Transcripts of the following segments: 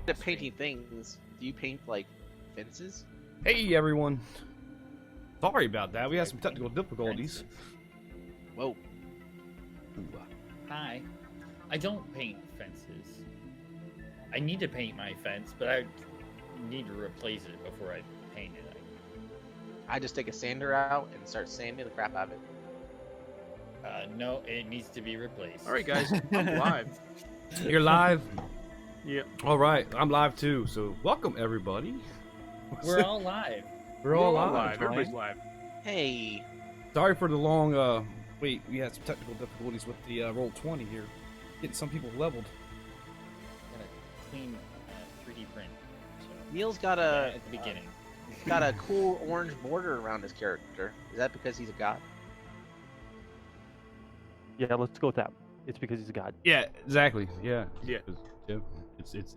at painting things, do you paint like fences? Hey everyone. Sorry about that. We had some technical difficulties. Whoa. Hi. I don't paint fences. I need to paint my fence, but I need to replace it before I paint it. I just take a sander out and start sanding the crap out of it. No, it needs to be replaced. All right, guys, I'm live. You're live? Yep. All right, I'm live too. So welcome everybody. We're all live. We're all live. Everybody's live. Hey. Sorry for the long wait, we had some technical difficulties with the roll 20 here. Getting some people leveled. Got a clean 3D print. So, Neil's got at the beginning. got a cool orange border around his character. Is that because he's a god? Yeah, let's go with that. It's because he's a god. Yeah, exactly. Yeah. Yeah. It's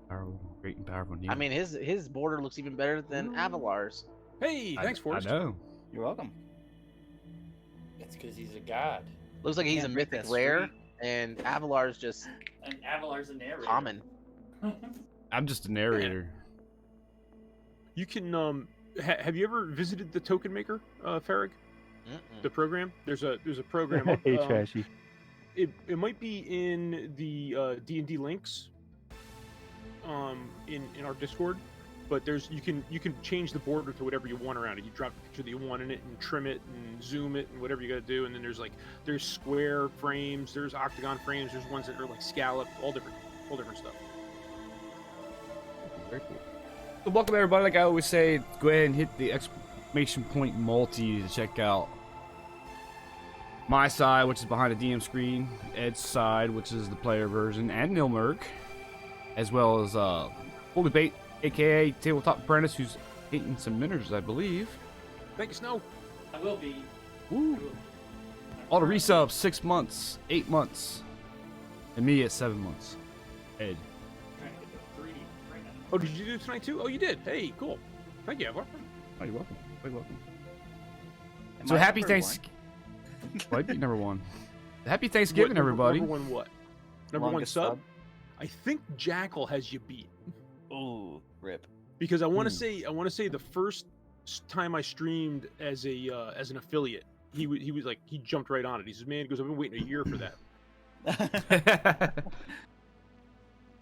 powerful, great and powerful. I mean, his border looks even better than Avalar's. Hey, thanks, Forrest. I know. You're welcome. It's because he's a god. Looks like he's a Can't break mythic that rare, streak. and Avalar's just And Avalar's a narrator. common. I'm just a narrator. You can have you ever visited the Token Maker, Farrig? The program? There's a program. Up, Hey, Trashy. It might be in the D&D links in our Discord, but you can change the border to whatever you want around it. You drop the picture that you want in it and trim it and zoom it and whatever you got to do. And then there's square frames, there's octagon frames, there's ones that are like scalloped, all different stuff. Very cool. So welcome everybody. Like I always say, go ahead and hit the exclamation point multi to check out my side, which is behind the DM screen, Ed's side, which is the player version, and Nilmerk, as well as Full Debate, aka Tabletop Apprentice, who's hitting some miniatures, I believe. Thank you, Snow. I will be. Woo. All the resubs, 6 months, 8 months, and me at 7 months. Ed. Trying to get the 3D print out. Oh, did you do it tonight too? Oh, you did. Hey, cool. Thank you, Evar. Oh, you're welcome. You're welcome. Am So I happy number one? Thanksgiving. Might be number one. Happy Thanksgiving, everybody. Number one what? Number one Longest sub? I think Jackal has you beat. Ooh, rip. Because I want to say the first time I streamed as an affiliate, he was like, he jumped right on it. He says, "Man," he goes, "I've been waiting a year for that."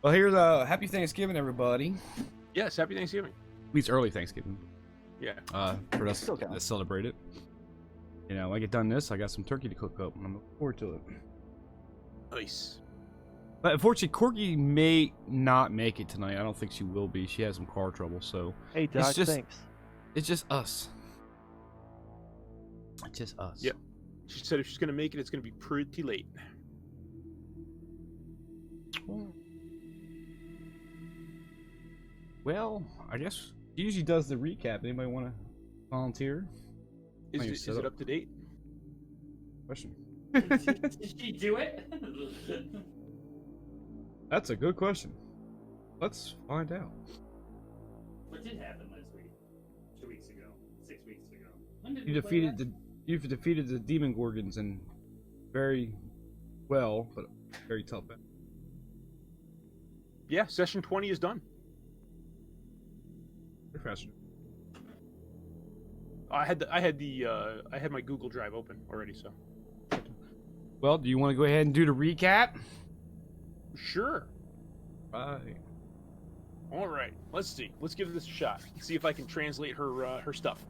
Well, here's happy Thanksgiving, everybody. Yes, happy Thanksgiving. At least early Thanksgiving. Yeah. For us Still counts. to celebrate it. You know, when I get done this, I got some turkey to cook up, and I'm looking forward to it. Nice. But unfortunately, Corgi may not make it tonight. I don't think she will be. She has some car trouble, so Hey, Doc, just- thanks. it's just us. It's just us. Yep. She said if she's gonna make it, it's gonna be pretty late. Well, I guess she usually does the recap. Anybody want to volunteer? Is Oh, you're it set up. up to date? Question. Did she do it? That's a good question. Let's find out. What did happen last week? 2 weeks ago? 6 weeks ago? When did You we play last? you've defeated the demon gorgons and very well, but very tough. Yeah, session 20 is done. Professional. I had my Google Drive open already, so Well, do you want to go ahead and do the recap? sure. Right. All right, let's see. Let's give this a shot. See if I can translate her stuff.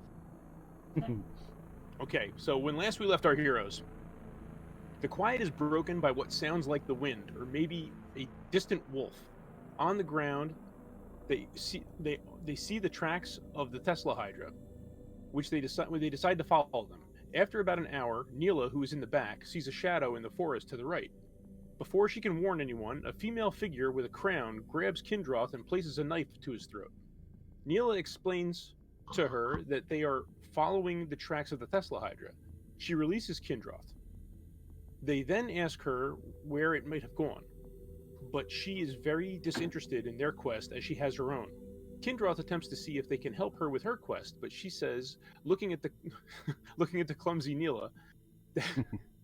Okay, so when last we left our heroes, the quiet is broken by what sounds like the wind, or maybe a distant wolf. On the ground, they see the tracks of the Thesselhydra, which they decide to follow them. After about an hour, Neela, who is in the back, sees a shadow in the forest to the right. Before she can warn anyone, a female figure with a crown grabs Kindroth and places a knife to his throat. Neela explains to her that they are following the tracks of the Thesselhydra. She releases Kindroth. They then ask her where it might have gone, but she is very disinterested in their quest as she has her own. Kindroth attempts to see if they can help her with her quest, but she says, looking at the clumsy Neela,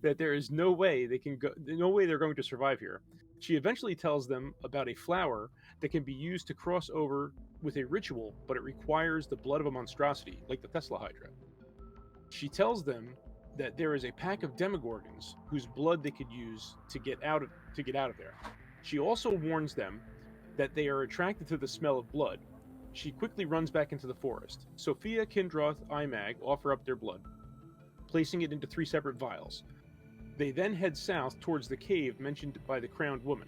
that there is no way they're going to survive here. She eventually tells them about a flower that can be used to cross over with a ritual, but it requires the blood of a monstrosity, like the Thesselhydra. She tells them that there is a pack of demogorgons whose blood they could use to get out of there. She also warns them that they are attracted to the smell of blood. She quickly runs back into the forest. Sophia, Kindroth, Imag offer up their blood, placing it into 3 separate vials. They then head south towards the cave mentioned by the crowned woman.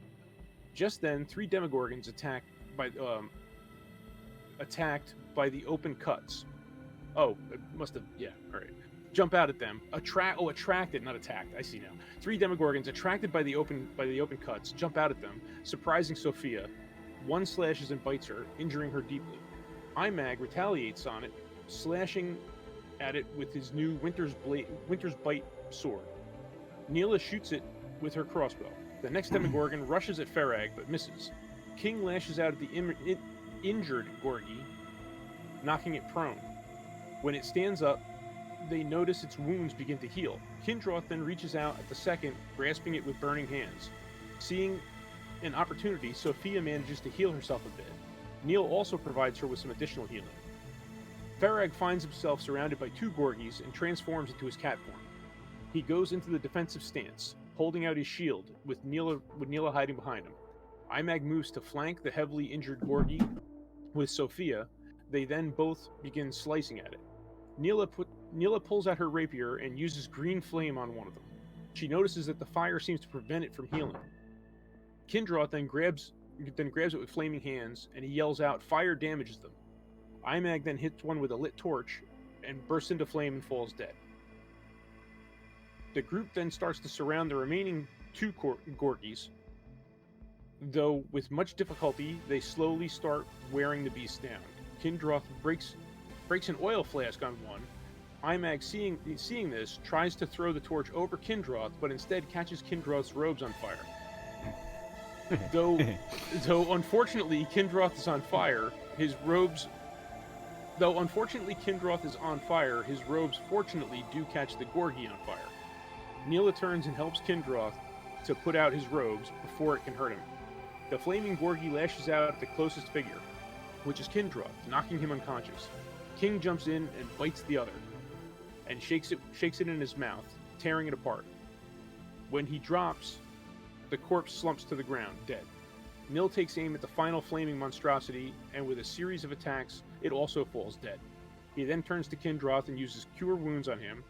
Just then, 3 demogorgons attacked by the open cuts. Oh, it must have. Yeah, all right. Jump out at them. Attracted, not attacked. I see now. 3 demogorgons attracted by the open cuts jump out at them, surprising Sophia. One slashes and bites her, injuring her deeply. Imag retaliates on it, slashing at it with his new Winter's Bite sword. Neela shoots it with her crossbow. The next demogorgon rushes at Farag but misses. King lashes out at the injured Gorgie, knocking it prone. When it stands up, they notice its wounds begin to heal. Kindroth then reaches out at the second, grasping it with burning hands. Seeing an opportunity, Sophia manages to heal herself a bit. Neil also provides her with some additional healing. Farag finds himself surrounded by 2 Gorgies and transforms into his cat form. He goes into the defensive stance, holding out his shield, with Neela hiding behind him. Imag moves to flank the heavily injured Gorgie with Sophia. They then both begin slicing at it. Neela pulls out her rapier and uses green flame on one of them. She notices that the fire seems to prevent it from healing. Kindroth then grabs it with flaming hands, and he yells out, "Fire damages them." Imag then hits one with a lit torch and bursts into flame and falls dead. The group then starts to surround the remaining 2 Gorgies, though with much difficulty they slowly start wearing the beast down. Kindroth breaks an oil flask on one. Imag, seeing this, tries to throw the torch over Kindroth, but instead catches Kindroth's robes on fire. Though unfortunately Kindroth is on fire, his robes fortunately do catch the Gorgie on fire. Neela turns and helps Kindroth to put out his robes before it can hurt him. The flaming Gorgie lashes out at the closest figure, which is Kindroth, knocking him unconscious. King jumps in and bites the other, and shakes it in his mouth, tearing it apart. When he drops, the corpse slumps to the ground, dead. Nil takes aim at the final flaming monstrosity, and with a series of attacks, it also falls dead. He then turns to Kindroth and uses Cure Wounds on him,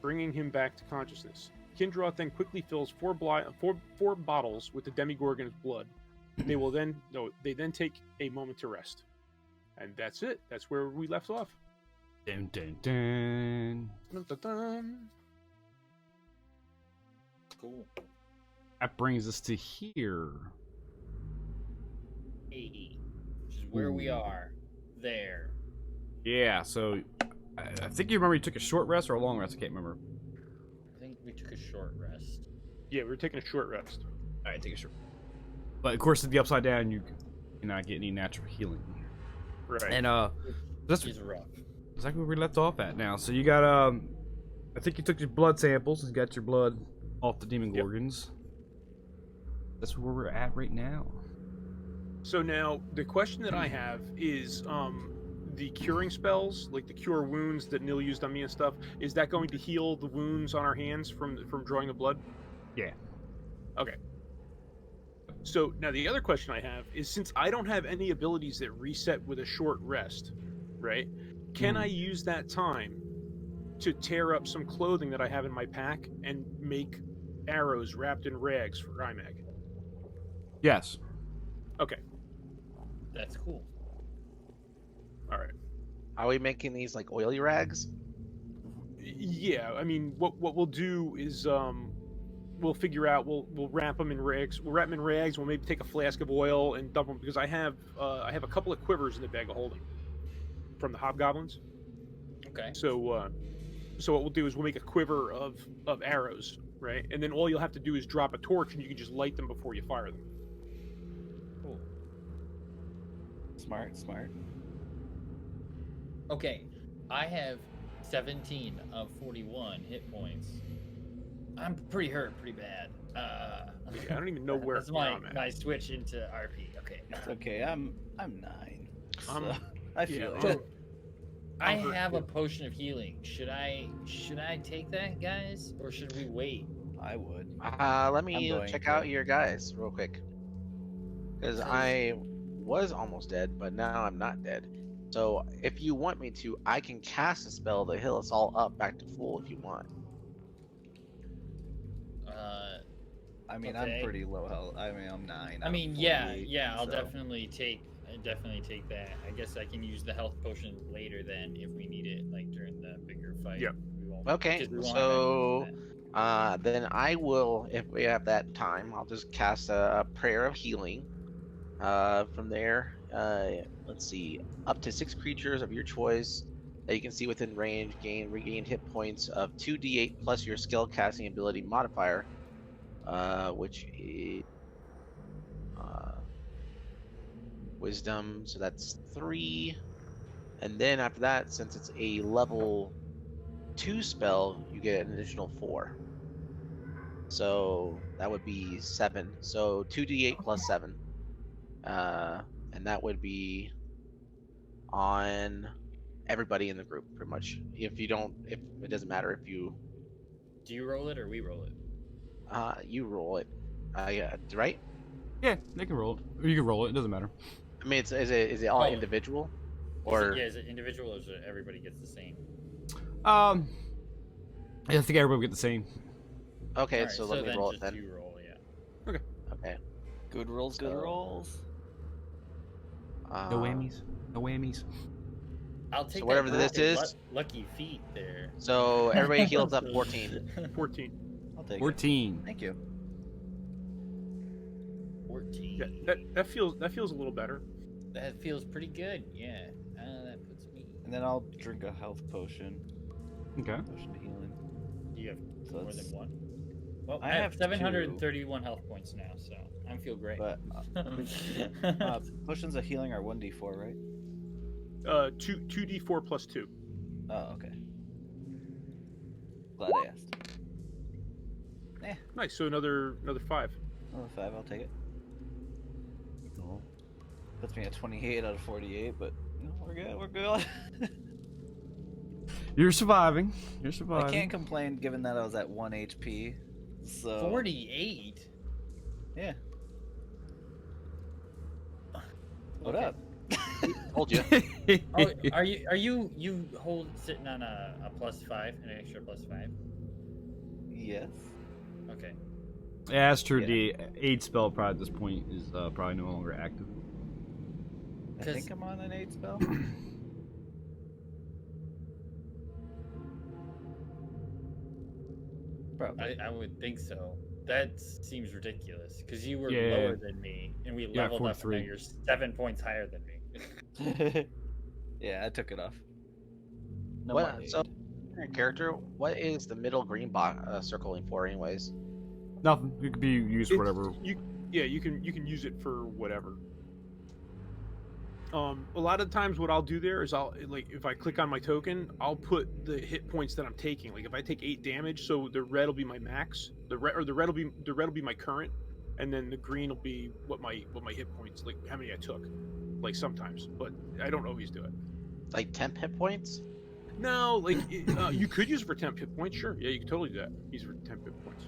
bringing him back to consciousness. Kindroth then quickly fills 4 bottles with the Demigorgon's blood. They then take a moment to rest. And that's it. That's where we left off. Dun, dun, dun. Dun, dun, dun. Cool. That brings us to here. Which is where we are. There. Yeah, so I think you remember you took a short rest or a long rest. I can't remember. I think we took a short rest. Yeah, we were taking a short rest. All right, take a short. But of course, at the upside down, you cannot get any natural healing. Right. And that's It's rough. exactly where we left off at now. So you got I think you took your blood samples and got your blood off the demon gorgons. That's where we're at right now. So now the question that I have is the curing spells, like the cure wounds that Nil used on me and stuff, is that going to heal the wounds on our hands from drawing the blood? Yeah. Okay. So now the other question I have is, since I don't have any abilities that reset with a short rest, right? Can I use that time to tear up some clothing that I have in my pack and make arrows wrapped in rags for Imag? Yes. Okay. That's cool. All right. Are we making these like oily rags? Yeah, I mean, what we'll do is we'll figure out we'll wrap them in rags. We'll wrap them in rags. We'll maybe take a flask of oil and dump them, because I have a couple of quivers in the bag of holding from the hobgoblins. Okay. So what we'll do is we'll make a quiver of arrows, right? And then all you'll have to do is drop a torch, and you can just light them before you fire them. Cool. Smart. Okay. I have 17 of 41 hit points. I'm pretty hurt, pretty bad. Yeah, I don't even know where That's my I'm at. my switch into RP. Okay. It's okay. I'm 9. So I'm- I feel yeah, it. I I'm hurt have a too. potion of healing. Should I take that, guys, or should we wait? I would. Let I'm me going check to. out your guys real quick. Because I was almost dead, but now I'm not dead. So if you want me to, I can cast a spell to heal us all up back to full if you want. I mean, Okay. I'm pretty low health. I mean, I'm 9. I out mean, of yeah, 48, I'll so- definitely take that. I guess I can use the health potion later then if we need it, like during the bigger fight. Yep. We won't, Okay, 'cause we won't have so access to that. then I will, if we have that time, I'll just cast a prayer of healing. From there, let's see, up to 6 creatures of your choice that you can see within range regain hit points of 2d8 plus your skill casting ability modifier, which is wisdom, so that's 3. And then after that, since it's a level 2 spell, you get an additional 4. So that would be 7. So 2d8 plus 7. And that would be on everybody in the group, pretty much. If it doesn't matter if you Do you roll it or we roll it? you roll it. Right? Yeah, they can roll it. Or you can roll it. It doesn't matter. I mean, is it all Oh. individual, Is it individual or is it everybody gets the same? I think everybody will get the same. Okay, Alright, so let me roll it just then. you roll, yeah. Okay. Good rolls, good So- rolls. No whammies. No whammies. I'll take that whatever this lucky- is- lucky feet there. So everybody heals up 14. 14. I'll take it. 14. Thank you. 14. Yeah, that feels a little better. That feels pretty good. Yeah. That puts me. And then I'll drink a health potion. Okay. Potion to healing. You have So more that's- than one. Well, I I have have 731 health points now, so I feel great. But potions of healing are 1d4, right? 2d4 plus 2. Oh, okay. Glad I asked. Nice. So another 5. Oh, 5, I'll take it. Puts me at 28 out of 48, but you know, we're good. We're good. You're surviving. You're I surviving. can't complain given that I was at 1 HP. So 48. yeah. What Okay. up? Told you. Oh, are you sitting on a +5, an extra +5? Yes. Okay. Yeah, that's true. Yeah. The aid spell probably at this point is probably no longer active. I 'Cause- think I'm on an 8 spell. Probably. I would think so. That seems ridiculous because you were Yeah. lower than me, and we Yeah, leveled up, and now 43. you're 7 points higher than me. Yeah, I took it off. No What- more aid. so- Your character, what is the middle green circling for, anyways? Nothing. It could be used for whatever. You can use it for whatever. A lot of times what I'll do there is if I click on my token, I'll put the hit points that I'm taking. Like if I take 8 damage, so the red will be my max, the red will be my current, and then the green will be what my hit points, like how many I took. Like sometimes, but I don't always do it. Like temp hit points? No, like you could use it for temp hit points. Sure, yeah, you can totally do that. Use it for temp hit points.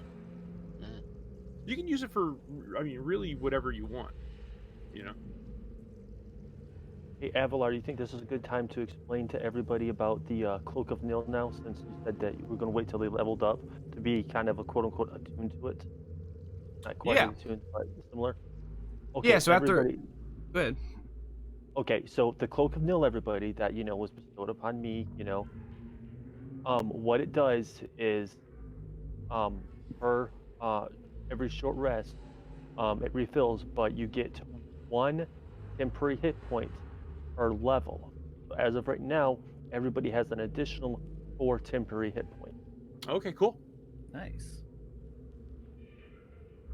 Mhm. You can use it for, I mean, really whatever you want. You know. Hey, Avalar, do you think this is a good time to explain to everybody about the Cloak of Nil now, since you said that you were going to wait till they leveled up to be kind of a quote-unquote attuned to it? Not quite Yeah. attuned, but similar. Okay, Yeah, so after- everybody- Go ahead. Okay, so the Cloak of Nil, everybody, that, you know, was bestowed upon me, you know, what it does is, per every short rest, it refills, but you get 1 temporary hit point per level. So as of right now, everybody has an additional 4 temporary hit points. Okay, cool. Nice.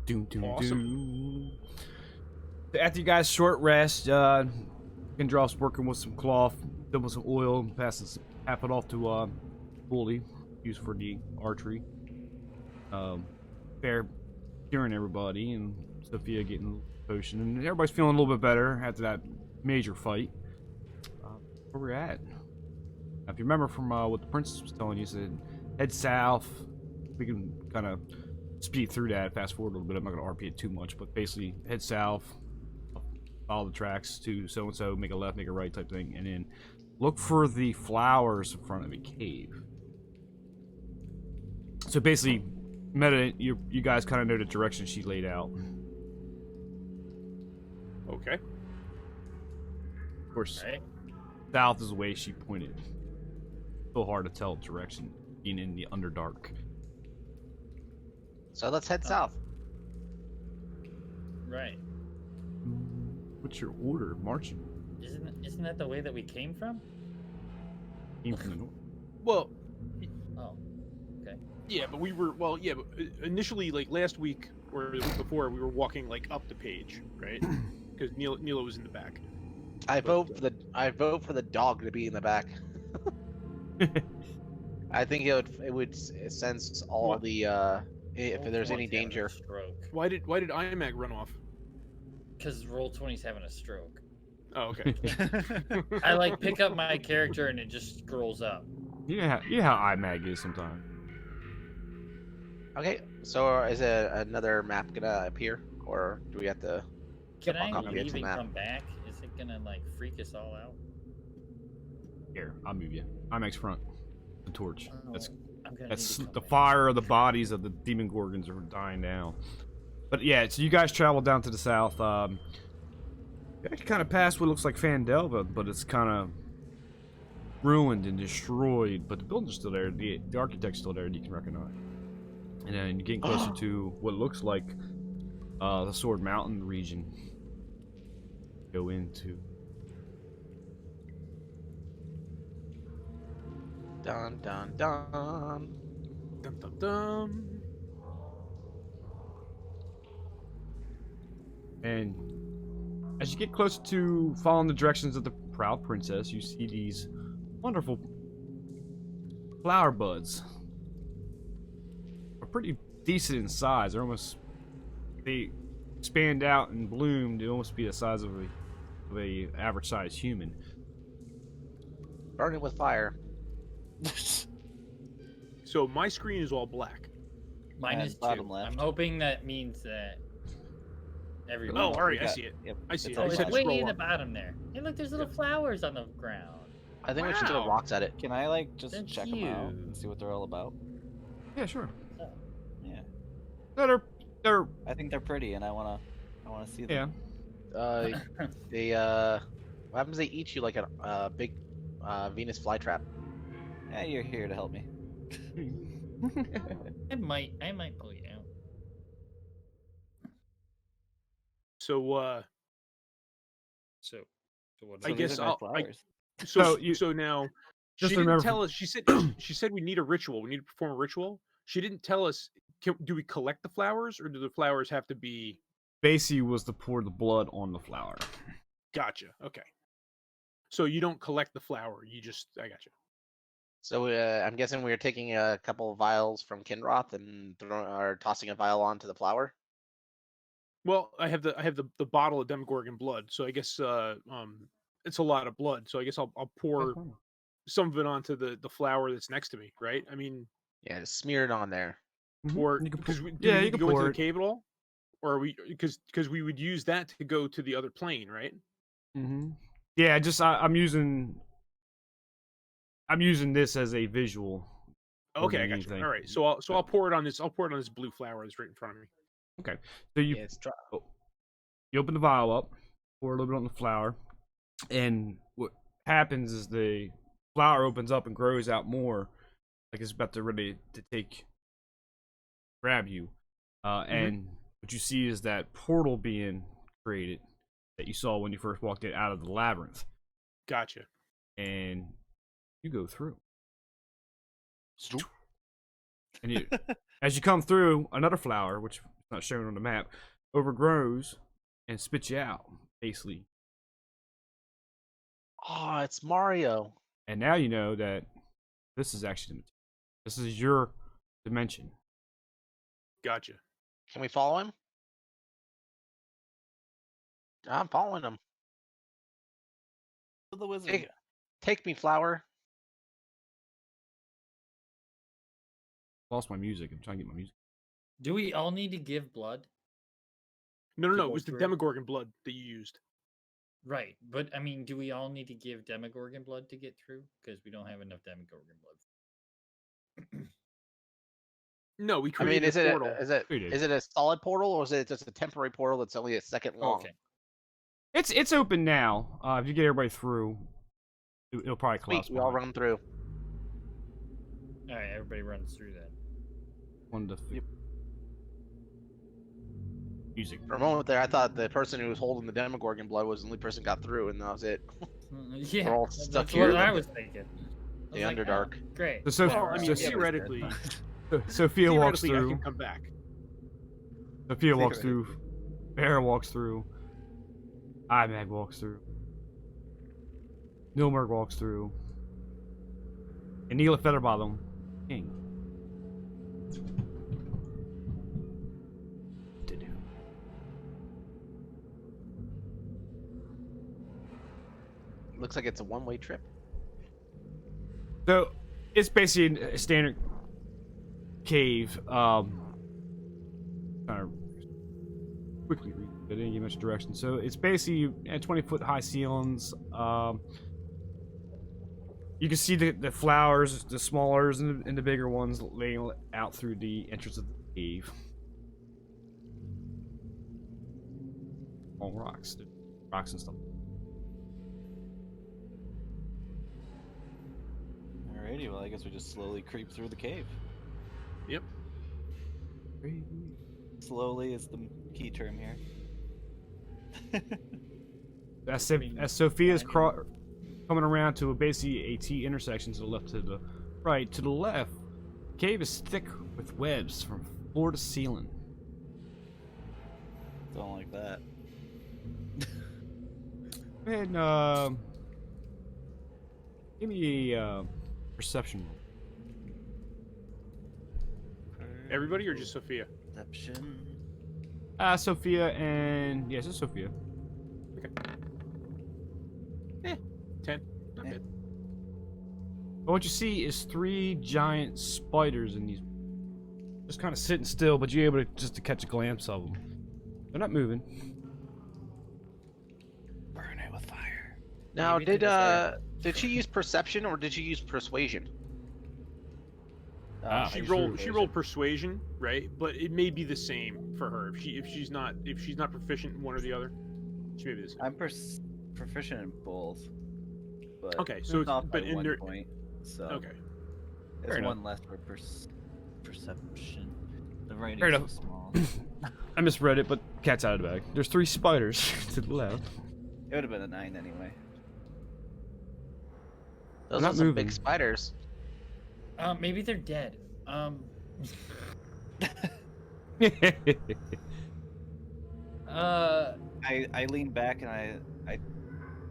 Doom, doom, Awesome. doom. After you guys short rest, Kendroff's working with some cloth, then with some oil, passes half it off to Bully, used for the archery. Fair curing everybody, and Sophia getting a potion, and everybody's feeling a little bit better after that major fight. Where we're at. Now, if you remember from what the princess was telling you, said head south. We can kind of speed through that, fast forward a little bit. I'm not going to RP it too much, but basically head south, follow the tracks to so and so, make a left, make a right type thing, and then look for the flowers in front of a cave. So basically, you guys kind of know the direction she laid out. Okay. Of course, Right. south is the way she pointed. So hard to tell direction being in the Underdark. So let's head south. Right. What's your order of marching? Isn't that the way that we came from? Came from the north. Well, Oh. Okay. yeah, but we were but initially, like last week or the week before, we were walking like up the page, right? Because Nilo was in the back. I vote for the dog to be in the back. I think it would sense all What? the if there's any danger. Stroke. Why did Imag run off? Because Roll20's having a stroke. Oh, okay. I like pick up my character and it just scrolls up. Yeah, how IMAG is sometimes. Okay, so is another map gonna appear, or do we have to? Can I Copy it to leave the and map. come back? Is it gonna like freak us all out? Here, I'll move you. IMAG's front. The torch. Oh, That's I'm gonna that's need to the come back. fire of the bodies of the demon gorgons are dying down. But yeah, so you guys travel down to the south. You actually kind of past what looks like Fandelva, but it's kind of ruined and destroyed. But the building's still there. The architect's still there, and you can recognize. And then you're getting closer to what looks like the Sword Mountain region. Go into. Dun dun dun. Dum, dum, dum. And as you get closer to following the directions of the Proud Princess, you see these wonderful flower buds. Are pretty decent in size. They expand out and bloom to almost be the size of a average sized human. Burn it with fire. So my screen is all black. Mine And is bottom 2. left. I'm hoping that means that everyone. Oh, all right, I got- see it. Yep. I see It's it. Oh, on I it's said top. to way scroll in the up. bottom there. Hey, look, there's little flowers on the ground. I think we should throw Wow. rocks at it. Can I like just They're check them out and cute. see what they're all about? Yeah, sure. Yeah, No, they're I think they're pretty, and I wanna see them. yeah. They what happens? They eat you like a big Venus flytrap. Yeah, you're here to help me. I might pull you out. So So what? I So guess these are my flowers. so now Just she didn't remember tell us. She said we need a ritual. We need to perform a ritual. She didn't tell us. Do we collect the flowers, or do the flowers have to be? Basically was to pour the blood on the flower. Gotcha. Okay. So you don't collect the flower. You just. I gotcha. So I'm guessing we are taking a couple of vials from Kinroth and tossing a vial onto the flower. Well, I have the bottle of Demogorgon blood. So I guess it's a lot of blood. So I guess I'll pour some of it onto the flower that's next to me. Right. I mean, Yeah, just smear it on there. or You can because pour- do yeah, we you need to can go into pour the it. cave at all, or are we because we would use that to go to the other plane, right? Mm-hmm. Yeah, just I'm using this as a visual. more Okay, I than got you. anything. All right, so I'll pour it on this. I'll pour it on this blue flower that's right in front of me. Okay, so you Yeah, it's dry. you open the vial up, pour a little bit on the flower, and what happens is the flower opens up and grows out more, like it's about to ready to grab you, and what you see is that portal being created that you saw when you first walked in out of the labyrinth, Gotcha. and you go through. And you, as you come through, another flower, which is not shown on the map, overgrows and spits you out, basically. Oh, it's Mario. And now you know that this is actually this is your dimension. Gotcha. Can we follow him? I'm following him. To the wizard. Take me, flower. Lost my music. I'm trying to get my music. Do we all need to give blood? No, To it go was the through? Demogorgon blood that you used. Right, but I mean, do we all need to give Demogorgon blood to get through? Because we don't have enough Demogorgon blood. No, we I created mean, is a it portal. is it a solid portal or is it just a temporary portal that's only a second long? Okay. It's open now. If you get everybody through, it'll probably collapse. Sweet, we all run through. All right, everybody runs through that. One to music. For a moment there, I thought the person who was holding the Demogorgon blood was the only person who got through, and that was it. Yeah, We're all stuck that's here. what I was thinking. The I was like, Underdark. oh, great. So, Well, I mean, so theoretically, Sophia walks I through. can come back. Sophia walks through. Bear walks through. Imag walks through. Nilmerg walks through. And Neela Featherbottom, King. To do. Looks like it's a one-way trip. So it's basically a standard cave. Kind of quickly read, but didn't give much direction. So it's basically at 20-foot high ceilings. You can see the flowers, the smaller and the bigger ones, laying out through the entrance of the cave. All rocks and stuff. Alrighty, well, I guess we just slowly creep through the cave. Yep. Slowly is the key term here. As Sophia's coming around to basically a T intersection to the left, to the right, to the left, the cave is thick with webs from floor to ceiling. Don't like that. And give me a perception roll. Everybody or just Sophia? Perception. Sophia and yes, it's Sophia. Okay. 10. Not bad. But what you see is 3 giant spiders in these, just kind of sitting still, but you're able to just to catch a glimpse of them. They're not moving. Burn it with fire. Now, Maybe did she use perception or did she use persuasion? She rolled persuasion, right? But it may be the same for her. If she's not proficient in one or the other, she may be the same. I'm proficient in both. But Okay, so it's, off by but in 1 there. point. So Okay. it's Fair one less for perception. The writing's Fair so enough. small. I misread it, but cat's out of the bag. There's 3 spiders to the left. It would have been a 9 anyway. Those Not are some moving. big spiders. Maybe they're dead. I lean back and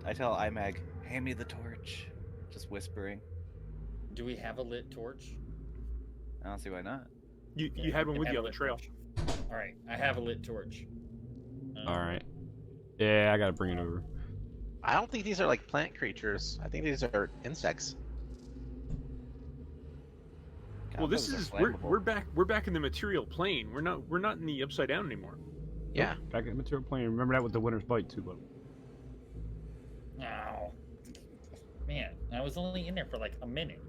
I tell Imag, hand me the torch. Just whispering. Do we have a lit torch? I don't see why not. You had one with you on the trail. All right, I have a lit torch. All right. Yeah, I gotta bring it over. I don't think these are like plant creatures. I think these are insects. God, Well, this those are is flammable. we're back in the material plane. We're not in the upside down anymore. Yeah. Back at the material plane. Remember that with the winter's bite too, but Ow. Man, I was only in there for like a minute.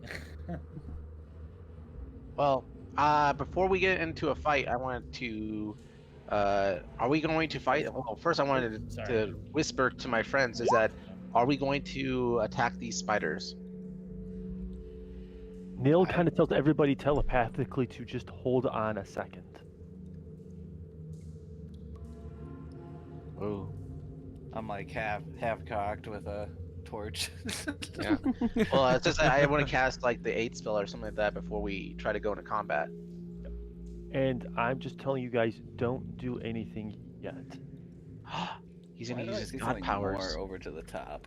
Well, before we get into a fight, I wanted to. Are we going to fight? Well, first, I wanted Sorry. to whisper to my friends: is that are we going to attack these spiders? Neil kind of tells everybody telepathically to just hold on a second. Oh. I'm like half cocked with a torch. Yeah. Well, it's just I want to cast like the 8th spell or something like that before we try to go into combat. And I'm just telling you guys, don't do anything yet. He's Why gonna do use I his see god something powers. more over to the top.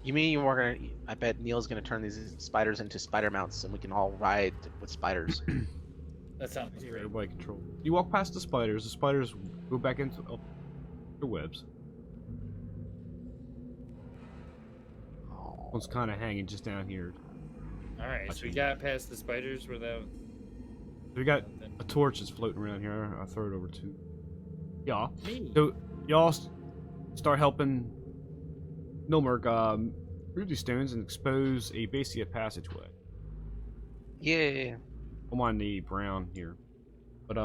You mean we're gonna? I bet Neil's gonna turn these spiders into spider mounts, and we can all ride with spiders. That sounds great. Everybody control. You walk past the spiders. The spiders go back into the webs. One's kind of hanging just down here. All right, so we got past the spiders without. We got a torch that's floating around here. I'll throw it over to y'all. Me. So y'all start helping Nilmerk remove these stones and expose basically a passageway. Yeah. I'm on the brown here, but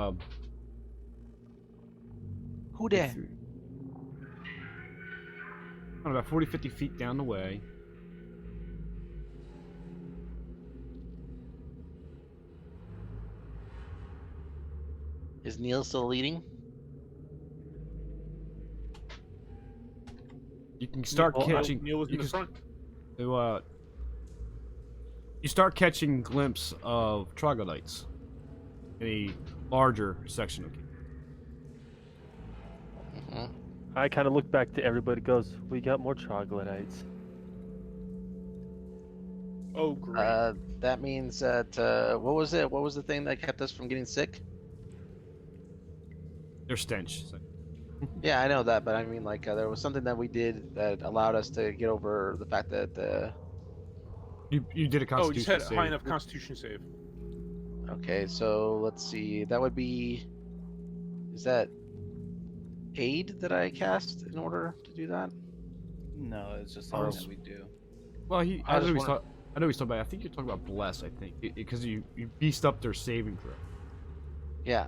Who that? About 40-50 feet down the way. Is Neil still leading? You can start catching. Neil was in the front. So, you start catching glimpse of troglodytes in a larger section of Mhm. I kind of look back to everybody. Goes, we got more troglodytes. Oh, great. That means that what was it? What was the thing that kept us from getting sick? their stench. So, Yeah, I know that, but I mean, like, there was something that we did that allowed us to get over the fact that you did a Oh, you just constitution had a save. high enough Constitution save. Okay, so let's see. That would be. Is that aid that I cast in order to do that? No, it's just Oh. something that we do. Well, I I know just he's wonder- talking. I know he's talking about. I think you're talking about bless. I think because you beast up their saving throw. Yeah.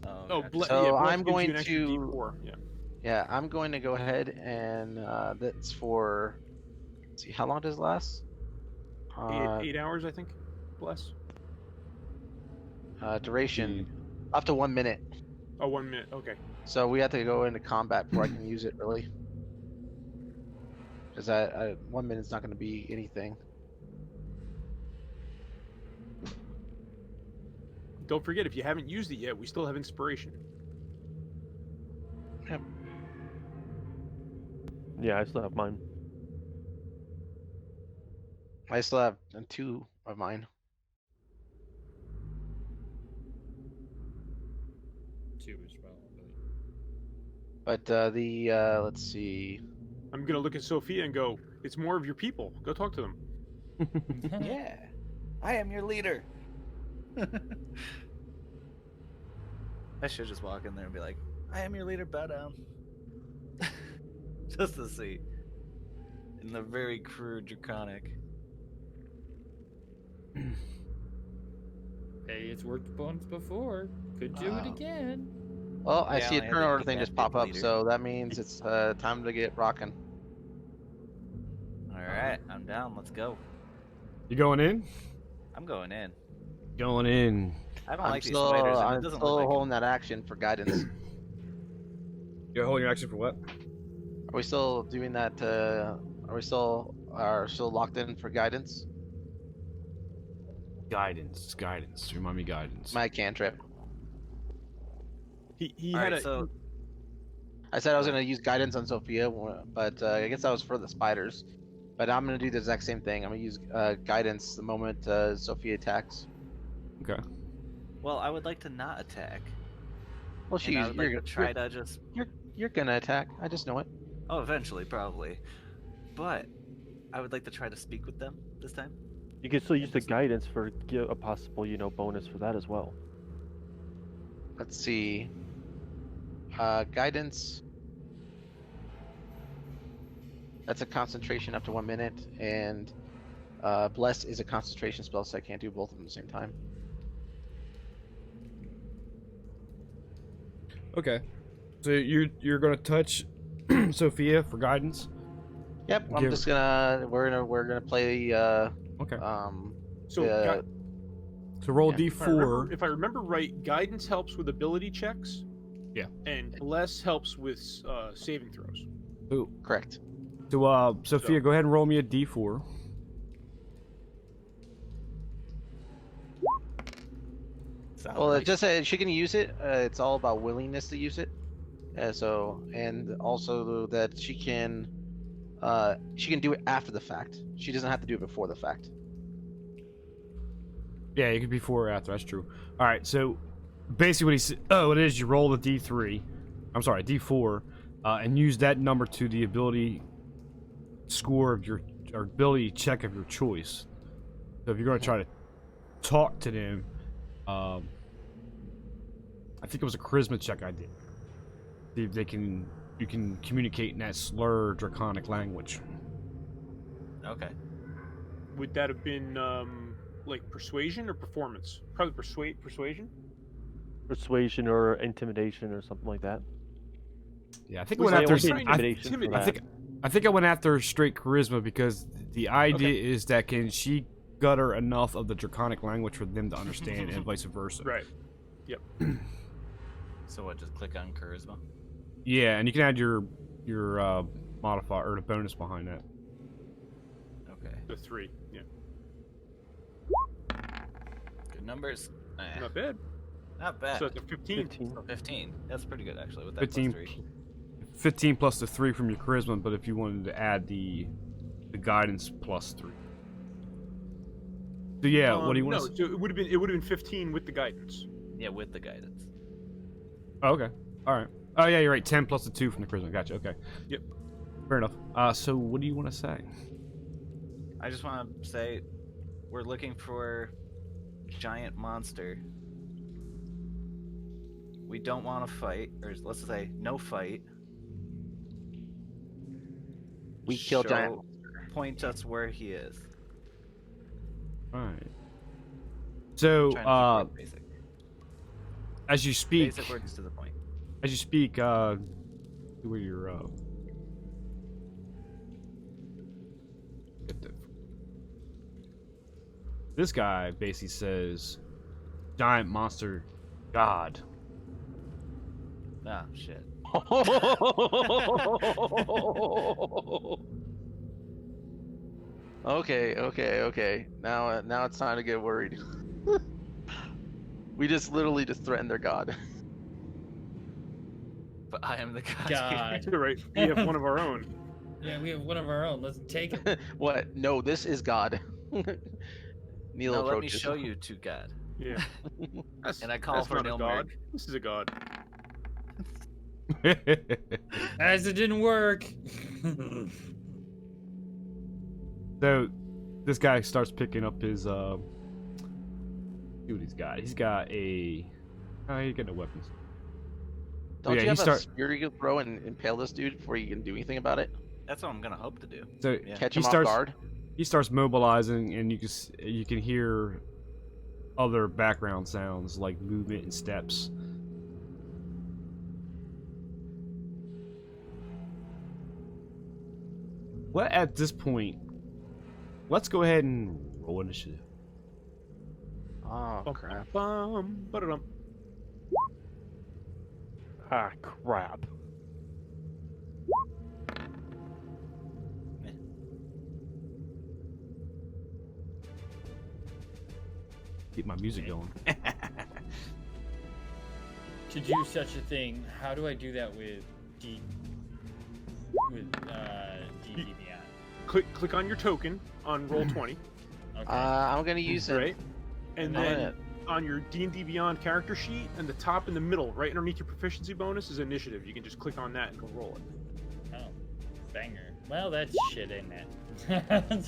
Oh, gotcha. So yeah, bless I'm gives you going an extra to- D4. Yeah. Yeah, I'm going to go ahead and that's for. Let's see, how long does it last? Eight hours, I think. Bless. Duration up to 1 minute. Oh, 1 minute. Okay. So we have to go into combat before I can use it, really. Because 1 minute's not going to be anything. Don't forget, if you haven't used it yet, we still have inspiration. Yep. Yeah, I still have mine. I still have 2 of mine. Two as well. But let's see. I'm gonna look at Sophia and go, "It's more of your people. Go talk to them." Yeah, I am your leader. I should just walk in there and be like, "I am your leader. Bow down." Just to see. In the very crude, draconic. Hey, it's worked once before. Could do it again. Well, I Yeah, see a I had turn to order keep thing that just pop big up, leader. so that means it's time to get rocking. All right, I'm down. Let's go. You going in? I'm going in. Going in. I don't I'm like these still, spiders. And it I'm doesn't still look like holding that action for guidance. You're holding your action for what? Are we still doing that? Are we still locked in for guidance? Guidance. Guidance. Remind me guidance. My cantrip. He All had right, a. so I said I was gonna use guidance on Sophia, but I guess that was for the spiders. But I'm gonna do the exact same thing. I'm gonna use guidance the moment Sophia attacks. Okay. well, I would like to not attack. Well, And I would like to you're, try to just. you're gonna attack. I just know it. Oh, eventually, probably. But I would like to try to speak with them this time. You can still use the guidance for a possible, bonus for that as well. Let's see. Guidance. That's a concentration up to 1 minute, and bless is a concentration spell, so I can't do both of them at the same time. Okay. So you're gonna touch Sophia for guidance. Yep, I'm Give- just gonna we're gonna play Okay. So uh, So roll yeah. D4. if I remember right, guidance helps with ability checks. Yeah. And bless helps with saving throws. So, correct. Sophia, go ahead and roll me a D4. Sound Well, right? it just said she can use it. It's all about willingness to use it. And also that she can do it after the fact. She doesn't have to do it before the fact. Yeah, it could be 4 or after. That's true. All right, so basically what he said, what it is, you roll the D3. I'm sorry, D4, and use that number to the ability score of your or ability check of your choice. So if you're going to try to talk to them, I think it was a charisma check I did. See if you can communicate in that slur draconic language. Okay. Would that have been like persuasion or performance? Probably persuasion. Persuasion or intimidation or something like that. Yeah, I think I Was went that after. intimidation for that? I think I went after straight charisma because the idea is that can she gutter enough of the draconic language for them to understand, and vice versa. Right. Yep. So what? Just click on charisma. Yeah, and you can add your modifier or the bonus behind that. Okay. The 3. Yeah. Good numbers. Not bad. Not bad. So it's a 15. 15. So 15. That's pretty good actually. With that 15, plus 3. 15 plus the 3 from your charisma, but if you wanted to add the guidance plus 3. So yeah, what do you want? No, so it would have been 15 with the guidance. Yeah, with the guidance. Oh, okay, all right. Oh yeah, you're right. 10 plus the 2 from the charisma. Gotcha. Okay. Yep. Fair enough. So what do you want to say? I just want to say, we're looking for giant monster. We don't want to fight, or let's say no fight. We kill giant. Point us where he is. All right. So Trying to keep it basic. as you speak, Basic words to the point. as you speak, where you're get the- this guy basically says, "Giant monster, God." Ah, shit. Okay. Now it's time to get worried. We just literally just threatened their god. But I am the god. God. You're right. We have one of our own. Yeah, we have one of our own. Let's take it. What? No, this is God. Neil No, let me approaches. show you to God. Yeah. That's, And I call that's for not a Neil god. Merrick. This is a god. As it didn't work. So this guy starts picking up his see what he's got. He's got a he got no weapons. Don't yeah, you he have start- a spear you can throw and impale this dude before you can do anything about it? That's what I'm gonna hope to do. So Yeah. Catch he him off starts guard? he starts mobilizing, and you can hear other background sounds like movement and steps. What at this point? Let's go ahead and roll initiative. Oh, crap. Ba-da-dum. Ah, crap. Keep my music going. To do such a thing, how do I do that with D Beyond? Click on your token on roll 20, Okay. I'm gonna use it. right? And I'm then gonna- on your D&D Beyond character sheet, and the top in the middle, right underneath your proficiency bonus, is initiative. You can just click on that and go roll it. Oh, banger. Well, that's shit, ain't it?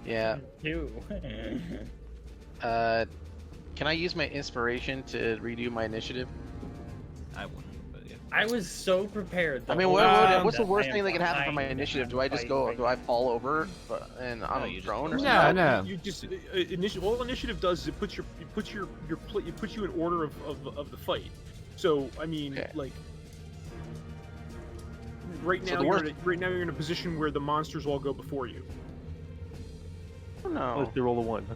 Yeah. Two. Can I use my inspiration to redo my initiative? I wouldn't, but yeah. I was so prepared. I the mean, whole what's time the that worst I thing am that can happen for my behind initiative? and Do I just I'm go? fighting Do I fall over and No, I'm you just thrown go or over. something? No. You just all initiative does is it puts you in order of the fight. So I mean, Okay. like right So now the worst- right now you're in a position where the monsters all go before you. Oh, no. Unless they roll a 1.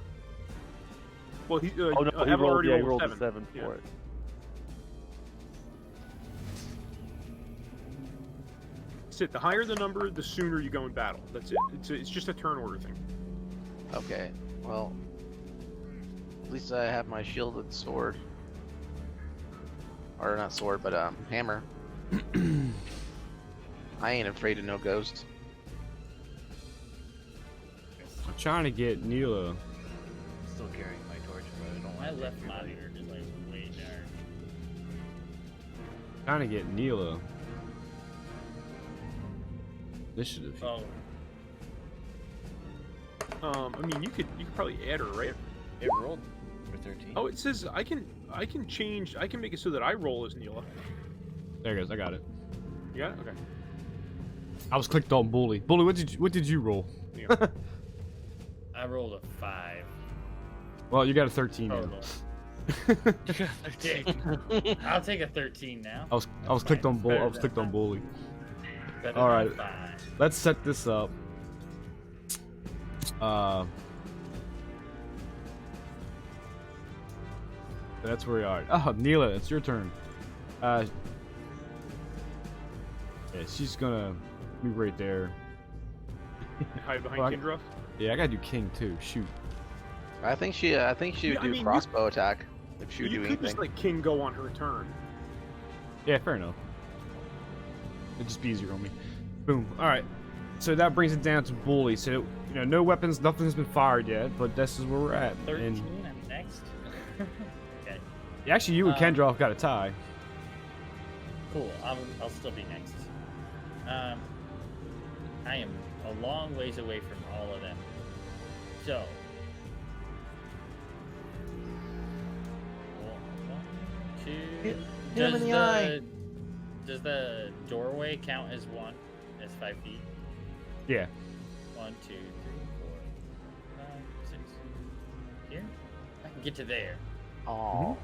Well, he Oh no, he Evan rolled, already yeah, he rolled rolled a a 7 Yeah. for it. That's it. The higher the number, the sooner you go in battle. That's it. It's just a turn order thing. Okay. Well, at least I have my shielded sword, or not sword, but hammer. I ain't afraid of no ghost. I'm trying to get Neela still carrying my torch, but I don't My want to left monitor is like way dark. Trying to get Neela initiative. Oh, I mean, you could probably add her, right? It rolled for 13. Oh, it says I can make it so that I roll as Neela. There it goes. I got it. You got it? Okay. I was clicked on Bully. Bully, what did you roll? Yeah. I rolled a 5. Well, you got a 13 now. Total. I'll take a 13 now. I was That's clicked fine. on Bully. I was clicked on Bully. Better All than right. 5. Let's set this up. That's where we are. Oh, Neela, it's your turn. Yeah, she's gonna move right there. Hide behind Fuck. Kindra. Yeah, I gotta do King too. Shoot. I think she would Yeah, I do mean, crossbow attack if she would You do could anything. just let King go on her turn. Yeah, fair enough. It'd just be easier on me. Boom. All right. So that brings it down to Bully. So no weapons, nothing's been fired yet, but this is where we're at. 13, And I'm next. Okay, actually, you and Kendroff got a tie. cool. I'll still be next. I am a long ways away from all of them. So. One, two. Hit him in the eye. Does the doorway count as 5 feet? Yeah. 1, 2, 3, 4, 5, 6. Here? I can get to there. Oh. All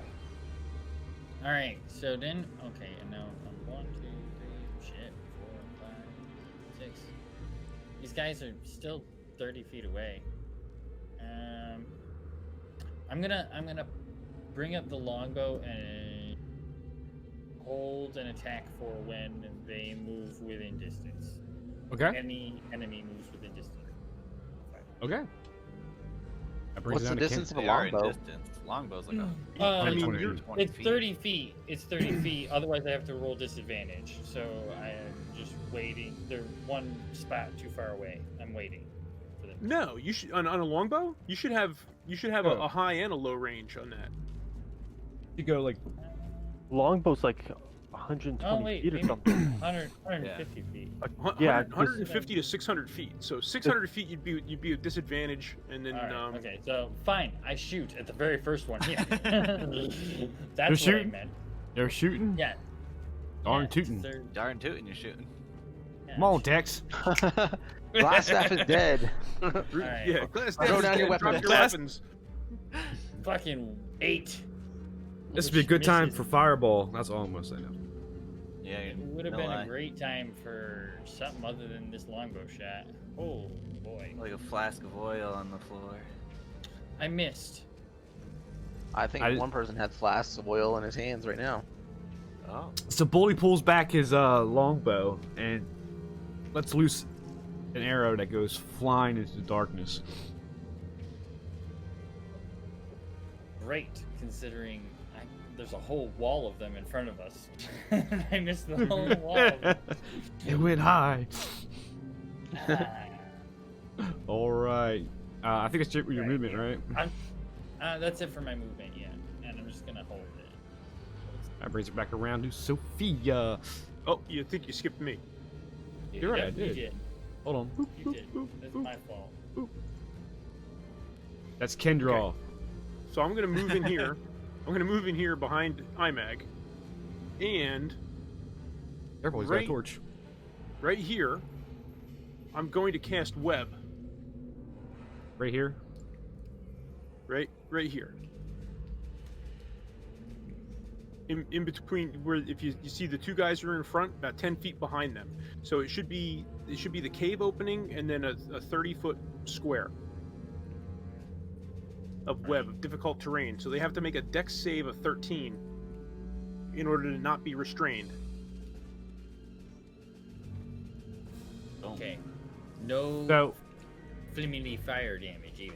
right. So then, okay, and now I'm 1, 2, 3, shit, 4, 5, 6. These guys are still 30 feet away. I'm gonna bring up the longbow and hold an attack for when they move within distance. Okay. Any enemy moves within distance. Okay. That brings What's it the down to distance of a They are in longbow? distance. Longbow's like a I mean, 20 you're, feet. 20 It's feet. 30 feet. It's 30 feet. Otherwise, I have to roll disadvantage. So I am just waiting. They're one spot too far away. I'm waiting for them. no, you should on a longbow. You should have Oh. a high and a low range on that. You go like Longbow's like 120 Oh wait, feet or maybe something. 150 feet. Yeah, 150 to 600 feet. So 600 feet, you'd be at disadvantage, and then All right, okay, so fine. I shoot at the very first one. Yeah, You're that's what I shooting? meant. they're shooting. Yeah. Darn yeah, tootin'. they're- Darn tootin' you're shooting. yeah, Come on, Tex. Glass staff is dead. right. yeah, glass Throw down your drop weapons. your weapons. Fucking 8. This would be a Which good time misses. for Fireball. That's all I'm gonna say now. Yeah, It would have no been lie. a great time for something other than this longbow shot. Oh boy, Like a flask of oil on the floor. I missed. I think I- one person has flasks of oil in his hands right now. Oh. So Bully pulls back his longbow and lets loose an arrow that goes flying into the darkness. Great, considering there's a whole wall of them in front of us. I missed the whole wall. It went high. Ah. All right. I think it's your Right, movement, yeah. right? That's it for my movement, yeah. And I'm just gonna hold it. That brings it back around to Sophia. Oh, you think you skipped me? You're right, I Yep, you did. did. Hold on. Boop, You boop, did. boop, That's boop. my fault. That's Kendra. So I'm gonna move in here. I'm gonna move in here behind Imag, and Everybody's got a Right. torch. right here, I'm going to cast web. Right here. Right here. In between where if you see the two guys who are in front, about 10 feet behind them. So it should be the cave opening and then a 30-foot square of web of difficult terrain. So they have to make a dex save of 13 in order to not be restrained. Okay. No So flimmy fire damage either.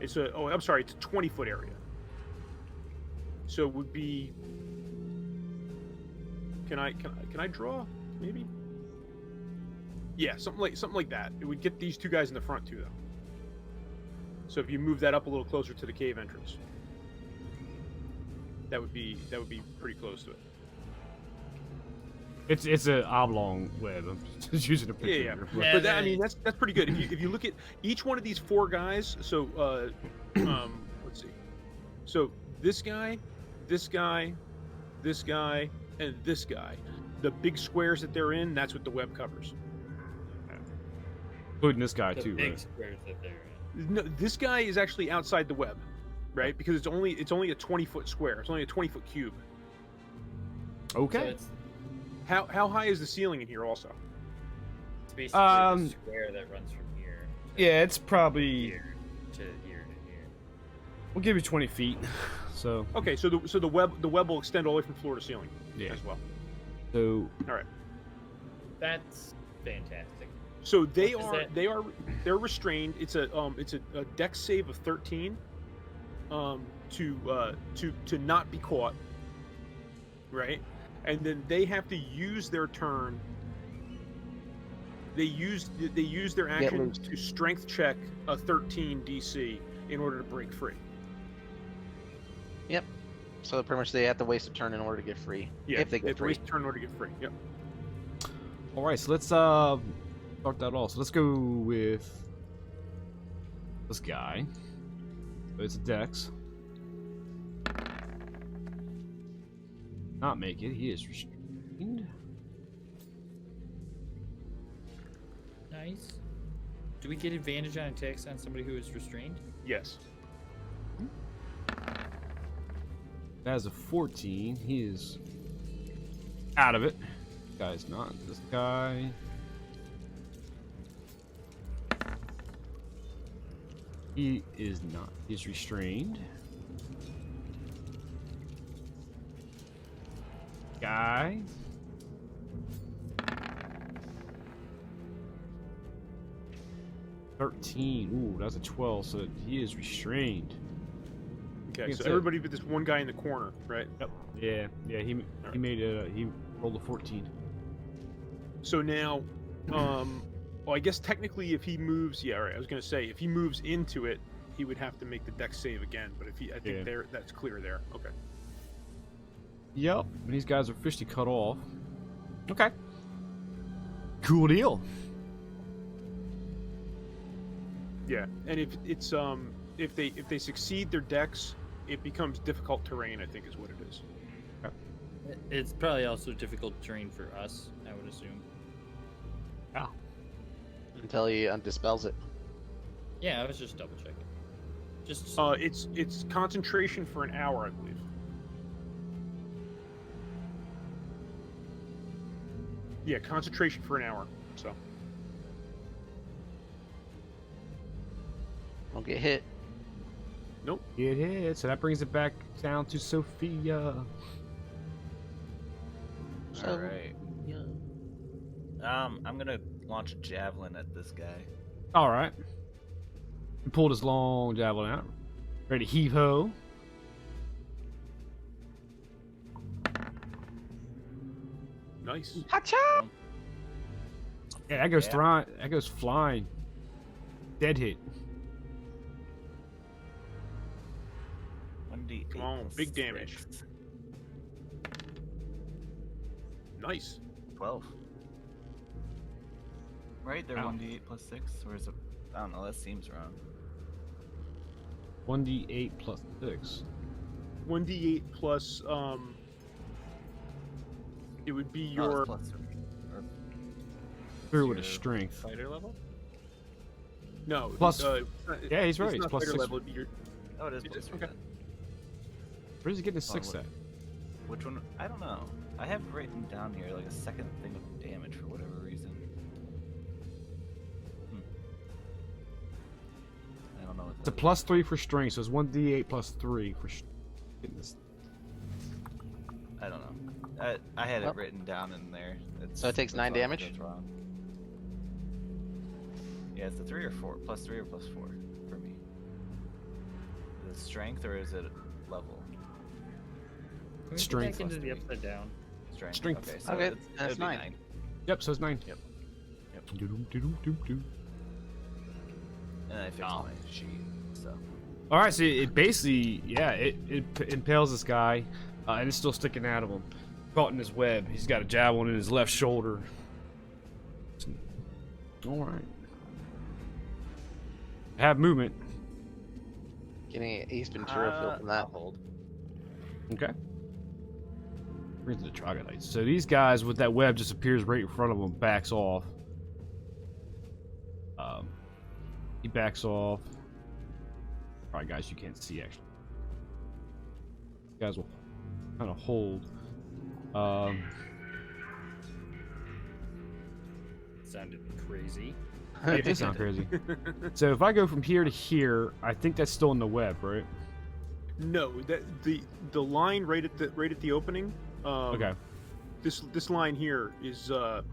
It's a it's a 20-foot area. So it would be. Can I draw maybe? Yeah, something like that. It would get these two guys in the front too, though. So if you move that up a little closer to the cave entrance, that would be pretty close to it. It's an oblong web. I'm just using a picture. Yeah. here. Yeah, But that, I mean, that's pretty good. If you look at each one of these 4 guys, so let's see. So this guy, this guy, this guy, and this guy. The big squares that they're in, that's what the web covers. Including this guy The too, big right? squares that they're in. No, this guy is actually outside the web, right? Because it's only a 20-foot square. It's only a 20-foot cube. So Okay. it's How high is the ceiling in here? Also, basically the square that runs from here. Yeah, it's probably. Here to here to here. We'll give you 20 feet. So okay. So the web will extend all the way from floor to ceiling yeah. as well. So All right. That's fantastic. So What is they're restrained. It's a dex save of 13 to not be caught, right? And then they have to use their turn. They use their action loose. to strength check a 13 DC in order to break free. Yep. So pretty much they have to waste a turn in order to get free. Yeah, If they have get to free. waste a turn in order to get free. Yep. all right, so let's start that off. So let's go with this guy. So it's a Dex. Not make it. He is restrained. Nice. Do we get advantage on attacks on somebody who is restrained? Yes. That is a 14. He is out of it. This guy's not. This guy. He is not. He's restrained. Guy. Ooh, that's a 12, so he is restrained. Okay. That's So it. everybody but this one guy in the corner, right? Yep. Yeah, he made he rolled a 14. So now, well, I guess technically, if he moves, yeah, all right. I was gonna say if he moves into it, he would have to make the dex save again. But if he, I think Yeah. that's clear there. Okay. Yep. And these guys are officially cut off. Okay. Cool deal. Yeah, and if it's if they succeed their dex, it becomes difficult terrain. I think is what it is. It's probably also difficult terrain for us, I would assume. Until he dispels it. Yeah, I was just double checking. Just It's concentration for an hour, I believe. Yeah, concentration for an hour. So Don't get hit. It hit, so that brings it back down to Sophia. All right. I'm gonna launch a javelin at this guy. All right. He pulled his long javelin out. Ready to heave ho. nice. Hacha! Yeah, that goes Yeah. That goes flying. Dead hit. 1d8 Come on, plus big damage. 6. Nice. 12. Right, they're Ow. 1d8 plus 6, or is it? I don't know. That seems wrong. 1d8 plus 6. 1d8 plus it would be Oh, it's your plus 3. Or Through with a your strength. fighter level. no Plus- yeah, he's right, It's it's not plus fighter 6. level. It'd be your, Oh, it is It plus is? 3. Okay. then. Where's he getting his Oh, 6 what- at? Which one? I don't know. I have written down here like a second thing of damage for whatever reason. I don't know what It's a that plus 3 for strength, so it's 1d8 plus 3 for getting this. is. I don't know. I had Well. it written down in there. So it takes that's 9 why damage? That's wrong. Yeah, it's a 3 or 4. Plus 3 or plus 4 for me. Is it strength or is it level? Can we Strength get back into plus the three. upside down? Strength. Strength. Okay, so Okay, it's, that's it'd be 9. 9. Yep, so it's 9. Yep. Doo-doo-doo-doo-doo. And I fixed Oh. my sheet. So All right, so it basically, yeah, it impales this guy, and it's still sticking out of him, caught in his web. He's got a javelin in his left shoulder. All right. Have movement. Getting an Ace Ventura feel from that. I'll hold. Okay. Bring to the troglodytes. So these guys with that web just appears right in front of them, backs off. He backs off. Alright, guys, you can't see actually. You guys will kind of hold. Sounded crazy. It did sound crazy. So if I go from here to here, I think that's still in the web, right? No, that the line right at the opening. Okay. This line here is not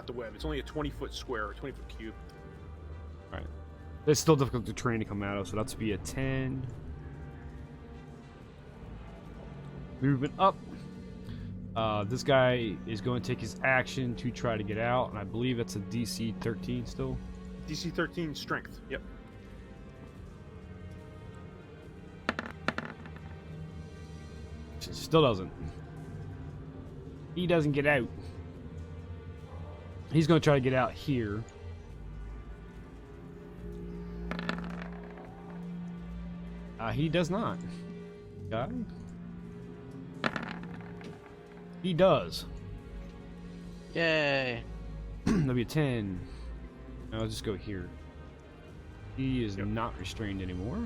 the web. It's only a 20-foot square or 20-foot cube. Right. It's still difficult to train to come out of, so that's be a 10. Moving up. This guy is going to take his action to try to get out, and I believe it's a DC 13 still. DC 13 strength. Yep. Still doesn't. He doesn't get out. He's going to try to get out here. He does not. Guy? He does. Yay! That'll be a 10. I'll just go here. He is not restrained anymore.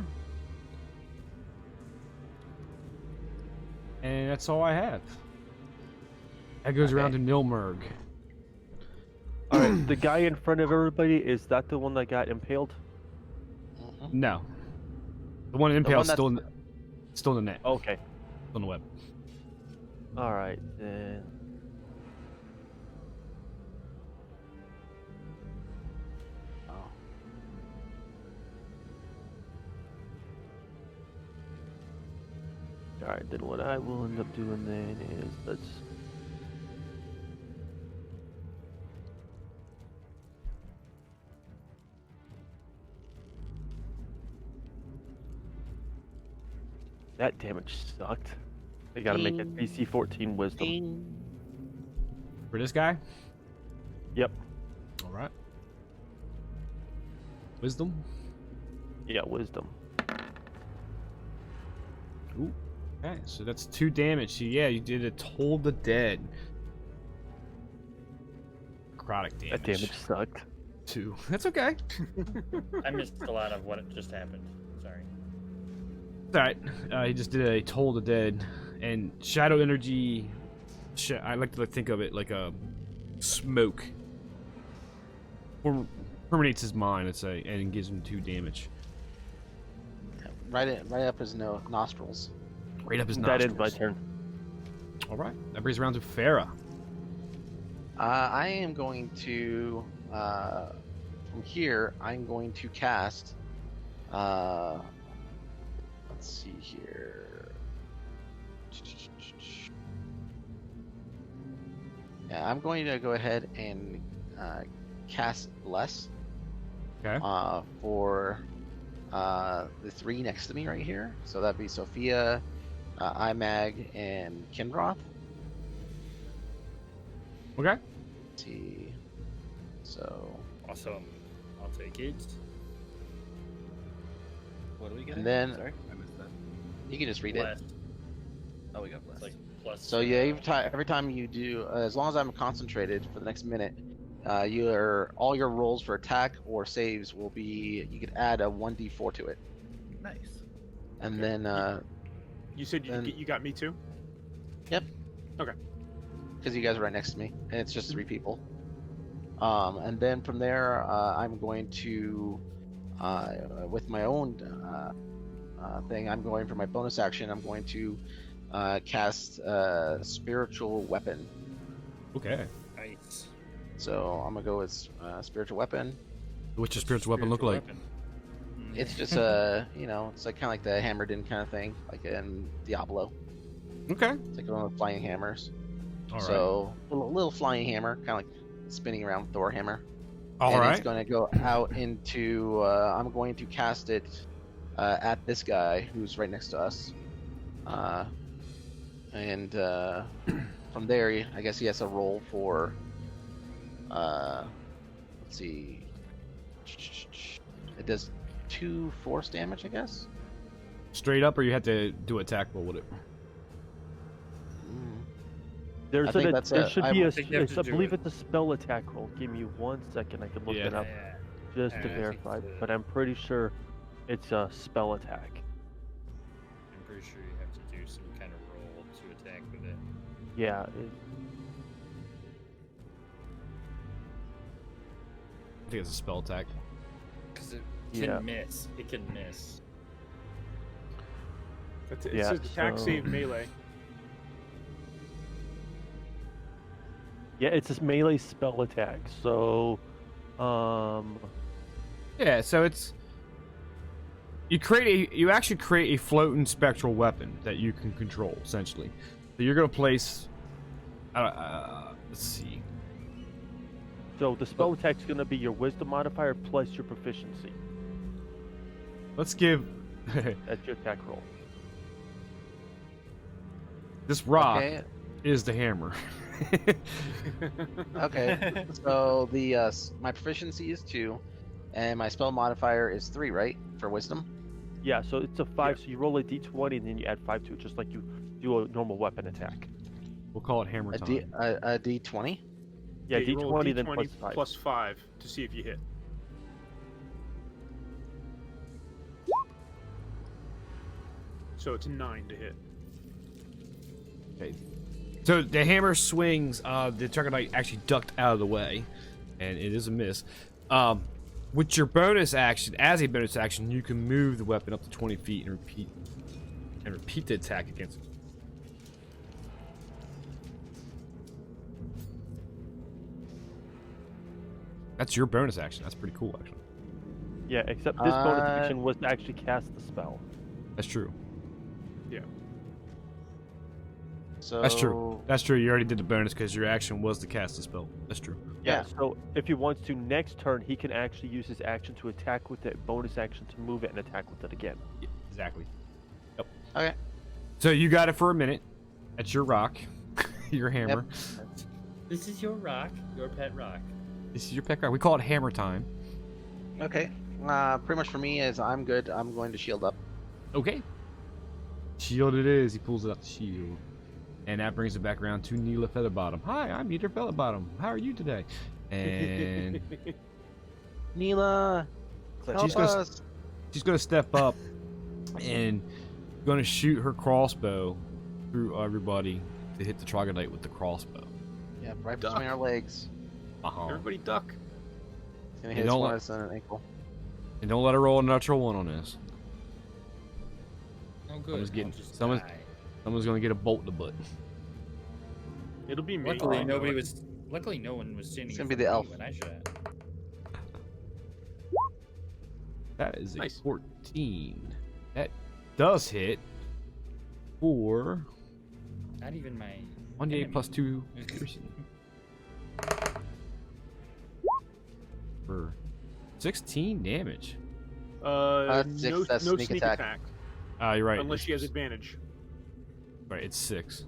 And that's all I have. That goes around to Nilmerg. All right, the guy in front of everybody, is that the one that got impaled? No. The one impaled one still in the net. Okay. Still on the web. All right, then. Oh. All right, then what I will end up doing then is let's. That damage sucked. I gotta make a DC 14 wisdom. For this guy? Yep. Alright. Wisdom? Yeah, wisdom. Ooh. Okay, so that's 2 damage. So yeah, you did a Toll the Dead. Necrotic damage. That damage sucked. 2. That's okay. I missed a lot of what just happened. Sorry. Alright. He just did a Toll the Dead. And Shadow Energy... I like to think of it like a smoke. Permeates his mind, let's say, and gives him 2 damage. Right up his nostrils. Right up his That nostrils. ends my turn. Alright. That brings around to Farah. I am going to from here. I'm going to cast. Let's see here. Yeah, I'm going to go ahead and cast Bless. Okay. For the 3 next to me right here. So that'd be Sophia, Imag, and Kinroth. Okay. Let's see. So. Awesome. I'll take it. What do we get? And then- Sorry, I missed that. You can just read it. Blessed. Oh, we got It's blessed. like plus. So yeah, every time you do, as long as I'm concentrated for the next minute, all your rolls for attack or saves will be. You could add a 1d4 to it, Nice. and Okay. then You said you got me too? because you guys are right next to me, and it's just 3 people. And then from there, I'm going to, with my own thing, I'm going for my bonus action. I'm going to cast spiritual weapon. Okay. Nice. So I'm gonna go with spiritual weapon. What's your spiritual weapon look like? It's just it's like kind of like the hammered in kind of thing, like in Diablo. Okay. It's like one of the flying hammers. All right. So a little flying hammer, kind of like spinning around with the Warhammer. All and right. it's going to go out into. I'm going to cast it at this guy who's right next to us. And from there, I guess he has to roll for. Let's see. It does 2 force damage, I guess. Straight up, or you have to do attack roll with it. There's I think that's there a- should I be a. think you have to I do believe it. it's a spell attack roll. Give me 1 second. I can look it Yeah. up Yeah. just to I think verify. it's a- But I'm pretty sure it's a spell attack. I'm pretty sure you have to do some kind of roll to attack with it. Yeah. I think it's a spell attack. Because it can Yeah. miss. It can miss. That's it. It Yeah, says attack, so- save, melee. Yeah, it's a melee spell attack. So, Yeah, so it's you actually create a floating spectral weapon that you can control essentially. So you're gonna place. Let's see. so the spell attack's gonna be your wisdom modifier plus your proficiency. Let's give That's your attack roll. this rock Okay. is the hammer. Okay. So the my proficiency is 2, and my spell modifier is 3, right? For wisdom. Yeah, so it's a 5. So you roll a d20 and then you add 5 to it, just like you do a normal weapon attack. We'll call it hammer A time. D20. Yeah, you roll a d20 then D20 plus 5. plus 5 to see if you hit. So it's 9 to hit. Okay. So the hammer swings. The Troglodyte actually ducked out of the way, and it is a miss. With your bonus action, as a bonus action, you can move the weapon up to 20 feet and repeat the attack against it. That's your bonus action. That's pretty cool, actually. Yeah, except this bonus action was to actually cast the spell. That's true. Yeah. So That's true. That's true. You already did the bonus because your action was to cast the spell. That's true. Yeah. So if he wants to next turn, he can actually use his action to attack with it, bonus action to move it, and attack with it again. Yeah, exactly. Yep. Okay. So you got it for a minute. That's your rock, your hammer. This is your rock, your pet rock. This is your pet rock. We call it hammer time. Okay. Pretty much for me is I'm good. I'm going to shield up. Okay. Shield it is. He pulls out the shield. And that brings it back around to Neela Featherbottom. Hi, I'm Neela Featherbottom. How are you today? And Neela, help She's gonna- us. she's going to step up and going to shoot her crossbow through everybody to hit the troglodyte with the crossbow. Yeah, right Duck. between our legs. Uh-huh. Everybody duck. It's gonna You hit don't one let- us on an ankle. And don't let her roll a natural one on this. Oh, good. Someone's getting- I'll just someone's- die. Someone's going to get a bolt in the butt. It'll be me. Luckily, I know nobody it. was. Luckily, no one was standing. It's in gonna be front the of me elf. when I shot. That is a Nice. 14. That does hit for Not even my. 1d8 enemy. plus 2 piercing. For 16 damage. Six, No, that's no sneak sneak attack. attack, You're right. unless she has it's, advantage. right, it's 6.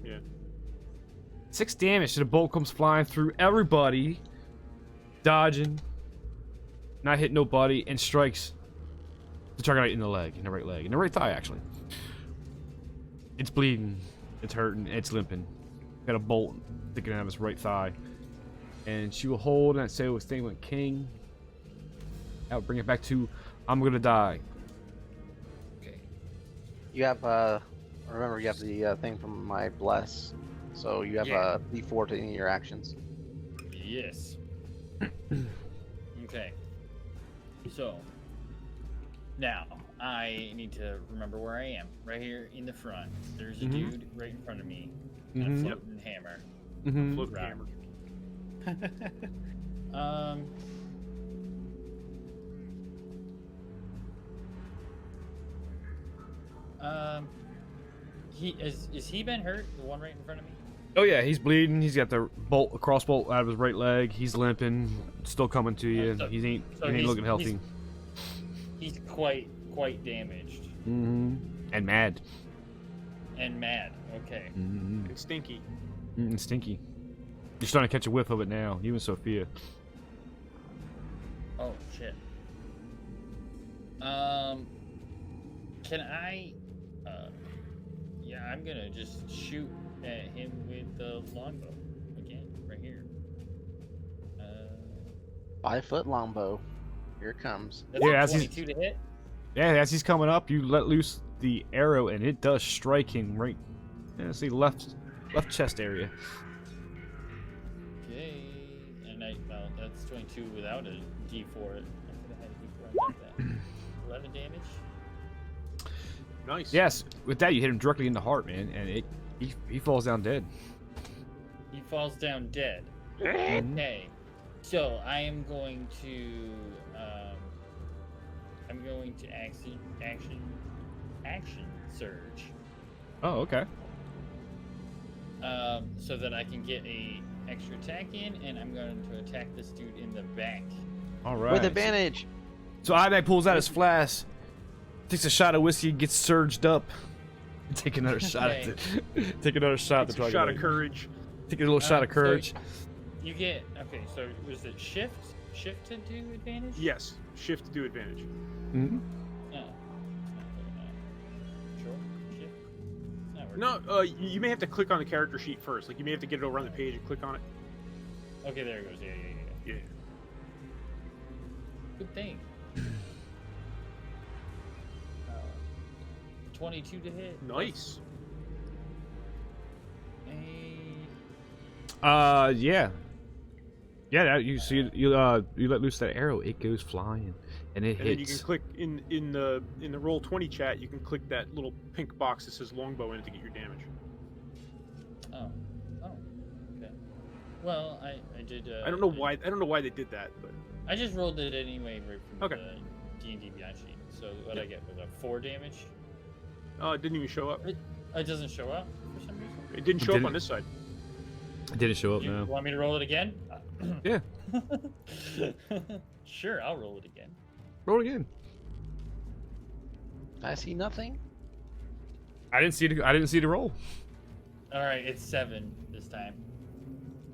Yeah. 6 damage. So the bolt comes flying through everybody, dodging, not hitting nobody, and strikes the troglodyte in the leg, in the right leg, in the right thigh, actually. It's bleeding, it's hurting, it's limping. Got a bolt sticking out of his right thigh. And she will hold, and say with thing went king. I'll bring it back to I'm gonna die. Okay. You have remember you have the thing from my bless, so you have Yeah. a D4 to any of your actions. Yes. Okay. So now I need to remember where I am. Right here in the front. There's a Mhm. dude right in front of me. Mhm. A floating hammer. Mm-hmm. Float Right. hammer. Um. He is he been hurt? The one right in front of me. Oh yeah, he's bleeding. He's got the bolt, a cross bolt out of his right leg. He's limping, still coming to you. So- he ain't he's- looking healthy. He's quite damaged Mm-hmm. And mad. and mad. Okay. Mm-hmm. And stinky. And stinky. You're starting to catch a whiff of it now. You and Sophia. Oh shit. Can I? Yeah, I'm gonna just shoot at him with the longbow again, right here. 5-foot longbow. Here it comes. That's Yeah, a as he's- 22 to hit. Yeah, as he's coming up, you let loose the arrow, and it does strike him right. Let's see, left chest area. Okay, and well, that's 22 without a D4. I could have had a D4 on top of that. 11 damage. Nice. Yes, with that you hit him directly in the heart, man, and he falls down dead. He falls down dead. Mhm. Okay, so I am going to action surge, Oh, okay. so that I can get a extra attack in, and I'm going to attack this dude in the back. All right. With advantage. So Imag pulls out his flask, takes a shot of whiskey, gets surged up. Take another shot at it. Take another shot It's at a shot of courage. Take a little shot of So courage. you get So was it shift to do advantage? Yes. Shift to do advantage. Mm-hmm. No. It's not working out. Sure. Shift. It's not working. No, you may have to click on the character sheet first. Like you may have to get it over on the page and click on it. Okay, there it goes. Yeah. Yeah. Good thing. 22 to hit. Nice. Yeah. Yeah, you see, you let loose that arrow, it goes flying, and it And then you can hits. click in the roll 20 chat. You can click that little pink box that says longbow in it to get your damage. Oh. Okay. Well, I did. I don't know why they did that, but I just rolled it anyway right from Okay. the D&D Beyond sheet. So what I get was a 4 damage. it didn't even show up. It doesn't show up for some reason. It didn't It show up didn't? on this side. It didn't show up, You no. want me to roll it again? Yeah. Sure, I'll roll it again. Roll again. I see nothing. I didn't see the roll. All right, it's 7 this time.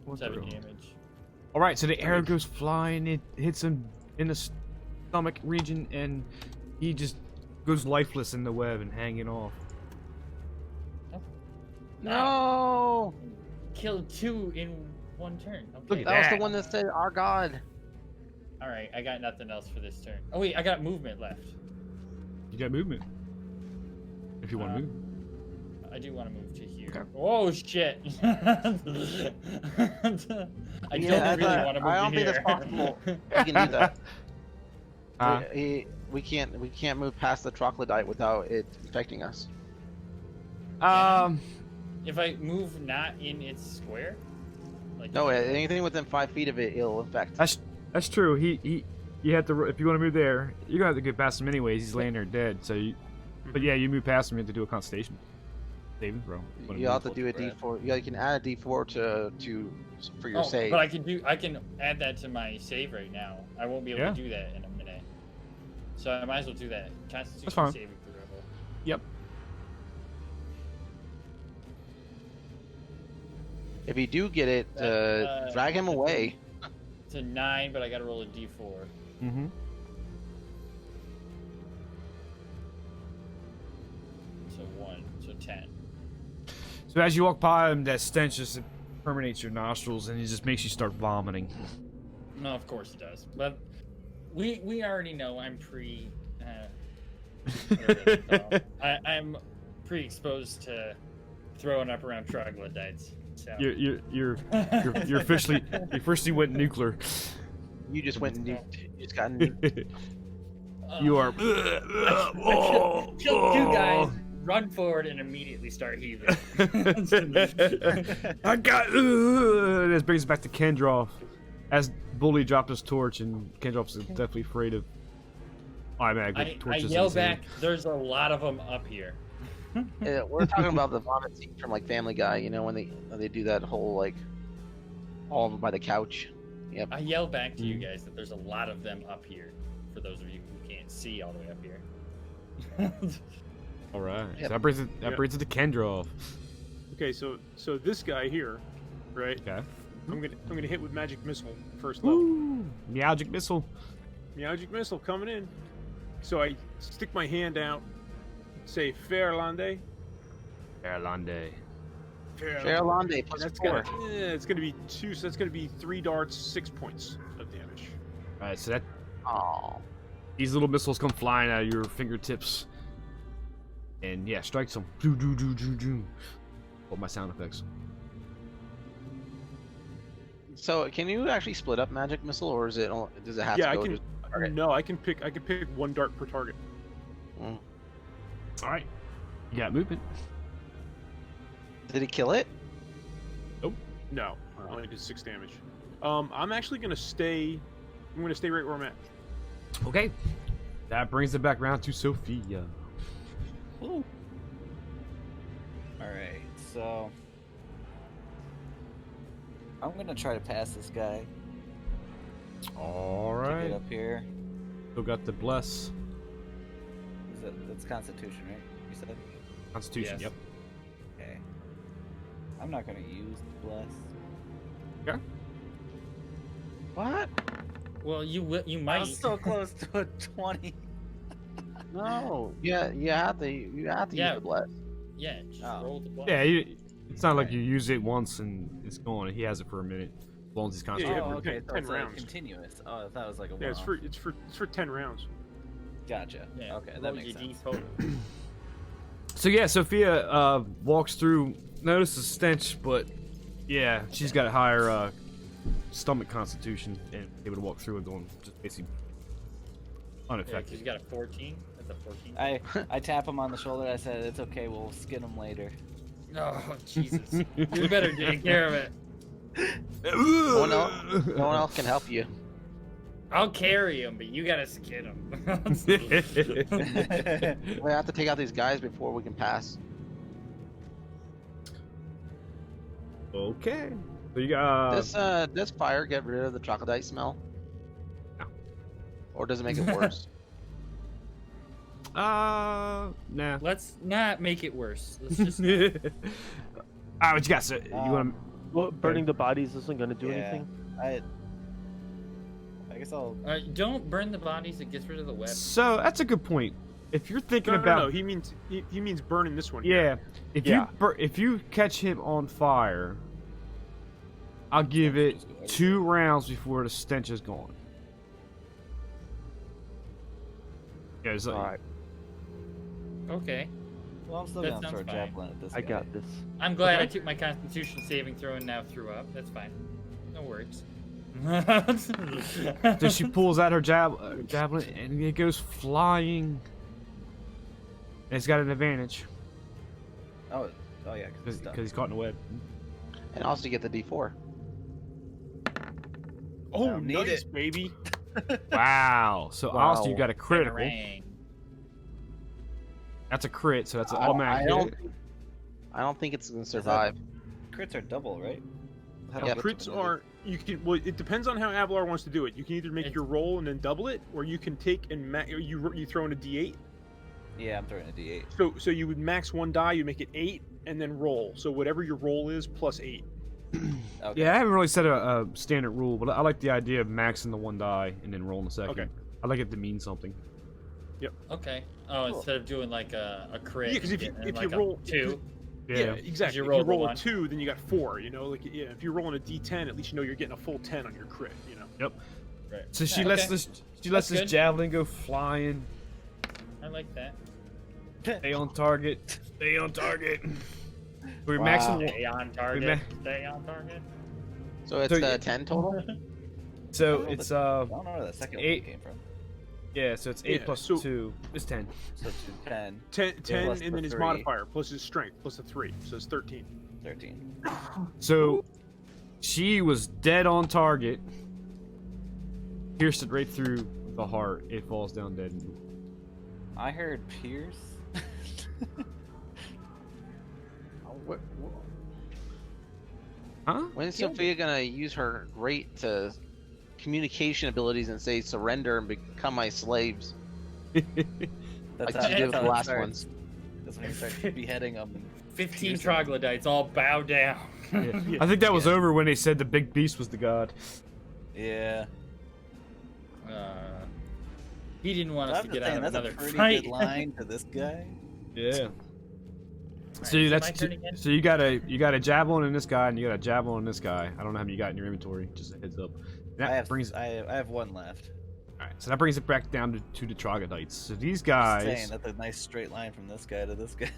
What's the 7 roll? damage. All right, so the arrow goes flying. It hits him in the stomach region, and he just goes lifeless in the web and hanging off. No. Killed 2 in 1 turn. Okay. Look at That was that. the one that said our god. All right, I got nothing else for this turn. Oh wait, I got movement left. You got movement. If you want to move. I do want to move to here. Okay. Oh shit! I Yeah, don't really want to move I don't to think here. that's possible. We can do that. Huh? We can't move past the troglodyte without it infecting us. If I move not in its square, like No, anything within 5 feet of it, it'll infect. That's true. You have to, if you want to move there, you're gonna have to get past him anyways. He's laying there dead. So, but yeah, you move past him. You have to do a constitution saving throw. You have to do a D4. Yeah, you can add a D4 for your save. But I can add that to my save right now. I won't be able Yeah. to do that in a minute, so I might as well do that. Constitution fine. saving throw. Yep. If you do get it, drag him away. It's a 9, but I gotta roll a D4. Mm-hmm. So 1, so 10. So as you walk by him, that stench just permeates your nostrils, and it just makes you start vomiting. No, of course it does. But we already know I'm I'm pre-exposed to throwing up around troglodytes. So. You're officially went nuclear. You just went and you just got nuked. You are. Kill 2 guys, run forward, and immediately start heaving. I got. This brings us back to Kendroff. As Bully dropped his torch, and Kendroff's definitely afraid of Imag with I torches. yell in his hand. back, there's a lot of them up here. We're talking about the vomit scene from like Family Guy. You know when they do that whole like all over by the couch. Yep. I yell back to you guys that there's a lot of them up here. For those of you who can't see all the way up here. All right. Yep. So that brings it. That Yep. brings it to Kendra. Okay, so this guy here, right? Okay. I'm gonna hit with magic missile first level. Woo! Meowgic missile. Magic missile coming in. So I stick my hand out, say Fairlande. Erlande. Fairlande plus That's 4. it's gonna be 2. So that's gonna be 3 darts, 6 points of damage. All right. So that Oh. these little missiles come flying out of your fingertips, and yeah, strikes them. Do do do do do. All my sound effects. So can you actually split up magic missile, or does it have Yeah, to I go? can. target? No, I can pick 1 dart per target. Mm. All right. You got movement. Did it kill it? No, I only did 6 damage. I'm actually gonna stay. I'm gonna stay right where I'm at. Okay. That brings it back round to Sophia. All right, so I'm gonna try to pass this guy. All To right. get up here. Still got the bless. That's Constitution, right? You said. Constitution. Yes. Yep. Okay. I'm not gonna use the bless. Okay. What? Well, you I might. was so close to a 20. No. Yeah, you have to use the bless. Yeah, just Oh. roll the block. Yeah. It's not like you use it once and it's gone. He has it for a minute. As long as he's Yeah, concentrated. Oh, for okay. 10 So it's like rounds. continuous. Oh, I thought it was like a Yeah, one. it's for 10 rounds. Gotcha. Yeah, Okay, roll that makes your sense. D4. So yeah, Sophia walks through, notices stench, but yeah, she's got a higher stomach constitution and able to walk through it going just basically Yeah, 'cause unaffected. you got a 14. That's a 14. I tap him on the shoulder. I said, "It's okay. We'll skin him later." Oh, Jesus. You better take care of it. No one else can help you. I'll carry him, but you gotta skin him. We have to take out these guys before we can pass. Okay. So you got Does fire get rid of the troglodyte smell? No. Or does it make it worse? nah. Let's not make it worse. Let's just. Ah, what you got? So you want Well, burning the bodies isn't gonna do Yeah. anything. I guess I'll. Don't burn the bodies. It gets rid of the web. So that's a good point. If you're thinking No, about, he means burning this one. yeah, if Yeah. if you catch him on fire, I'll give it 2 rounds before the stench is gone. Yeah, it's like, All right, Okay. Well, I'm still That gonna throw a sounds fine. javelin at this I guy. got this. I'm glad Okay. I took my Constitution saving throw and now threw up. That's fine. No worries. so she pulls out her javelin and it goes flying. And it's got an advantage Oh yeah, because because he's caught in a web. And also you get the D4. Oh, don't need nice, it. baby. Wow. So Wow. also you got a critical. Boomerang. That's a crit, so that's an I automatic don't, hit. I don't think it's gonna survive. crits are double, right? Yeah. Crits are it depends on how Avalar wants to do it. You can either make It's- your roll and then double it, or you can take and you throw in a D8. Yeah, I'm throwing a D8. So you would max 1 die, you make it 8, and then roll. So whatever your roll is plus 8. Okay. Yeah, I haven't really set a standard rule, but I like the idea of maxing the 1 die and then rolling a second. Okay. I like it to mean something. Okay. Oh, Cool. instead of doing like a crit. Yeah, because if and you getting, if like you a roll 2. Yeah, exactly. you If roll you the roll a one. 2, then you got 4. You know, like yeah, if you're rolling a D10, at least you know you're getting a full 10 on your crit. You know. Right. So she Yeah, lets okay. this That's good. javelin go flying. I like that. Stay on target. Stay on target. We're Wow. maxing. Stay on target. Stay on target. So it's So- 10 total? So it's I don't know where the second 8. one came from. Yeah, so it's 8 Yeah, plus so- 2 is 10. So 10, 10, plus and the then his 3. modifier plus his strength plus a 3, so it's 13. 13. So she was dead on target. Pierced it right through the heart. It falls down dead. I heard Pierce. Huh? When's Sophia gonna use her great communication abilities and say surrender and become my slaves? That's Like she did with the it last starts. ones. That's when you start beheading them. 15 troglodytes all bow down. Yeah. I think that was over when they said the big beast was the god. Yeah. He didn't want us to get out of that's another a pretty fight. good line to this guy. Yeah. Alright, So is it that's my turn again? so you got a javelin in this guy and you got a javelin in this guy. I don't know how many you got in your inventory. Just a heads up. That I have one left. All right, so that brings it back down to the troglodytes. So these Just guys, saying, that's a nice straight line from this guy to this guy.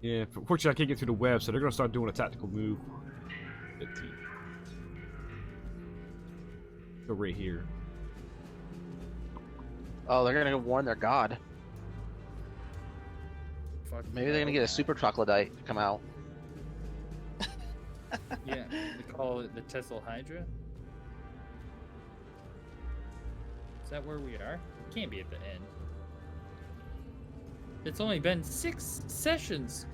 yeah. Fortunately, I can't get through the web, so they're gonna start doing a tactical move. 15. Go right here. Oh, they're gonna warn their god. Fuck Maybe they're gonna get a super troglodyte to come out. Yeah, they call it the Thesselhydra. Is that where we are? It can't be at the end. It's only been 6 sessions.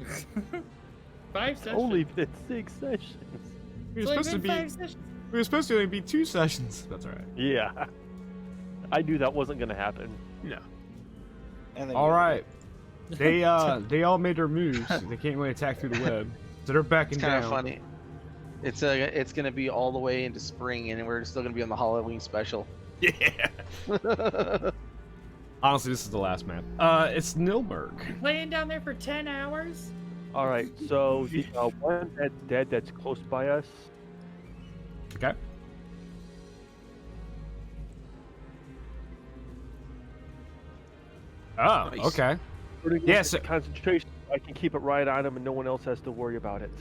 5 sessions. Only been 6 sessions. We It's were only supposed to been be 5 sessions. we were supposed to only be 2 sessions. That's all right. Yeah. I knew that wasn't gonna happen. No. And then All we- right. They all made their moves. They can't really attack through the web, so they're backing It's kind down. of funny. It's gonna be all the way into spring, and we're still gonna be on the Halloween special. Yeah. Honestly, this is the last map. It's Nilberg. Laying down there for 10 hours? All right, so the one that's dead that's close by us. Okay. Oh, Nice. okay. Yes. Yes. Concentration. I can keep it right on him, and no one else has to worry about it.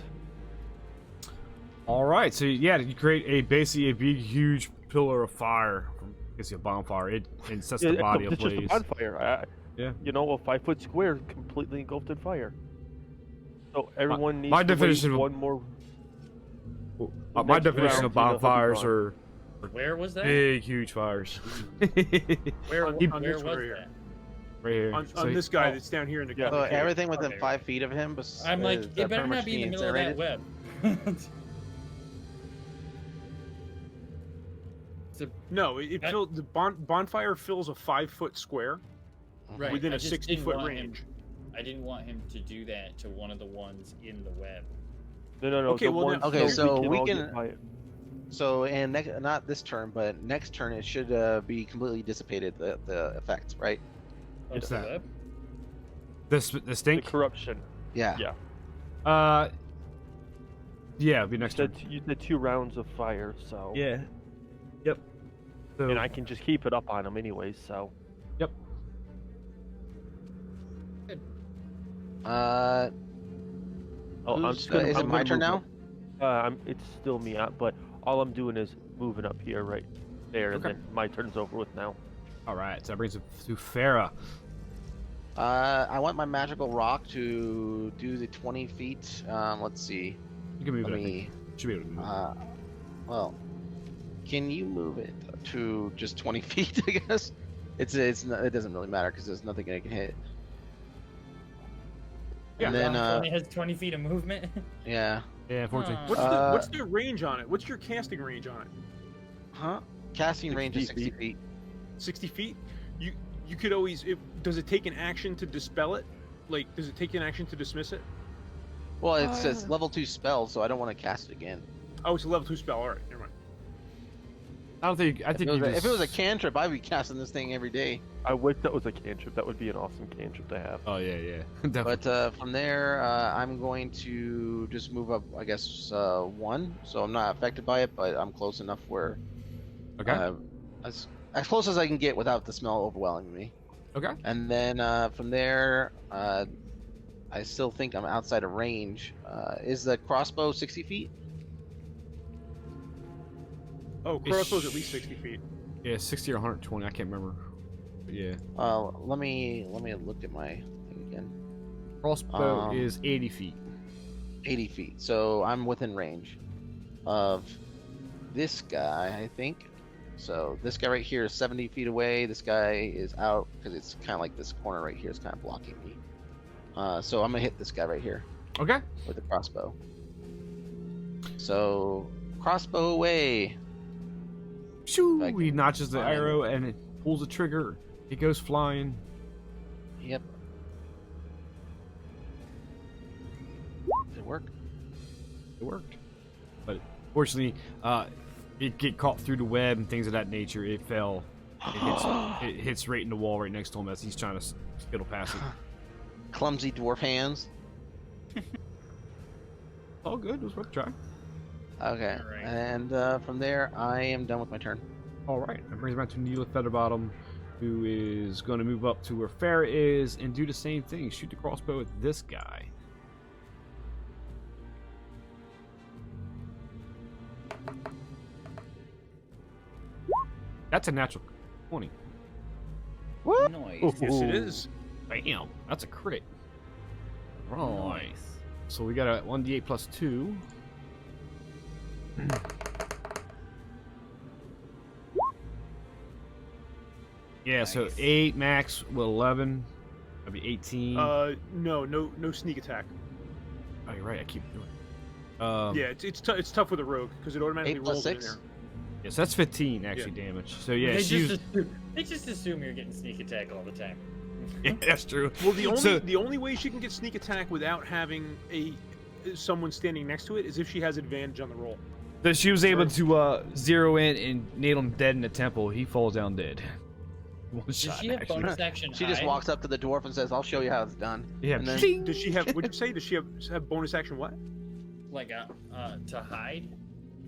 All right. So yeah, you create basically a big, huge pillar of fire from basically a bonfire. It sets the body it's just a ablaze. bonfire. Yeah. You know, a 5-foot square completely engulfed in fire. So everyone needs my to definition wait of- one more. My next definition round of to the holy bonfires dawn. are Where was that? big, huge fires. Where, On where this was one right here. that? Right here. On So- this guy that's down here in the Yeah. So corner. everything within Okay. 5 feet of him. I'm like, is, it pretty better much not be in the being middle of that incinerated? web. It's a- No, it That- filled the bonfire fills a 5-foot square right, within I a just 60-foot didn't want him- range. I didn't want him to do that to one of the ones in the web. No. Okay, the well, one then- Okay, so we all get can- by it. So and not this turn, but next turn it should be completely dissipated the effect, right? Of What's the that? web? the The stink. corruption. Yeah. Yeah. Yeah, it'll be next turn. You did 2 rounds of fire, so. Yeah. Yep. So And I can just keep it up on him anyways, so. Uh, Oh, I'm who's- just gonna, is it I'm my gonna turn move now? up. It's still me, but all I'm doing is moving up here, right there, and Okay. then my turn's over with now. all right. So that brings it to Farah. I want my magical rock to do the 20 feet. Let's see. You can move Let it. I think. me. Should be able to move. Well, can you move it to just 20 feet? I guess it's not, it doesn't really matter because there's nothing I can hit. Yeah. And then It only has 20 feet of movement. yeah, Yeah, unfortunately. What's the range on it? What's your casting range on it? huh? Casting 60 range is 60 feet. feet. 60 feet? You could always. Does it take an action to dispel it? Like, does it take an action to dismiss it? Well, it says level 2 spell, so I don't want to cast it again. Oh, it's a level 2 spell. All right, never mind. I don't think. I think you If it was a just- cantrip, I'd be casting this thing every day. I wish that was a cantrip. That would be an awesome cantrip to have. Oh yeah. Definitely. But from there, I'm going to just move up, I guess, 1. So I'm not affected by it, but I'm close enough where Okay. as close as I can get without the smell overwhelming me. Okay. And then from there, I still think I'm outside of range. Is the crossbow 60 feet? Oh, crossbow's at least 60 feet. Yeah, 60 or 120. I can't remember. But yeah. Let me look at my thing again. Crossbow is 80 feet. 80 feet. So I'm within range of this guy, I think. So this guy right here is 70 feet away. This guy is out because it's kind of like this corner right here is kind of blocking me. So I'm gonna hit this guy right here Okay. with the crossbow. So crossbow away. Shoo! Like, He notches the fine. arrow and it pulls the trigger. It goes flying. Yep. Did it work? It worked. But fortunately, it get caught through the web and things of that nature. It fell. It hits right in the wall right next to him as he's trying to skittle past it. Clumsy dwarf hands. All good. It was worth a try. Okay. Alright. And from there, I am done with my turn. All right. That brings me back to Neela Featherbottom, who is going to move up to where Farrah is and do the same thing. Shoot the crossbow at this guy. That's a natural 20. Noise. Yes, it is. Bam. That's a crit. Right. Nice. So we got a 1d8 plus 2. Yeah, so Nice. 8 max with 11. That'd be 18. No sneak attack. Oh, you're right. I keep doing it. Yeah, it's tough with a rogue because it automatically 8 plus rolls it in 6? there. Yeah, so that's 15 actually damage. So yeah, they just assume you're getting sneak attack all the time. yeah, that's true. Well, the only So- the only way she can get sneak attack without having someone standing next to it is if she has advantage on the roll. So she was able to zero in and nail him dead in the temple. He falls down dead. One Does shot, she have actually. bonus action? She just hide? walks up to the dwarf and says, "I'll show you how it's done." Yeah. And then- Ching! Does she have? What'd you say? Does she have bonus action? What? Like to hide?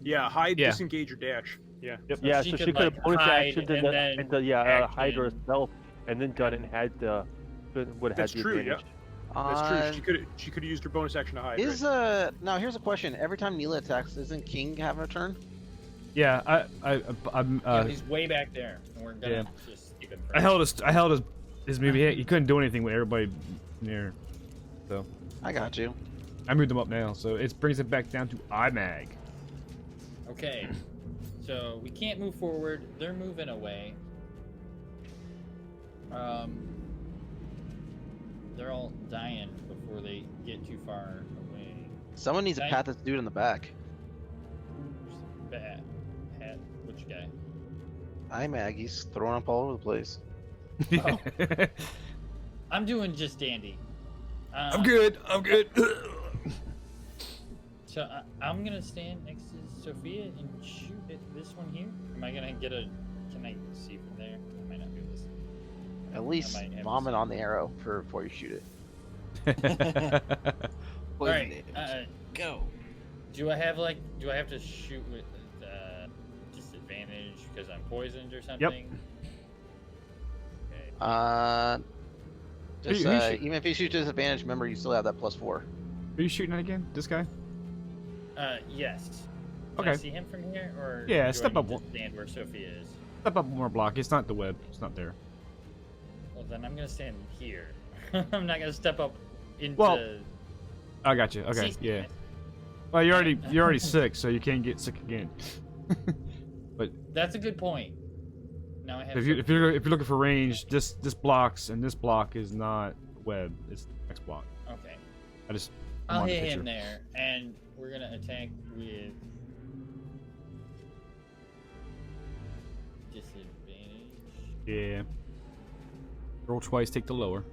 Yeah, hide, Yeah. disengage, or dash. Yeah. Yep. Yeah, she so could, she could have like, bonus hide action and then hide action. herself, and then done it and had would have had That's the true, yeah. advantage. That's true. She could have used her bonus action to hide. Is right? now here's a question. Every time Neela attacks, isn't King having a turn? Yeah, I'm Yeah, he's way back there, and we're gonna yeah. just keep him. I held his movie. He couldn't do anything with everybody near. So I got you. I moved him up now. So it brings it back down to Imag. Okay, so we can't move forward. They're moving away. They're all dying before they get too far away. Someone needs to pat this dude in the back. Bad. Which guy? Imag, he's throwing up all over the place. Oh. I'm doing just dandy. I'm good. I'm good. So I'm gonna stand next to Sophia and shoot at this one here. Am I gonna get a? Can I see from there? I might not do this. At least might have vomit to- on the arrow before you shoot it. All right. Go. Do I have to shoot with disadvantage because I'm poisoned or something? Okay. Just Who you shoot? even if you shoot disadvantage, remember you still have that +4. Are you shooting at again? This guy? Yes. Can I Okay. see him from here, or Yeah, do step I up need to one. stand where Sophia is? Step up one more block. It's not the web. It's not there. Well, then I'm gonna stand here. I'm not gonna step up into. Well, I got you. Okay. See- Yeah. Well, you're already sick, so you can't get sick again. That's a good point. Now I have. if you're looking for range, this blocks and this block is not web. It's the next block. Okay. I I'll wanted hit to him picture. there, and we're gonna attack with disadvantage. Yeah. Roll twice, take the lower.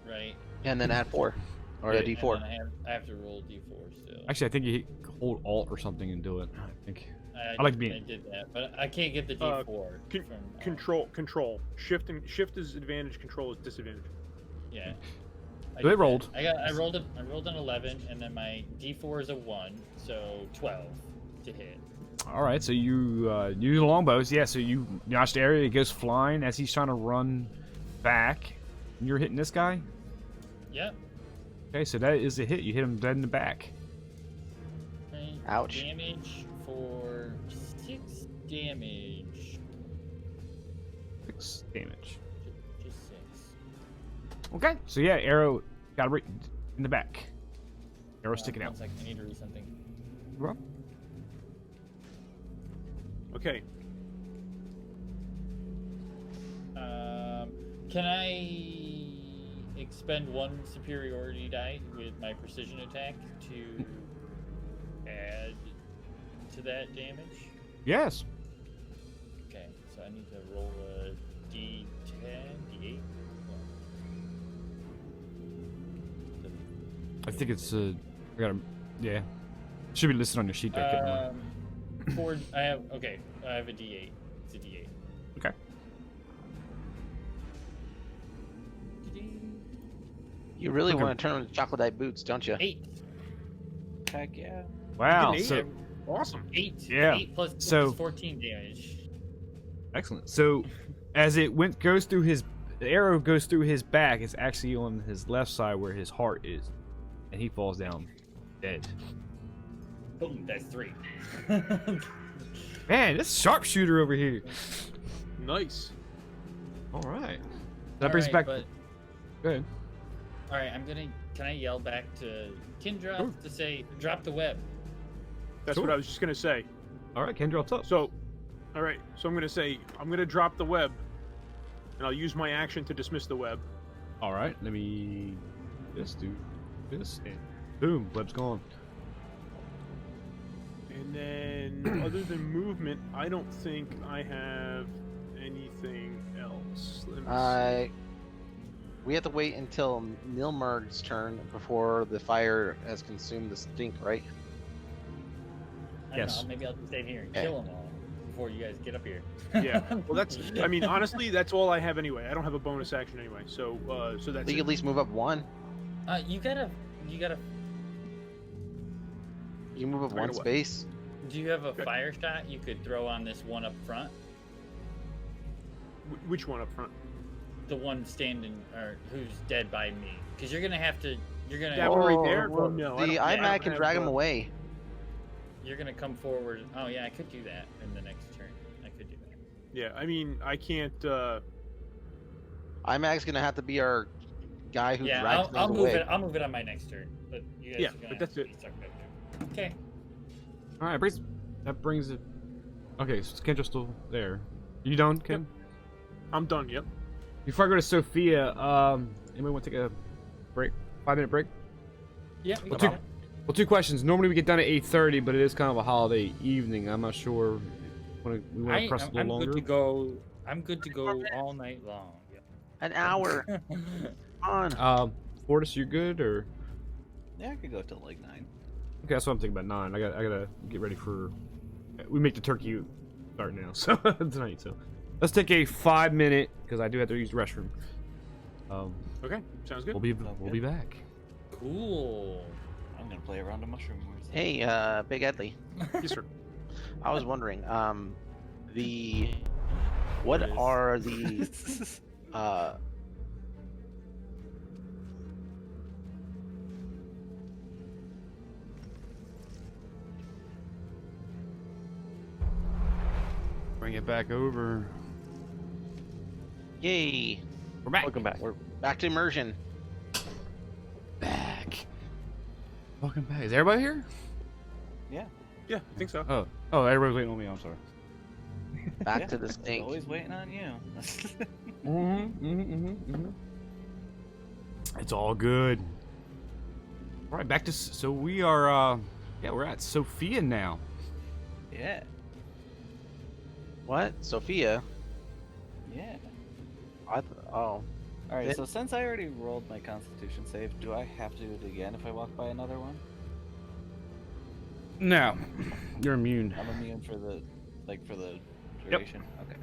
Right. And then add 4. Or Yeah, the And D4. then I have to roll D4 still. Actually, I think you hold Alt or something and do it. I think. I like being- I did that, but I can't get the Uh, D4 from Control. Shift is advantage. Control is disadvantage. Yeah. So they did that. rolled. I rolled an 11, and then my D4 is a 1, so 12 to hit. All right, so you use the longbows. Yeah, so you notch the area. It goes flying as he's trying to run back. And you're hitting this guy. Yep. Okay, so that is a hit. You hit him dead in the back. Okay, Ouch. Damage for 6 damage. 6 damage. Just 6. Okay, so yeah, arrow got right in the back. Arrow sticking out. One second, I need to read something. Rob? Okay. Can I expend 1 superiority die with my precision attack to add to that damage? Yes. Okay, so I need to roll a D10, D8. I think it's I gotta. Yeah. Should be listed on your sheet there. Kid. I have a D8. It's a D8. Okay. You really Okay. want to turn on the chocolate boots, don't you? 8. Heck yeah. Wow. An eight? So Awesome. 8. Yeah. 8 plus So- 14 damage. excellent. So as it goes through his, the arrow goes through his back. It's actually on his left side where his heart is, and he falls down dead. Boom, that's 3. Man, this sharpshooter over here. Nice. All right. That brings back. But, Go ahead. all right, can I yell back to Kendra Sure. to say, drop the web? That's Sure. what I was just gonna say. All right, Kendra, what's up? So, all right. So I'm gonna say I'm gonna drop the web, and I'll use my action to dismiss the web. All right, let me just do this, and boom, web's gone. And then, other than movement, I don't think I have anything else. Let me see. We have to wait until Nilmerg's turn before the fire has consumed the stink, right? I don't Yes. know, maybe I'll just stay here and Okay. kill them all before you guys get up here. Yeah. Well, that's. I mean, honestly, that's all I have anyway. I don't have a bonus action anyway. So, so that's. You It. at least move up one. You gotta. You move up Right one away. space. Do you have a Okay. fire shot you could throw on this one up front? Which one up front? The one standing or who's dead by me? Because you're gonna have to. You're gonna. That one right there? well, No, I the don't- I iMac don't can have drag him the- away. You're gonna come forward. Oh yeah, I could do that in the next turn. I could do that. Yeah. I mean, I can't. iMac's gonna have to be our guy who Yeah, drags I'll things move away. it. I'll move it on my next turn. But you guys Yeah, are gonna but have that's to it. be stuck back there. Okay. All right, that brings it. Okay, so Kendra's still there. You done, Ken? I'm done. Yep. Before I go to Sophia, anybody want to take a break? 5-minute break? Yeah. We Well, can two, do well, two questions. Normally we get done at 8:30, but it is kind of a holiday evening. I'm not sure. We want to press a I'm little longer. good to go. I'm good to go all night long. An hour. Yeah. on. Fortis, you good or? Yeah, I could go till like 9. Okay, that's what I'm thinking about 9. I gotta get ready for. We make the turkey start now, so tonight. So let's take a 5-minute because I do have to use the restroom. Okay. Sounds good. We'll be back. Cool. I'm gonna play around a mushroom. Wars. Hey, Big Edley. Yes, sir. I was wondering, what Yes. are the Bring it back over. yay? We're back. Welcome back. We're back to immersion. back. Welcome back. Is everybody here? Yeah. Yeah, I think so. Oh, everybody's waiting on me. I'm sorry. Back Yeah, to the stink. Always waiting on you. It's all good. All right, back to so we are. Yeah, we're at Sophia now. Yeah. What? Sophia? Yeah. Oh. All right. It- So since I already rolled my Constitution save, do I have to do it again if I walk by another one? No, you're immune. I'm immune for the duration. Okay.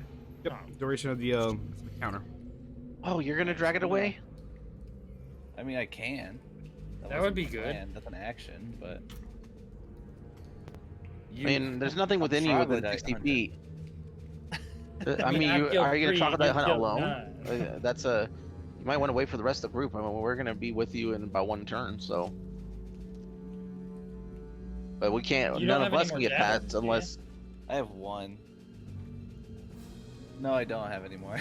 Yep. Duration of the counter. Oh, you're gonna drag it away? I mean, I can. That wasn't would be the good. plan, That's an action, but I mean, there's nothing within you within 60 troglodyte feet. I mean, I've killed are you gonna 3, chocolate you've hunt killed alone? 9. That's a. You might want to wait for the rest of the group. I mean, we're gonna be with you in about one turn, so. But we can't. You don't None of have any us can more get javelins, pats do you? unless. I have 1. No, I don't have any more.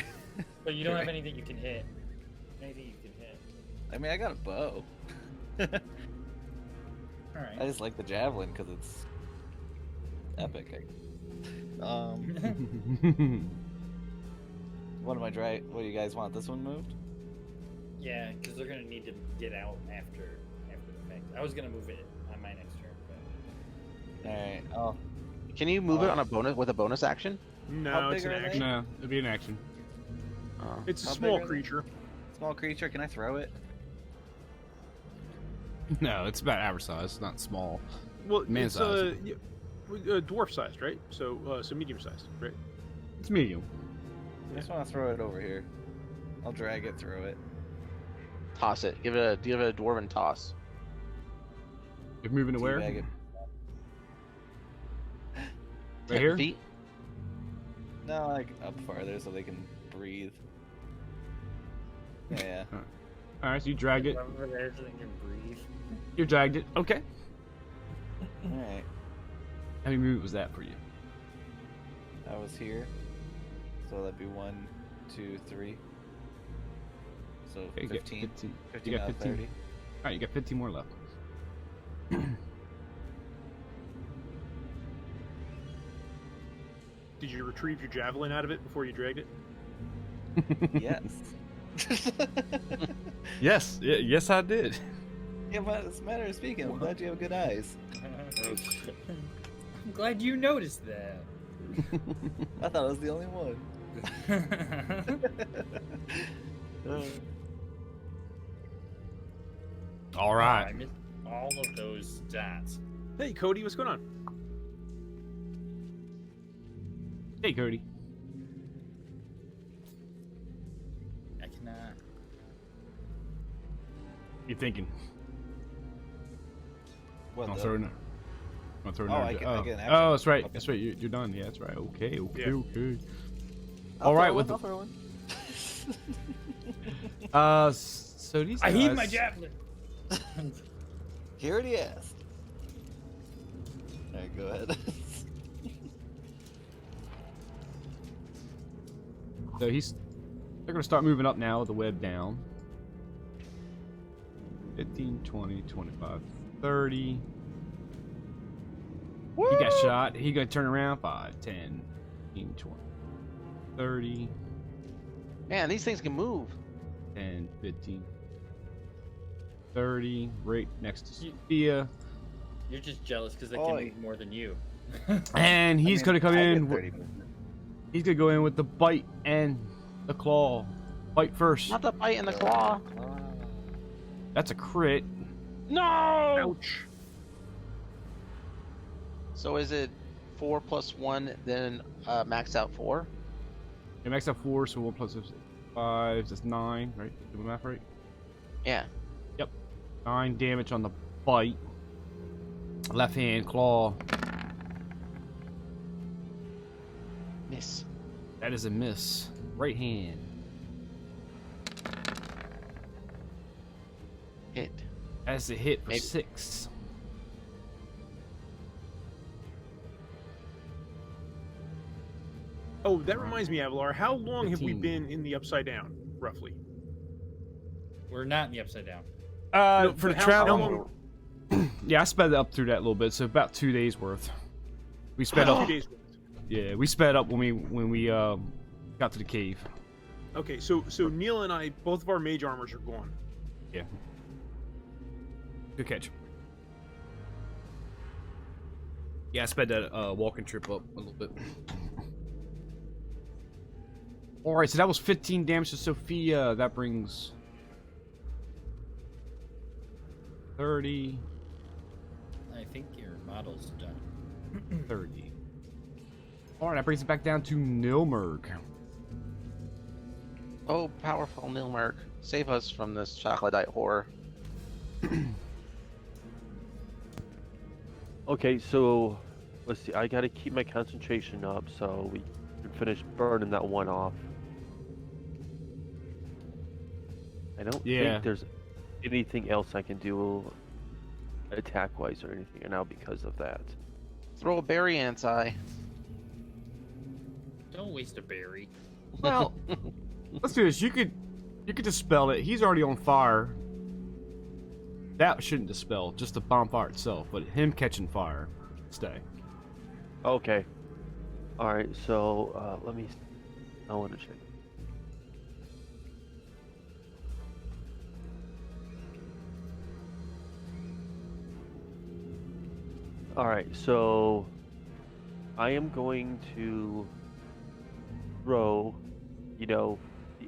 But you don't have anything you can hit. Anything you can hit. I mean, I got a bow. All I right. just like the javelin because it's epic. What am I dry? What do you guys want? This one moved? Yeah, because they're gonna need to get out after the fact. I was gonna move it on my next turn, but Alright. Oh, Can you move it on a bonus with a bonus action? No, it's big an are they? action. No, it'd be an action. Oh. It's a How big small are they? creature. small creature. Can I throw it? No, it's about average size, not small. Well, Man it's size. dwarf sized, right? So medium sized, right? It's medium. I just want to throw it over here. I'll drag it through it. Toss it. Give it a dwarven toss. You're moving to where? Teabag it. Right 10 here? feet. No, like up farther so they can breathe. Yeah. All right, so you dragged it. Over there so they can breathe. You dragged it. Okay. Alright. How many moves was that for you? I was here. So that'd be 1, 2, 3. So Okay, you get 15. 15. 15 You got out of 15. 30. All right, you got 15 more left. Did you retrieve your javelin out of it before you dragged it? Yes. Yes, yes, I did. Yeah, but it's a matter of speaking. I'm glad you have good eyes. I'm glad you noticed that. I thought I was the only one. All I right. missed all of those stats. Hey, Cody, what's going on? Hey, Cody. I cannot. You thinking? What I'll the? throw it. I'll throw it. Oh, I get an action. Oh, that's right. Okay. That's right. You're done. Yeah, that's right. Okay. Yeah. Okay. I'll All right. throw With one, I'll throw one. so these. I heave guys- my javelin. He already asked. Alright, go ahead. So they're gonna start moving up now with the web down. 15, 20, 25, 30. He got shot. He gonna turn around. 5, 10, 15, 20, 30, Man, these things can move. 10, 15, 30. Right next to You- Sophia. You're just jealous because they Oh, can move more than you. And he's gonna come I get in. 30 movement. He's gonna go in with the bite and the claw. Bite first. Not the bite and the claw. That's a crit. No. Ouch. So is it 4 plus 1, then max out 4? It makes up 4, so 1 plus 5, that's 9, right? Did we math right? Yeah. 9 damage on the bite. Left hand claw. Miss. That is a miss. Right hand. Hit. That's a hit for Maybe- 6. Oh, that reminds me, Avalar. How long have we 15. been in the Upside Down, roughly? We're not in the upside down. No, For the how travel. long- Yeah, I sped up through that a little bit, so about 2 days worth. We sped Two up. days. Yeah, we sped up when we got to the cave. Okay, so Neil and I, both of our mage armors are gone. Yeah. Good catch. Yeah, I sped that walking trip up a little bit. Alright, so that was 15 damage to Sophia. That brings 30, I think your model's done. 30. Alright, that brings it back down to Nilmerg. Oh, powerful Nilmerk. Save us from this troglodyte horror. Okay, so let's see. I gotta keep my concentration up so we can finish burning that one off. I don't Yeah. think there's anything else I can do attack-wise or anything now because of that. Throw a berry ant's eye. Don't waste a berry. Well, let's do this. You could dispel it. He's already on fire. That shouldn't dispel, just the bonfire itself, but him catching fire, stay. Okay. All right. So let me. I want to check. All right, so I am going to throw, the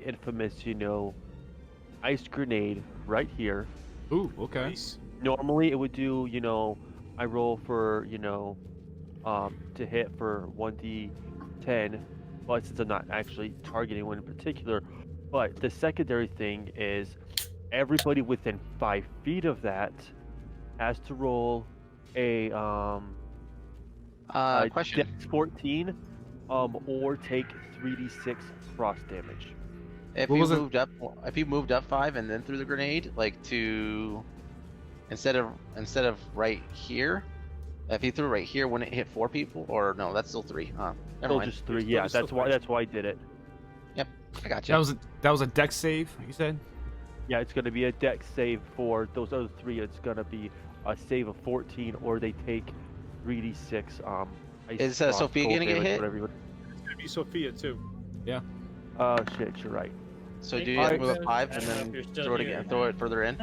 infamous, ice grenade right here. Ooh, okay. Nice. Normally it would do, I roll for, to hit for 1d10, but since I'm not actually targeting one in particular, but the secondary thing is everybody within 5 feet of that has to roll a Question. Dex 14, or take 3d6 frost damage. If What you was it? moved up, if you moved up 5 and then threw the grenade, like to instead of right here, if you threw right here, wouldn't it hit 4 people? Or no, that's still 3. Never Still mind. just 3. Still Yeah, just that's the why three. I did it. Yep, I got you. That was a dex save, you said? Yeah, it's going to be a dex save for those other 3. It's going to be a save of 14, or they take 3d6 ice Is frost, Sophia cold gonna get damage, hit? whatever you want. It's gonna be Sophia too. Oh shit, you're right. So Hey, do you have to Alright. move up 5 I and don't know if then you're still throw it here. again? Throw it further in.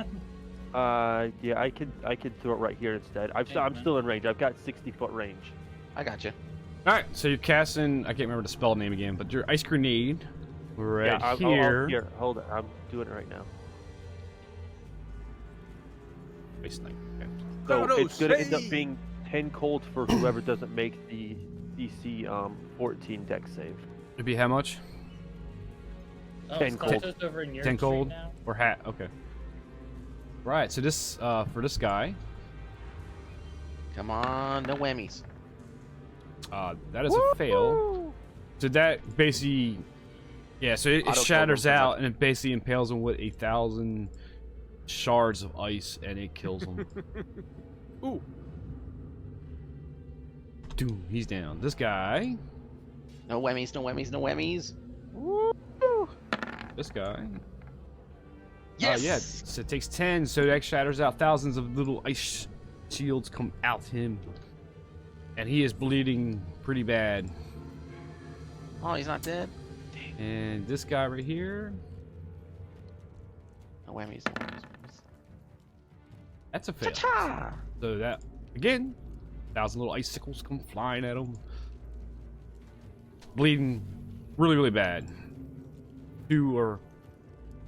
Yeah, I can throw it right here instead. I'm Okay. still in range. I've got 60-foot range. I got you. All right, so you're casting. I can't remember the spell name again, but your ice grenade right Yeah, here. here, hold on. I'm doing it right now. Ice knife. Okay. So No, it's gonna end up say- being 10 cold for whoever doesn't make the DC 14 dex save. It'd be how much? Oh, 10 it's cold. just over in your 10 street cold now? or hat? Okay. Right. So this for this guy, Come on, no whammies. that is a fail. So that basically, yeah. So it Auto shatters kill them for out and it basically impales him with 1,000 shards of ice, and it kills him. Ooh. Doom. He's down. This guy. No whammies, no whammies, no whammies. This guy. Yes. Yeah. So it takes 10. So that shatters out. Thousands of little ice shields come out him, and he is bleeding pretty bad. Oh, he's not dead. And this guy right here. No whammies, no whammies. That's a fail. Ta-ta! So that again, 1,000 little icicles come flying at him, bleeding really, really bad. Two or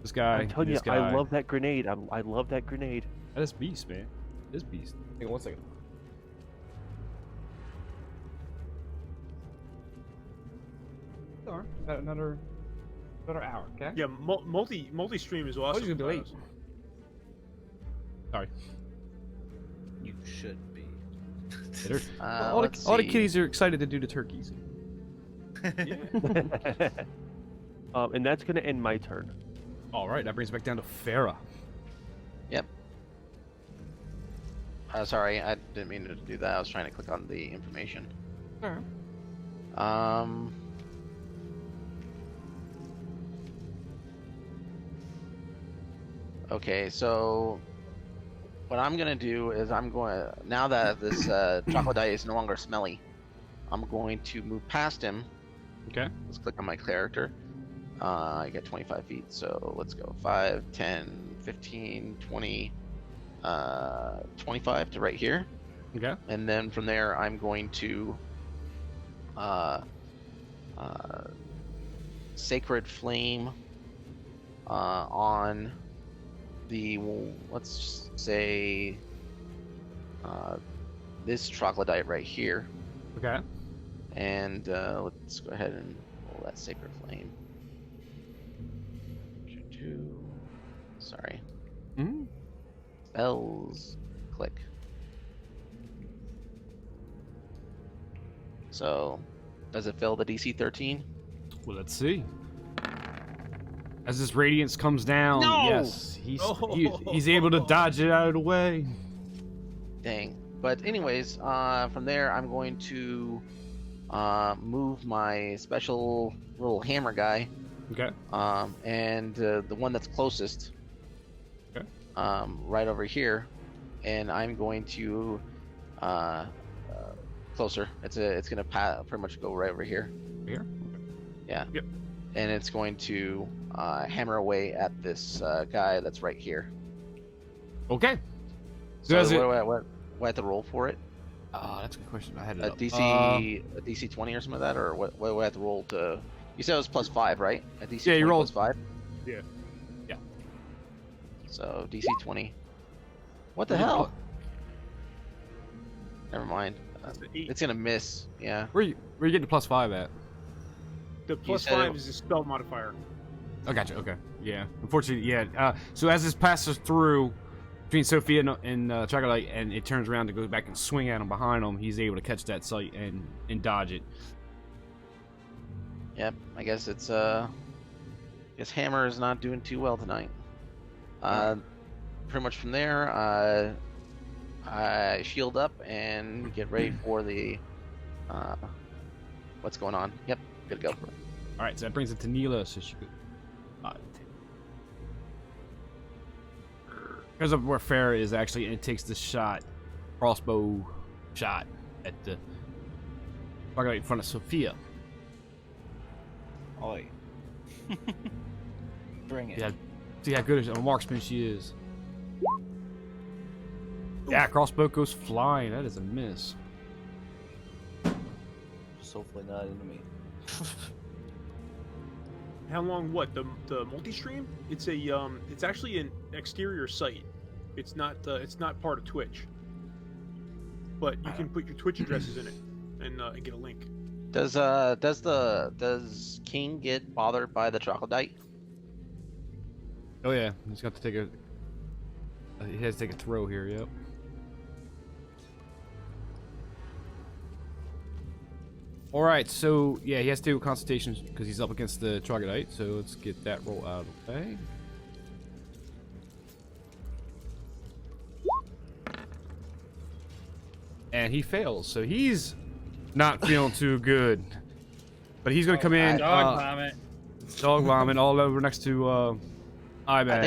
this guy. I'm telling you, this guy. I love that grenade. I love that grenade. That is beast, man. This beast. Hang on 1 second. About another hour, okay? Yeah, multi-stream is I awesome. was gonna be late. Sorry. You should be. All Let's the see. kitties are excited to do the turkeys. And that's gonna end my turn. All right, that brings us back down to Farah. Sorry, I didn't mean to do that. I was trying to click on the information. Alright. Okay, so what I'm gonna do is now that this chocolate dye is no longer smelly, I'm going to move past him. Okay. Let's click on my character. I get 25 feet, so let's go 5, 10, 15, 20, 25 to right here. Okay. And then from there, I'm going to Sacred Flame on the, let's say, this troglodyte right here. Okay. And let's go ahead and roll that Sacred Flame. Sorry. Mm-hmm. Spells. Click. So, does it fail the DC 13? Well, let's see. As this radiance comes down, No! yes, he's able to dodge it out of the way. Dang. But anyways, from there, I'm going to move my special little hammer guy. Okay. And the one that's closest. Okay. Right over here, and I'm going to closer. It's gonna pretty much go right over here. Here. Yeah. Yep. And it's going to hammer away at this guy that's right here. Okay. So Does it- what do I have to roll for it? That's a good question. I had it A up. DC 20 or something like that, or what? What do I have to roll to? You said it was +5, right? A DC Yeah, you 20 rolled- +5. Yeah. Yeah. So DC 20. What the Where'd you hell? Never mind. That's an 8. It's gonna miss. Yeah. Where you getting the +5 at? The plus said 5 it- is a spell modifier. Oh, gotcha. Okay. Yeah. Unfortunately, yeah. So as this passes through between Sophia and Chocolate, and it turns around to go back and swing at him behind him, he's able to catch that sight and dodge it. Yep. I guess it's guess Hammer is not doing too well tonight. Pretty much from there, I shield up and get ready for the what's going on. Yep. Good to go. All right. So that brings it to Neela, so she could. Because of where Farah is actually, and it takes the shot, crossbow shot at the target in front of Sophia. Oi. Bring it. Yeah, see how good of a marksman she is. Yeah, crossbow goes flying. That is a miss. Just hopefully not into me. How long? What the multi-stream? It's a it's actually an exterior site. It's not part of Twitch. But you can put your Twitch addresses in it and get a link. Does King get bothered by the troglodyte? Oh yeah, he's got to take a. He has to take a throw here. Yep. All right, so yeah, he has to do a consultation because he's up against the troglodyte. So let's get that roll out of the way. And he fails, so he's not feeling too good. But he's gonna come in, Dog vomit. dog vomit all over next to Imag. I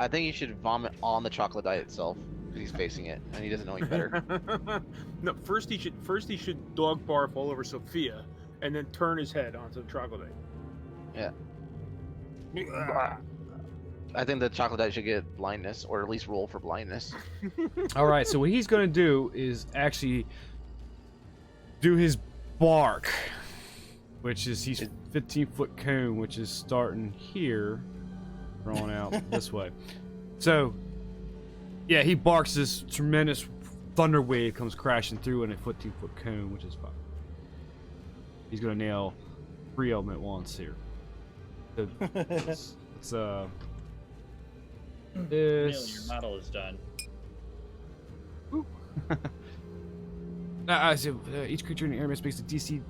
think he should vomit on the troglodyte itself because he's facing it and he doesn't know any better. No, first he should dog barf all over Sophia, and then turn his head onto the troglodyte. Yeah. I think the troglodyte should get blindness, or at least roll for blindness. All right, so what he's gonna do is actually do his bark, which is he's 15-foot cone, which is starting here, rolling out this way. So, yeah, he barks. This tremendous thunder wave comes crashing through in a 15-foot cone, which is fine. He's gonna nail 3 of them at once here. So, it's Neil, this. your model is done. Each creature in the area makes a DC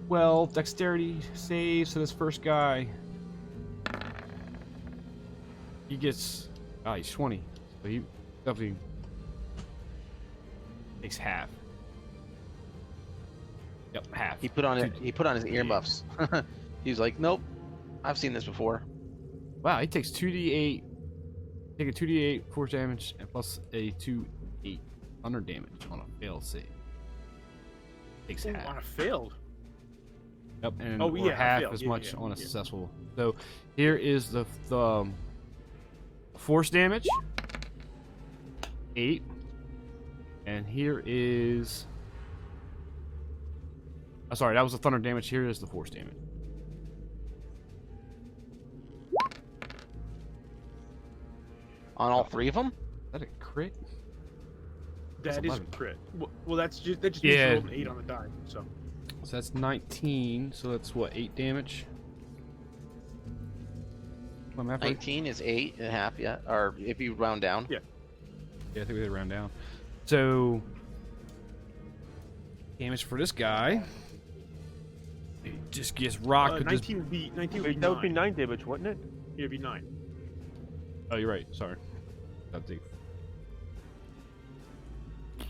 12 dexterity save. So this first guy, he gets he's 20, so he definitely takes half. Yep, half. He put on his earmuffs. He was like, "Nope, I've seen this before." Wow, he takes 2d8. Take a 2d8 force damage and plus a 2d8 thunder damage on a fail save. Takes Ooh, half. on a failed. Yep, and Oh, or yeah, half failed. as Yeah, much yeah, on a yeah. successful. So here is the force damage, 8, and here is. Oh, sorry, that was the thunder damage. Here is the force damage. On all 3 of them? Is that a crit? That is 11. crit. Well, that just means Yeah. you rolled an 8 on the die. So So that's 19. So that's what, 8 damage. My math right? 19 is 8.5, yeah. Or if you round down. Yeah. Yeah, I think we did round down. So damage for this guy. He just gets rocked with this. 19 would be 19 would Wait, be that would be 9. 9 damage, wouldn't it? Yeah, it'd be 9. Oh, you're right. Sorry.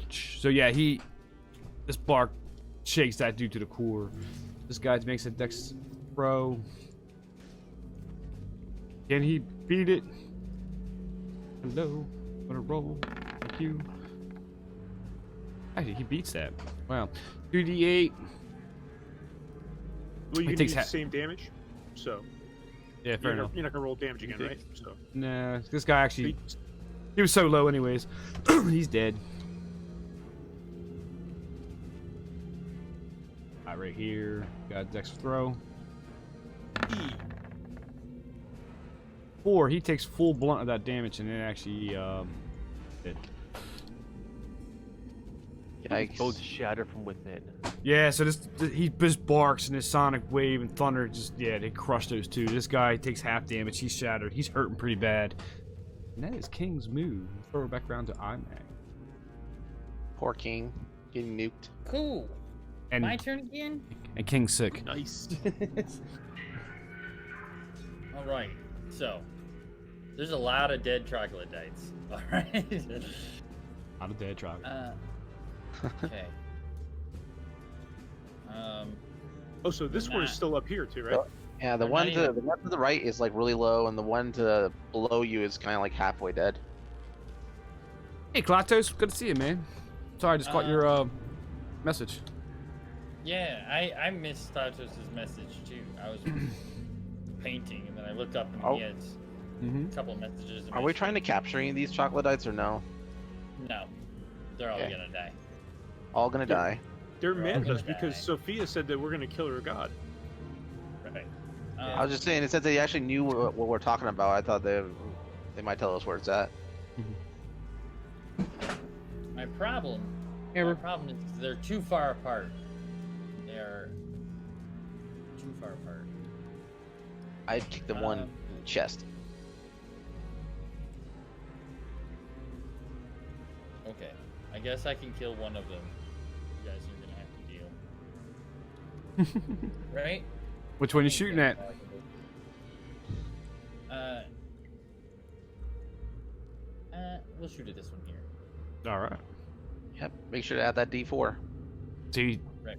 So yeah, this bark shakes that dude to the core. This guy makes a dex throw. Can he beat it? Hello. Gonna roll. Thank you. Actually, he beats that. Wow. 2d8. Well, you It can takes use half. the same damage. So Yeah, fair enough. you're not gonna roll damage again, right? So Nah, this guy actually, so he was so low anyways. He's dead. Right here. Got Dex throw. E. 4. He takes full blunt of that damage, and then actually hit. Both Yikes. shatter from within. Yeah, so he just barks, and his sonic wave and thunder just they crush those two. This guy takes half damage. He's shattered. He's hurting pretty bad. And that is King's move. Throw it back around to Imag. Poor King getting nuked. Cool. And My turn again? and King's sick. Nice. Alright, so. There's a lot of dead troglodytes. Alright. Out of dead trog. Okay. Oh, so this one is still up here too, right? Yeah, the I'm one not to even- the one to the right is like really low, and the one to below you is kind of like halfway dead. Hey, Klatos, good to see you, man. Sorry, I just caught your message. Yeah, I missed Statos' message too. I was painting, and then I look up and Oh. he has a couple messages. Are we trying to capture any of these troglodytes or no? No. They're all Okay. gonna die. All gonna die. They're They're mad all at us gonna because die. Sophia said that we're gonna kill her god. Right. I was just saying, it said they actually knew what we're talking about. I thought they might tell us where it's at. My problem is they're too far apart. They're too far apart. I'd kick the one in the chest. Okay. I guess I can kill one of them. You guys are gonna have to deal. Right? Which one you shooting at? We'll shoot at this one here. All right. Yep. Make sure to add that D4. So he Right.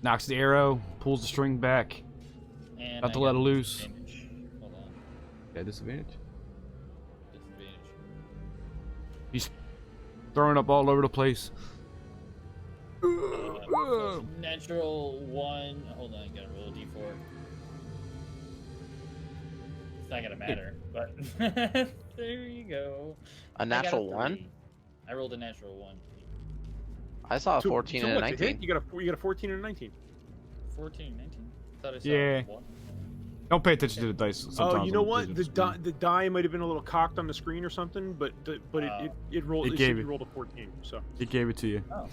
knocks the arrow, pulls the string back. And About to I let got it loose. disadvantage. Hold on. Yeah, disadvantage. Disadvantage. He's throwing up all over the place. So natural 1. Hold on, gotta roll a d4. It's not gonna matter, but there you go. A I got natural 1? 3. I rolled a natural 1. I saw a 14 and a what, to 19. hit? You got a 14 and a 19. 14, 19. Thought I saw Yeah. 1. Don't pay attention to the dice. Sometimes Oh, you know when what? it The plays on die, the die might have been a little cocked on the screen or something, but it rolled. It It, gave said it. you rolled a 14. So He gave it to you. Oh.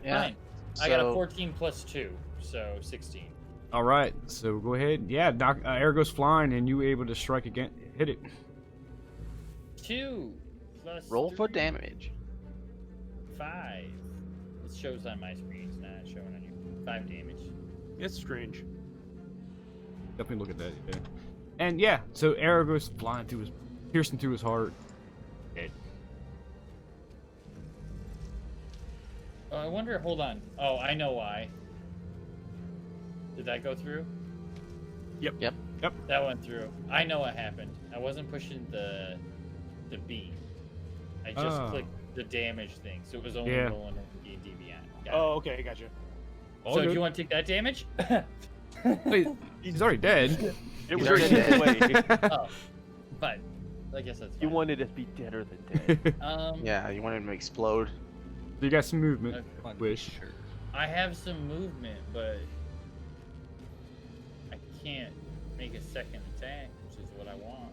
Yeah. Fine. I got a So- 14 plus 2, so 16. All right, so go ahead. Yeah, air goes flying, and you able to strike again. Hit it. 2 plus Roll for 3, damage. 5. It shows on my screen. It's not showing on you. 5 damage. it's strange. Definitely look at that. Yeah. And yeah, so arrow goes flying through piercing through his heart. Dead. Oh, I wonder. Hold on. Oh, I know why. Did that go through? Yep. Yep. That went through. I know what happened. I wasn't pushing the B. I just Oh. clicked the damage thing, so it was only Yeah. rolling over D&D Beyond. Got it. Oh, okay, gotcha. All So do good. you want to take that damage? Wait, he's already dead. It was already already dead. way. Oh, fine. I guess that's You fine. wanted to be deader than dead. Yeah, you want him to explode. You got some movement. Okay. Wish. I have some movement, but I can't make a second attack, which is what I want.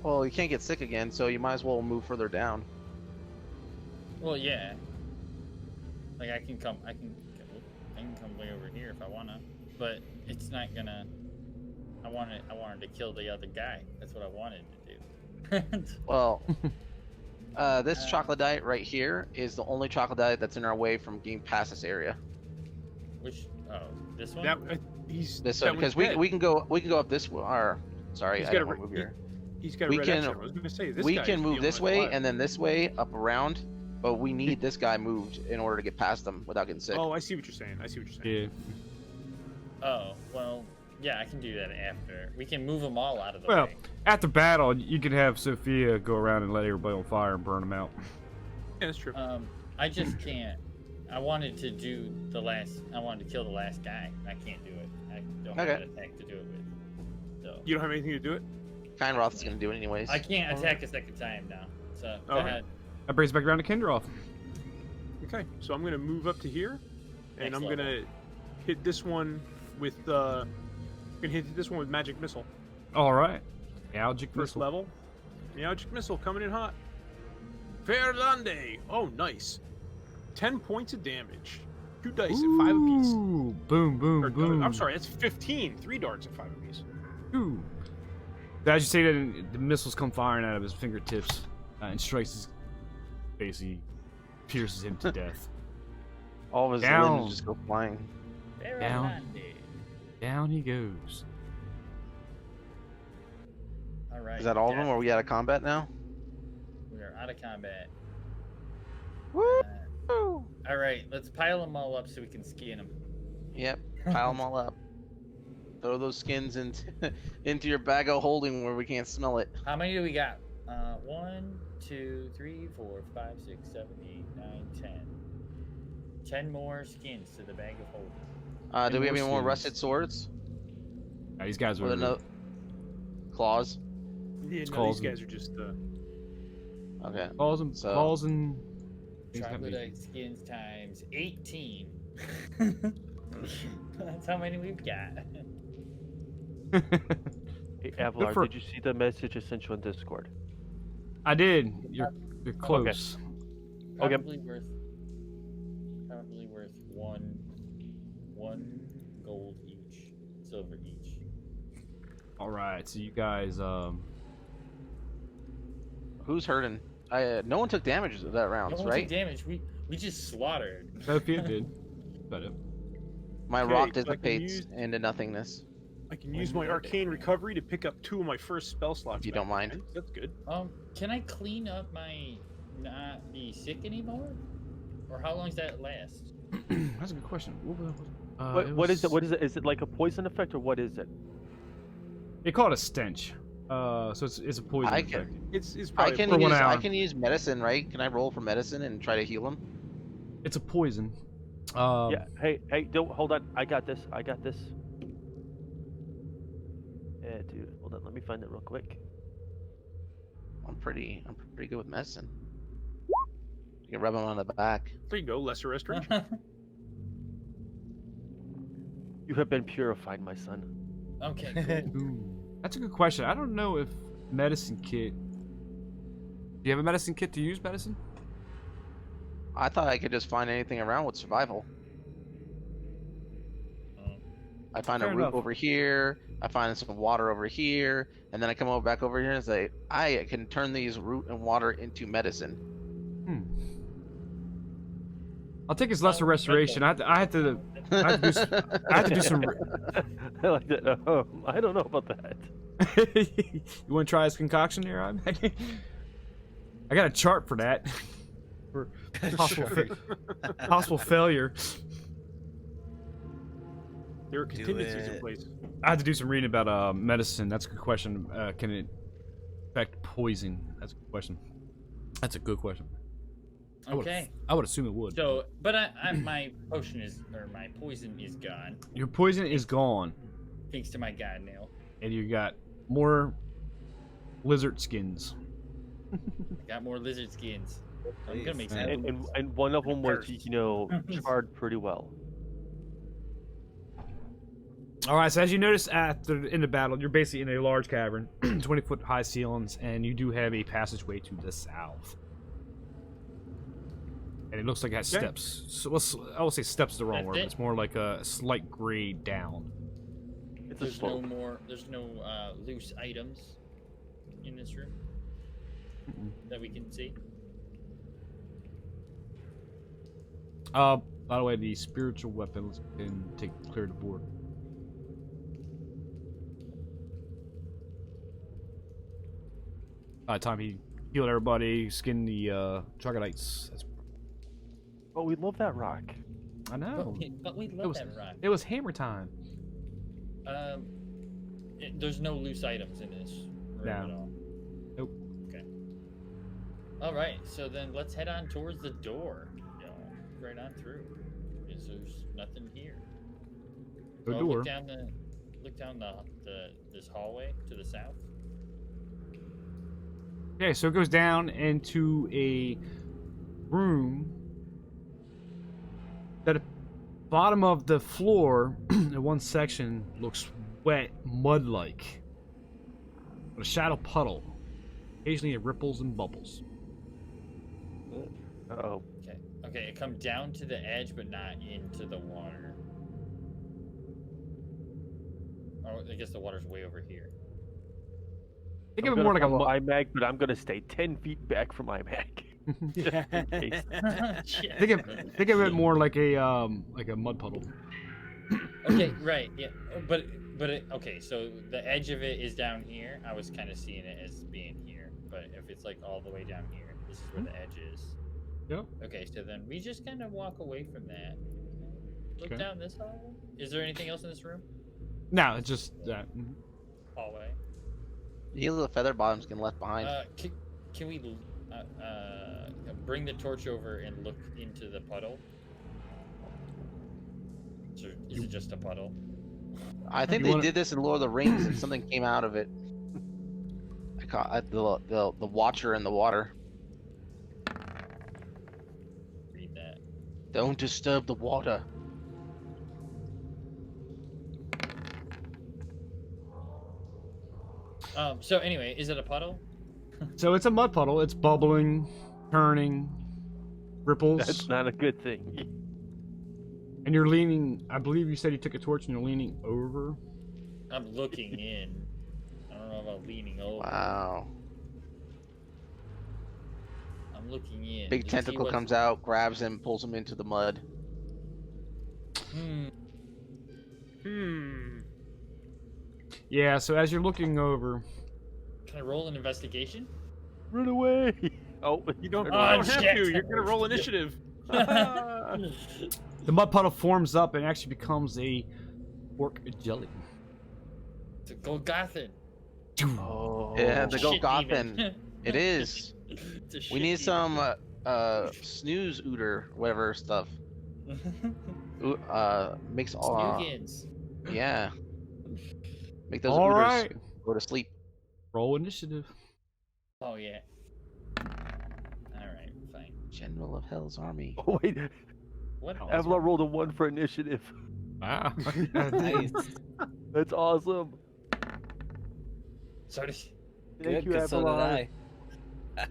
Well, you can't get sick again, so you might as well move further down. Well, yeah. Like I can come way over here if I wanna, but it's not gonna. I wanted to kill the other guy. That's what I wanted to do. Well, this troglodyte right here is the only troglodyte that's in our way from getting past this area. Which this one? That he's This that one, because one's dead. we can go up this way. Or sorry, He's I got don't a want to move here. He's got a we red can- X. I was gonna say this. We guy can is move the this only way one. and then this way up around, but we need this guy moved in order to get past them without getting sick. Oh, I see what you're saying. I see what you're saying. Yeah. Oh well, yeah, I can do that after. We can move them all out of the Well, way. after battle, you can have Sophia go around and let everybody on fire and burn them out. Yeah, that's true. I just can't. I wanted to do the last. I wanted to kill the last guy. I can't do it. I don't have Okay. an attack to do it with. So You don't have anything to do it. Kynroth is gonna do it anyways. I can't attack a second time now. So go Okay. ahead. That brings us back around to Kendroff. Okay, so I'm gonna move up to here, and Next I'm level. gonna hit this one with magic missile. All right. Algic First missile. level. Magic missile coming in hot. Fairlande. Oh, nice. 10 points of damage. 2 dice at 5 apiece. Ooh, boom, boom, Or, boom. I'm sorry, that's 15. 3 darts at 5 apiece. Ooh. As you say that, the missiles come firing out of his fingertips and strikes his, basically pierces him to death. All of his Down. limbs just go flying. Down. Down he goes. All right. Is that all of them? Or are we out of combat now? We are out of combat. Woo! All right, let's pile them all up so we can skin them. Yep. Pile them all up. Throw those skins into your bag of holding where we can't smell it. How many do we got? 1, 2, 3, 4, 5, 6, 7, 8, 9, 10. 10 more skins to the bag of holding. Do we have any more skins. rusted swords? These guys With are. no claws? Yeah, no, calls these guys are just. Okay. Calls and So- calls and. Troglodyte skins times 18. That's how many we've got. Hey, Avalar, for- did you see the message I sent you on Discord? I did. You're close. Okay. Probably worth one gold each, silver each. All right. So you guys. Who's hurting? No one took damage of that round, No one right? took damage. We just slaughtered. Sophia did. Got it. My Okay, rock so I can dissipates use- into nothingness. I can use my arcane recovery to pick up 2 of my first spell slots. If you back don't mind. again. That's good. Can I clean up my not be sick anymore? Or how long does that last? That's a good question. What is it? What is it? Is it like a poison effect or what is it? They call it a stench. So it's a poison I effect. It's I probably. can For 1 use hour. medicine, right? Can I roll for medicine and try to heal him? It's a poison. Yeah. Hey, don't hold on. I got this. Yeah, dude. Hold on. Let me find it real quick. I'm pretty good with medicine. You can rub him on the back. There you go. Lesser restoration. You have been purified, my son. Okay, cool. Ooh, that's a good question. I don't know if medicine kit. Do you have a medicine kit to use medicine? I thought I could just find anything around with survival. I find Fair a root enough. over here. I find some water over here, and then I come back over here and say, I can turn these root and water into medicine. I'll take his lesser restoration. I have to do some. I like that. I don't know about that. You want to try his concoction here? I got a chart for that. For possible failure. There are contingencies in it. place. I have to do some reading about medicine. That's a good question. Can it affect poison? That's a good question. That's a good question. Okay. I would assume it would. So, but my potion is, or my poison is gone, Your poison is gone, thanks to my god nail. and you got more lizard skins. Got more lizard skins. I'm gonna make some. And one of them was, charred pretty well. All right, so as you notice in the battle, you're basically in a large cavern, 20-foot high ceilings, and you do have a passageway to the south. And it looks like it has Okay. steps. So I will say steps is the wrong That's word, but it? it's more like a slight grade down. It's a There's no slope. more. There's no loose items in this room that we can see. By the way, the spiritual weapons can clear the board. By the time he healed everybody, skinned the troglodytes. Oh, we love that rock. I know. But we love was- that rock. It was hammer time. There's no loose items in this room at No. all. Nope. Okay. All right, so then let's head on towards the door. Right on through. Because there's nothing here. The So door. Look down this hallway to the south. Okay, so it goes down into a room that bottom of the floor in one section looks wet, mud-like. A shadow puddle. Occasionally it ripples and bubbles. Uh-oh. Okay. Okay, it come down to the edge, but not into the water. Oh, I guess the water's way over here. Think I'm of it gonna more like a follow mud. Imag, but I'm gonna stay 10 feet back from Imag. Just in case. Shit. Think of it more like a mud puddle. Okay, right, yeah, okay. So the edge of it is down here. I was kind of seeing it as being here, but if it's like all the way down here, this is where the edge is. Yep. Okay, so then we just kind of walk away from that. Look Okay. down this hallway. Is there anything else in this room? No, it's just that. Hallway. You know the feather bottoms getting left behind. Can we bring the torch over and look into the puddle? So, is it just a puddle? I think You they wanna- did this in Lord of the Rings, and something came out of it. I caught the Watcher in the water. Read that. Don't disturb the water. So anyway, is it a puddle? So it's a mud puddle. It's bubbling, turning, ripples. That's not a good thing. And you're leaning. I believe you said you took a torch and you're leaning over. I'm looking in. I don't know about leaning over. Wow. I'm looking in. Big to see tentacle what's- comes out, grabs him, pulls him into the mud. Hmm. Yeah. So as you're looking over, Can I roll an investigation? Run away! Oh, You don't, Oh, you don't have shit. to. You're gonna roll initiative. the mud puddle forms up and actually becomes a pork jelly. To go Gothin. Oh. Yeah, the Shit Golgothan. demon. It is. It's a We shit need some demon. snooze ooter, whatever stuff. Makes all. Snoogans. Yeah. Make those All ooters right. go to sleep. Roll initiative. Oh yeah. Alright, fine. General of Hell's Army. Oh, wait. What else? Avila rolled a 1 for initiative. Wow. Nice. That's awesome. So did Thank Good, you, 'cause so did Avalon. I.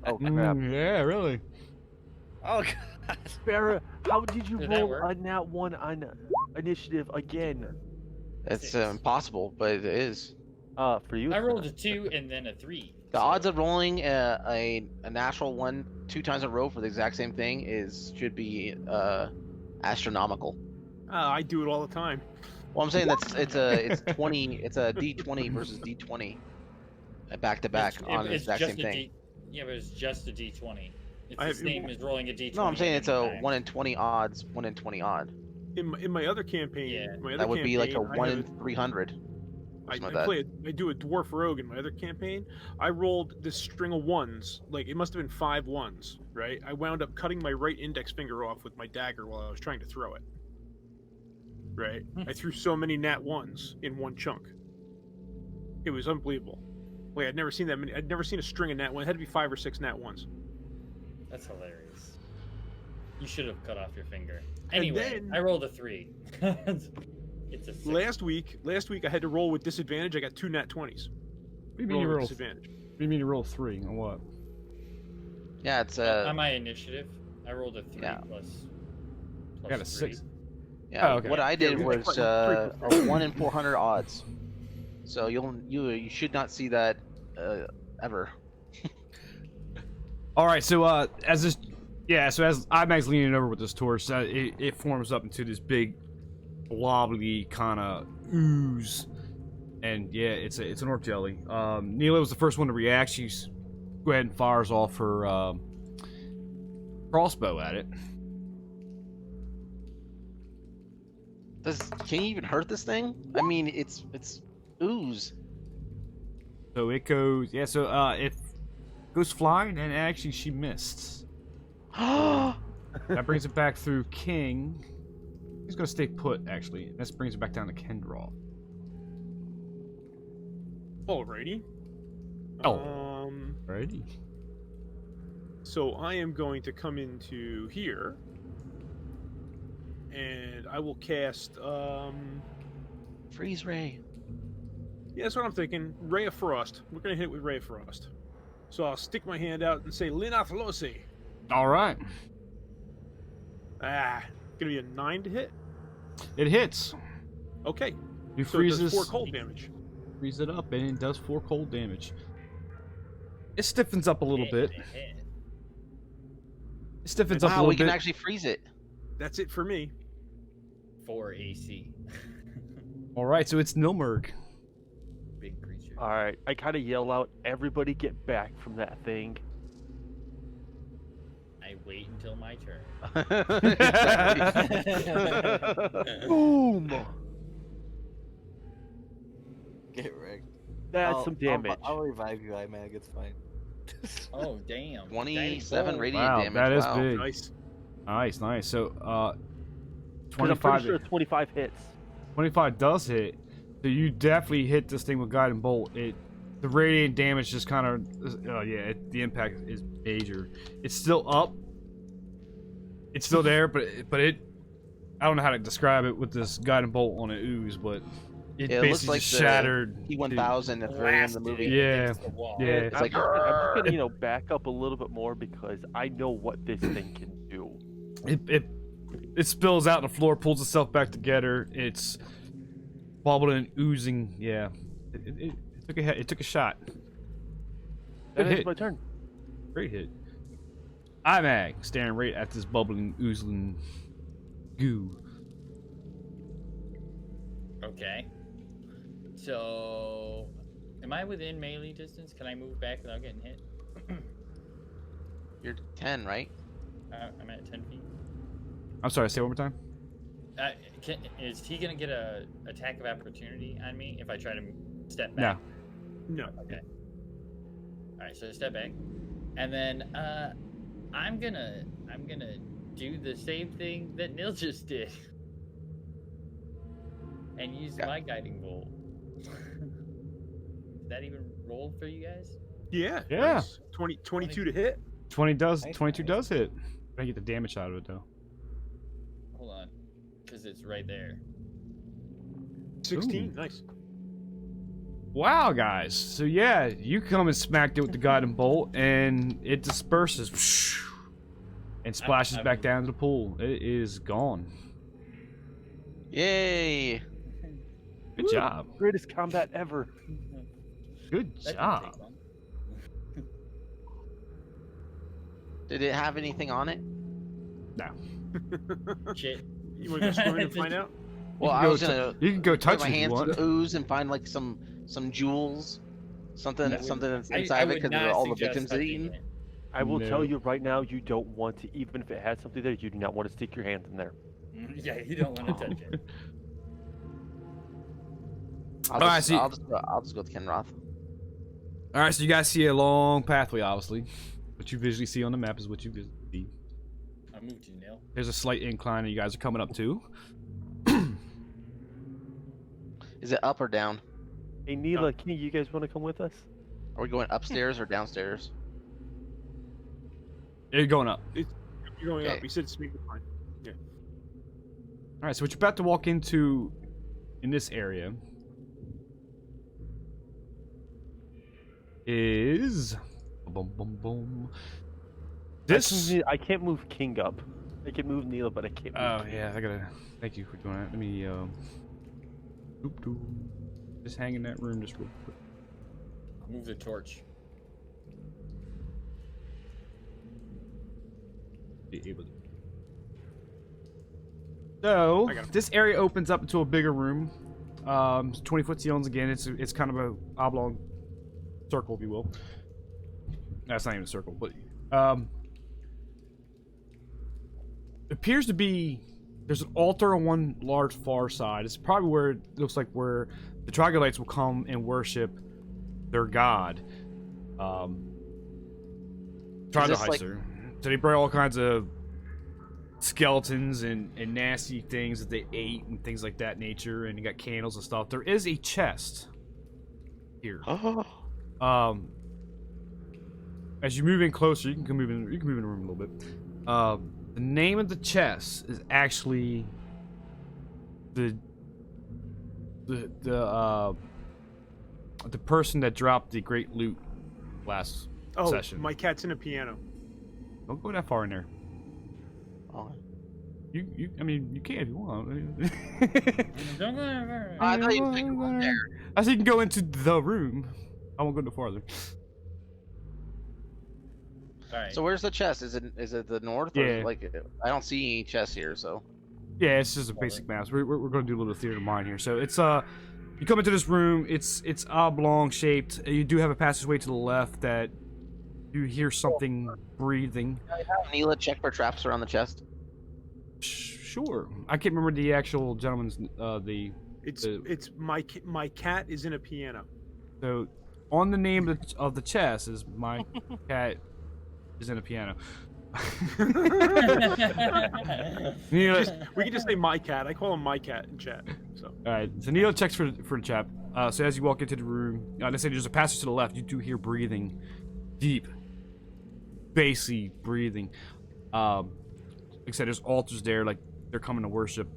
Oh, crap. Yeah, really. Oh god. Farrah, how did you Did that roll work? a nat 1 on initiative again? It's 6. impossible, but it is. For you. I it's rolled not. a 2 and then a 3. The odds of rolling a natural one 2 times in a row for the exact same thing should be astronomical. I do it all the time. Well, I'm saying it's 20. It's a D20 versus D20, back to back on the exact same thing. Yeah, but it's just a D20. It's I the have- same as rolling a D20. No, I'm saying it's a anytime. 1 in 20 odds, 1 in 20 odd. In my other campaign, Yeah. my other That would be like a campaign, 1 in 300. I something like that. I do a dwarf rogue in my other campaign. I rolled this string of ones, like it must have been 5 ones, right? I wound up cutting my right index finger off with my dagger while I was trying to throw it. Right? I threw so many nat ones in one chunk. It was unbelievable. Like I'd never seen that many. I'd never seen a string of nat ones. It had to be 5 or 6 nat ones. That's hilarious. You should have cut off your finger. And Anyway, then- I rolled a 3. It's a 6. Last week I had to roll with disadvantage. I got 2 nat 20s. What do you mean you Roll with roll? disadvantage. What do you mean you roll 3 on what? Yeah, it's On my initiative, I rolled a 3 yeah. plus I got a 3. 6. yeah. Oh, okay. What I did Yeah, was a 1 in 400 odds. So you should not see that ever. All right, so as Imag's leaning over with this torch, it forms up into this big, blobbly kind of ooze, and yeah, it's an orc jelly. Neela was the first one to react. She's go ahead and fires off her crossbow at it. Can you even hurt this thing? I mean, it's ooze. So it goes, yeah. So it goes flying, and actually she missed. That brings it back through King. He's gonna stay put, actually. This brings it back down to Kendral. Alrighty. Oh. Alrighty. So I am going to come into here, and I will cast. Freeze ray. Yeah, that's what I'm thinking. Ray of Frost. We're gonna hit it with Ray of Frost. So I'll stick my hand out and say Linath Losi. All right. Gonna be a 9 to hit. It hits. Okay. You So it freeze does this. 4 cold damage. Freeze it up, and it does 4 cold damage. It stiffens up a little bit. It stiffens up a Wow, little we can bit. actually freeze it. That's it for me. 4 AC. All right, so it's Nilmerg. Big creature. All right, I kind of yell out, "Everybody get back from that thing!" I wait until my turn. Boom! Get wrecked. That's some damage. I'll revive you, Imag. It's fine. Oh, damn. 27 Dang. radiant Wow, damage. that is wow. big. Nice. Nice. So, 'Cause I'm 25. pretty sure 25 hits. 25 does hit. So you definitely hit this thing with guiding bolt. The radiant damage just kind of, the impact is major. It's still up. It's still there, but it, I don't know how to describe it with this guiding bolt on an ooze, but it Yeah, it looks basically like just the shattered. T1000 at the very end of the Blasted movie. it Yeah, against the wall. yeah. It's like, I'm just gonna, back up a little bit more because I know what this thing can do. It spills out on the floor, pulls itself back together. It's bubbling, oozing. Yeah, it took a shot. That Good is hit. my turn. Great hit. Imag staring right at this bubbling, oozing goo. Okay. So, am I within melee distance? Can I move back without getting hit? you're 10, right? I'm at 10 feet. I'm sorry. Say it one more time. Is he gonna get a attack of opportunity on me if I try to step back? No. No. Okay. All right, so step back, and then I'm gonna do the same thing that Nil just did, and use my guiding bolt. Did that even roll for you guys? Yeah. Yeah. Nice. 22 to hit. 22 Nice. does hit. I get the damage out of it though. Hold on, because it's right there. 16. Ooh. Nice. Wow, guys. So yeah, you come and smacked it with the guiding bolt, and it disperses and splashes back down to the pool. It is gone. Yay! Good job. Greatest combat ever. Good That didn't job. take long. Did it have anything on it? No. Shit. You want to go swimming and find out? Well, can I go was t- gonna You can go put touch my it if you hands in want. the ooze and find like some jewels, something That would- something that's I inside of it would because not all the suggest victims it touching eaten. it. I will No. tell you right now, you don't want to, even if it has something there, you do not want to stick your hands in there. Yeah, you don't want to touch it. Alright, so you- I'll just go with Kenroth. All right, so you guys see a long pathway, obviously. What you visually see on the map is what you visually see. I moved you, Neil. There's a slight incline that you guys are coming up to. Is it up or down? Hey, Neela, can you guys want to come with us? Are we going upstairs or downstairs? You're going up. You're going Okay. up. You said speak fine. Yeah. All right, so what you're about to walk into in this area is boom, boom, boom. This. I can't move King up. I can move Neela, but I can't move Oh King. yeah, I gotta. Thank you for doing that. Let me. Doop, doop. Just hang in that room just real quick. I'll move the torch. Be able to. So I got him. this area opens up into a bigger room. 20-foot ceilings again. It's kind of a oblong circle, if you will. That's not even a circle, but appears to be there's an altar on one large far side. It's probably where it looks like where the troglodytes will come and worship their god. Troglodyter. So they bring all kinds of skeletons and nasty things that they ate and things like that nature, and you got candles and stuff. There is a chest here. As you move in closer, you can move in the room a little bit. The name of the chest is actually the person that dropped the great loot last session. My cat's in a piano. Don't go that far in there. Oh. I mean, you can if you want. Don't go there. I thought you said go there. I said you can go into the room. I won't go no farther. Alright. So where's the chest? Is it the north? Or Yeah. like I don't see any chests here. So Yeah, it's just a basic maps. We're going to do a little theater of mind here. So it's you come into this room. It's oblong shaped. You do have a passageway to the left that you hear something breathing. Neela, check for traps around the chest. Sure. I can't remember the actual gentleman's It's my cat is in a piano. So on the name of the chest is my cat is in a piano. Neela, We can just say my cat. I call him my cat in chat. So all right. So Neela checks for the chap. So as you walk into the room, they say there's a passage to the left. You do hear breathing, deep, bassy breathing. Like I said, there's altars there, like they're coming to worship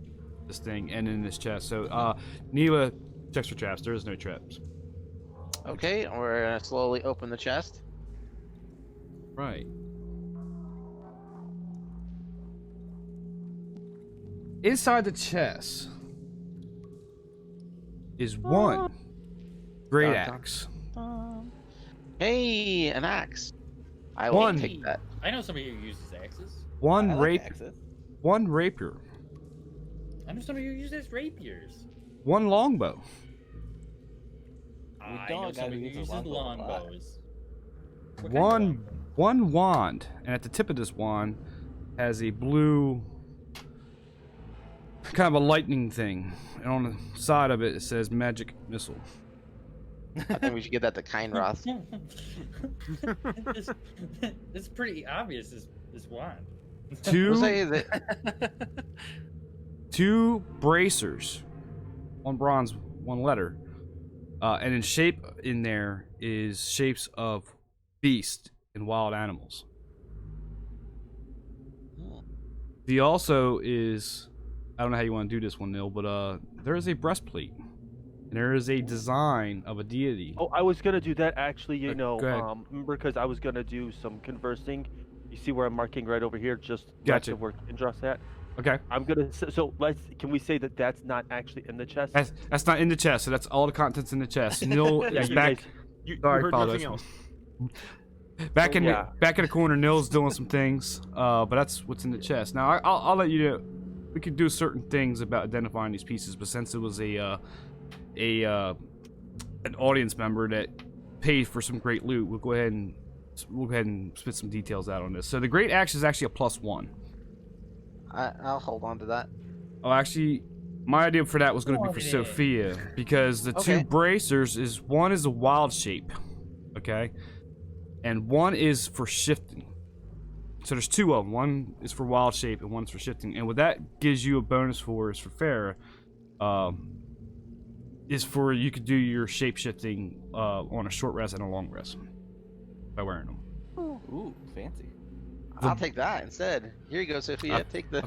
this thing, and in this chest. So Neela checks for traps. There is no traps. Okay, we're gonna slowly open the chest. Right. Inside the chest is one great axe. Hey, an axe. I will One. take that. I know somebody who uses axes. One I like rape, axes. one rapier, I know somebody who uses rapiers. one longbow, I know know a guy somebody who who uses uses longbow a lot. longbows. What kind of one longbow? one wand, and at the tip of this wand has a blue kind of a lightning thing, and on the side of it it says magic missile. I think we should give that to Kindroth. It's pretty obvious. This wand. We'll say Two that two bracers, one bronze, one letter, and in shape in there is shapes of beasts and wild animals. The also is, I don't know how you want to do this one, Neil, but there is a breastplate, and there is a design of a deity. Oh, I was gonna do that actually. You know, go ahead. remember because I was gonna do some conversing. You see where I'm marking right over here, just Gotcha. left of where Kindros at. Okay, I'm gonna. So can we say that that's not actually in the chest? that's not in the chest, so that's all the contents in the chest. Neil Yeah, is you back. guys- you Sorry, heard apologize. nothing else. Back in Yeah. back in the corner, Nil's doing some things, but that's what's in the chest. Now I'll let you know. We could do certain things about identifying these pieces, but since it was an audience member that paid for some great loot, we'll go ahead and spit some details out on this. So the great axe is actually a +1. I'll hold on to that. Oh, actually, my idea for that was going to be for Okay. Sophia, because the Okay. two bracers is one is a wild shape, okay, and one is for shifting. So there's two of them. One is for wild shape and one's for shifting. And what that gives you a bonus for is for Farah, is for you could do your shape shifting on a short rest and a long rest by wearing them. Ooh, fancy. I'll take that instead. Here you go, Sophia. I- take this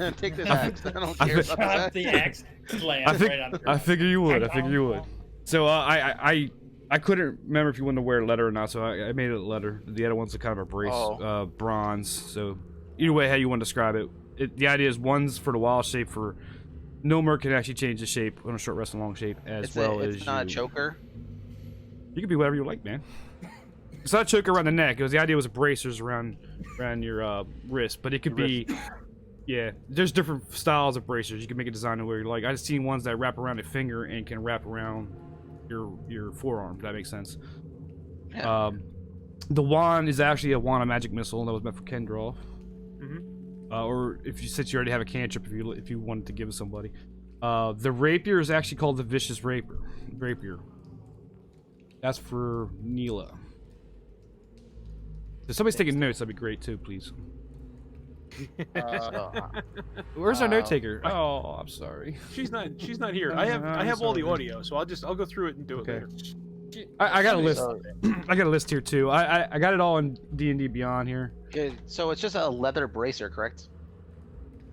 axe. I don't I care fi- about Drop the the axe. axe. Slam right on the I ground. figure you would. I figure you would. So I couldn't remember if you wanted to wear a letter or not, so I made it a letter. The other one's a kind of a brace, Oh. bronze. So either way, how you want to describe it, the idea is one's for the wild shape. For Nilmer can actually change the shape on a short rest and long shape as It's well it's as not a you. choker. You can be whatever you like, man. It's not a choker around the neck. It was the idea was bracers around your wrist, but it could be. Yeah, there's different styles of bracers. You can make a design where you're like, I've seen ones that wrap around a finger and can wrap around your forearm. If that makes sense. Yeah. The wand is actually a wand of magic missile that was meant for Kendrov. Mhm. Or since you already have a cantrip, if you wanted to give it somebody. The rapier is actually called the vicious rapier. That's for Neela. If somebody's taking notes, that'd be great too, please. So, Where's our note taker? Oh, I'm sorry. She's not here. I have all the audio, so I'll go through it and do it Okay. later. I got a list. so, I got a list here too. I got it all in D&D Beyond here. good. So it's just a leather bracer, correct?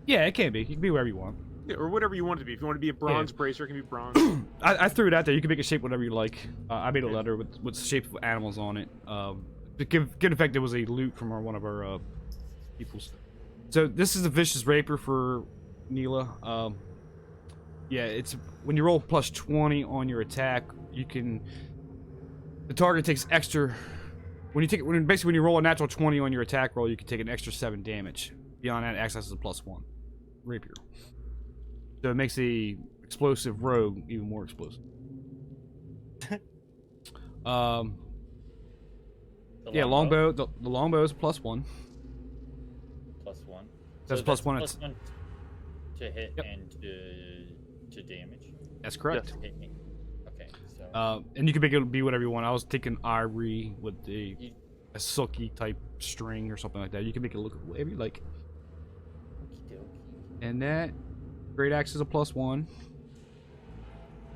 Yeah, it can be. You can be wherever you want. Yeah, or whatever you want it to be. If you want to be a bronze bracer, it can be bronze. I threw it out there. You can make it shape whatever you like. I made a letter with shape of animals on it. To give good effect, it was a loot from one of our peoples. So this is a vicious rapier for Neela. Yeah, it's when you roll plus 20 on your attack, you can. The target takes extra. Basically when you roll a natural 20 on your attack roll, you can take an extra 7 damage. Beyond that, access is a +1 rapier. So it makes the explosive rogue even more explosive. Yeah, longbow. The longbow is a +1. +1. That's so plus one. Plus one to hit Yep. and to damage. That's correct. Hit me. Okay, so. And you can make it be whatever you want. I was taking ivory with a silky type string or something like that. You can make it look whatever you like. Okey-dokey. And that great axe is a +1.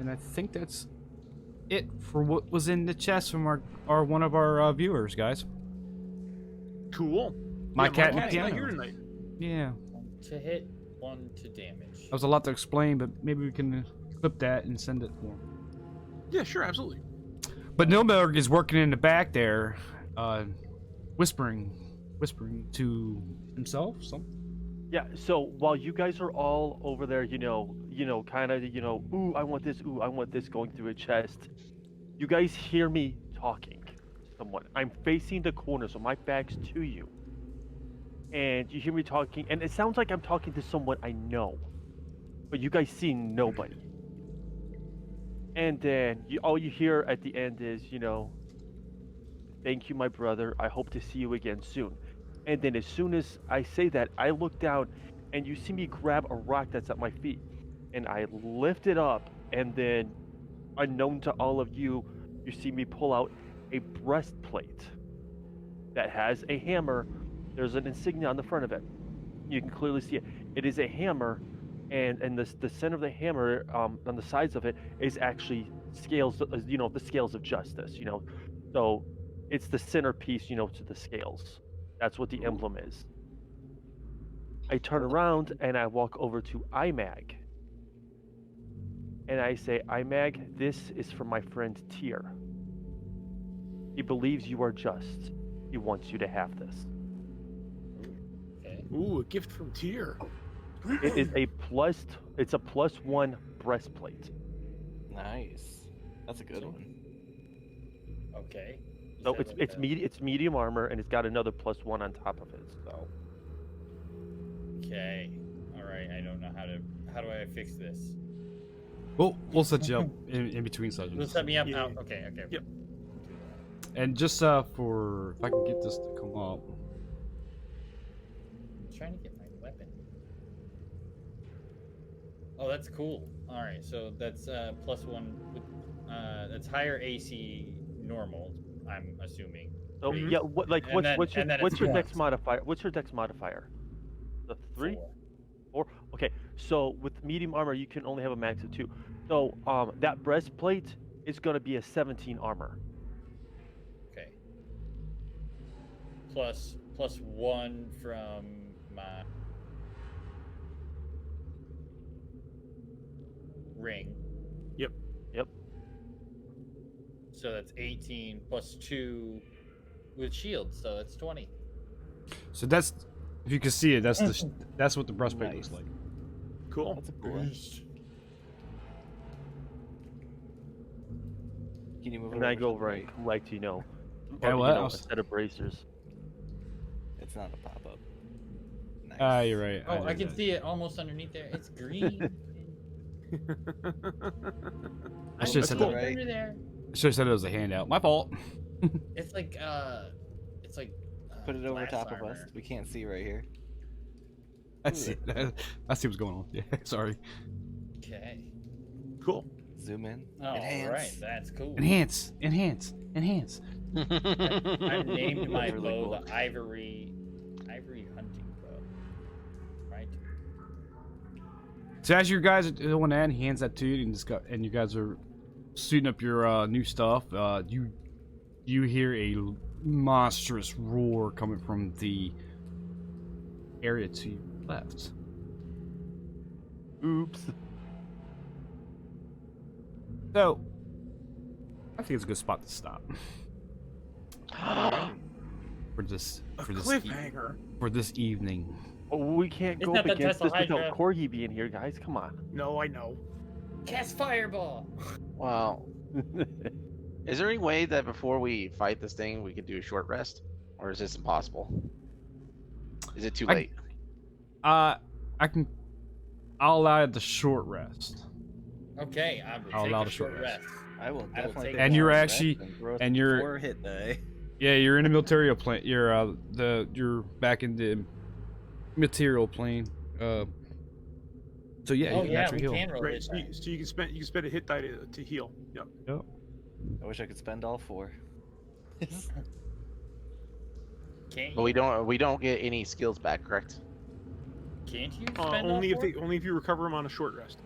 And I think that's it for what was in the chest from our one of our viewers, guys. Cool. My Yeah, cat and cat's not piano. Oh. here tonight. Yeah, 1 to hit, 1 to damage. that was a lot to explain, but maybe we can clip that and send it for him. Yeah, sure, absolutely. But Nilberg is working in the back there, whispering to himself. Yeah, so while you guys are all over there, kind of, ooh, I want this, going through a chest, you guys hear me talking to someone. I'm facing the corner, so my back's to you. And you hear me talking, and it sounds like I'm talking to someone I know, but you guys see nobody. And then all you hear at the end is, thank you, my brother. I hope to see you again soon. And then as soon as I say that, I look down and you see me grab a rock that's at my feet. And I lift it up, and then, unknown to all of you, you see me pull out a breastplate that has a hammer. There's an insignia on the front of it. You can clearly see it. It is a hammer, and the center of the hammer, on the sides of it, is actually scales, the scales of justice, So it's the centerpiece, to the scales. That's what the emblem is. I turn around and I walk over to Imag. And I say, Imag, this is from my friend Tyr. He believes you are just. He wants you to have this. Okay. Ooh, a gift from Tyr. It is it's a +1 breastplate. Nice. That's a good one. Okay. You So said it's medium armor, and it's got another +1 on top of it. So Okay. All right. I don't know how do I fix this? We'll set you up in between sessions. You'll set me up. Yeah. Oh, okay. Okay. Yep. And just for if I can get this to come up. I'm trying to get my weapon. Oh, that's cool. All right. So that's +1 with that's higher AC normal. I'm assuming. So Mhm. yeah, And then what's it's your dex plus. modifier? What's your dex modifier? The 3? 4. 4? Okay. So with medium armor, you can only have a max of 2. So that breastplate is going to be a 17 armor. Okay. +1 from my ring. Yep. So that's 18 +2 with shield, so that's 20. So that's if you can see it. That's what the breastplate looks Nice. like. Cool. That's a cool one. Can you move it And I over go to the right, Okay, what a else? set of bracers. It's not a pop-up. Nice. Ah, you're right. Oh, I did can that. see it almost underneath there. It's green. I should have said cool. that. Right. Under there. I should have said it was a handout. My fault. It's like Put it over glass top of us. armor. We can't see right here. I see. I see what's going on. Yeah, sorry. Okay. Cool. Zoom in. All Enhance. right, that's cool. Enhance. I named my Really bow cool. the ivory hunting bow. Right. So as you guys are doing that, he hands that to you, and you guys are suiting up your new stuff. You hear a monstrous roar coming from the area to your left. Oops. So, I think it's a good spot to stop for this A for this cliffhanger. for this evening. Oh, we can't It's go not up the against this without Thesselhydra. Corgi being here, guys. Come on. No, I know. Cast fireball. Well, is there any way that before we fight this thing, we could do a short rest, or is this impossible? Is it too I- late? I'll allow the short rest. Okay, I will I'll take allow a the short short rest. rest. I will I will definitely. take take And a you're long actually- rest throw and you're- 4 hit die. Yeah, you're in the material plane. You're back in the material plane. So yeah, Oh you can yeah, naturally we heal. can roll Right. hit So you, die. so you can spend a hit die to heal. Yep. I wish I could spend all 4. Can't But you? we don't get any skills back, correct? Can't you spend all Only if 4? only if you recover them on a short rest.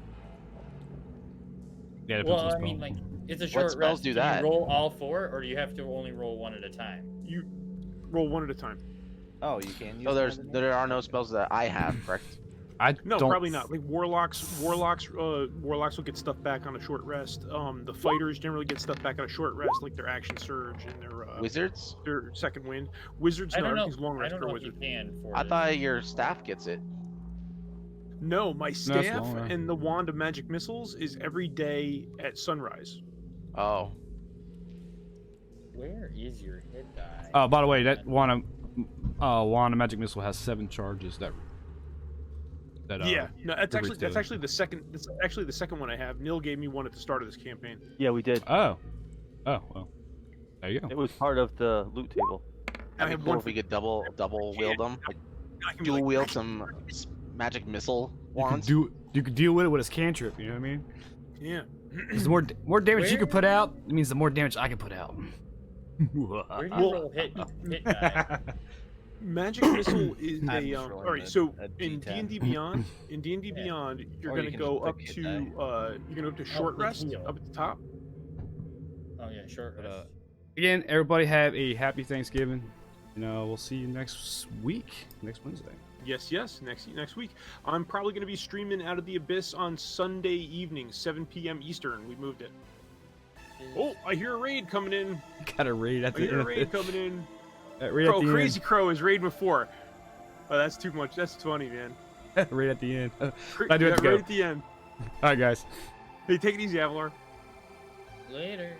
Yeah, depends Well, on I the mean, spell. like, it's a short spells rest. do Can that? you roll all 4, or do you have to only roll 1 at a time? You roll 1 at a time. Oh, you can use. So another there are no name? spells that I have, correct? I No, don't probably not. Like warlocks will get stuff back on a short rest. The fighters generally get stuff back on a short rest, like their action surge and Wizards? their second wind. Wizards, I no, don't know. everything's long I rest don't for know if you wizards. can for I this. thought your staff gets it. No, my it's staff long rest. and the wand of magic missiles is every day at sunrise. Oh, Where is your hit die? Oh, by the way, that wand of magic missile has 7 charges. That Yeah, no, that's every actually the second. That's actually the second one I have. Nil gave me one at the start of this campaign. Yeah, we did. Oh, well, there you go. It was part of the loot table. I that'd have be cool one if we for could double wield them, like I can be dual like, wield some magic missile wands. You could deal with it with his cantrip. You know what I mean? Yeah. 'Cause the more damage you can put Where- out, it means the more damage I can put out. Where do you roll hit die? Magic missile is I'm a just all rolling right. So a in D10. D&D Beyond, Yeah. you're Or you gonna can go just up click to hit you're gonna go up to short the rest heal. up at the top. Oh yeah, short rest. Again, everybody have a happy Thanksgiving. We'll see you next week, next Wednesday. Yes, next week. I'm probably gonna be streaming Out of the Abyss on Sunday evening, 7 p.m. Eastern. We moved it. Oh, I hear a raid coming in. Got a raid at I the hear a end. raid coming in. Raid at Bro, the Crazy Crow is raid before. Oh, that's too much. That's funny, man. end. Raid at the end. I do have to go. right at the end. All right, guys. Hey, take it easy, Avalar. Later.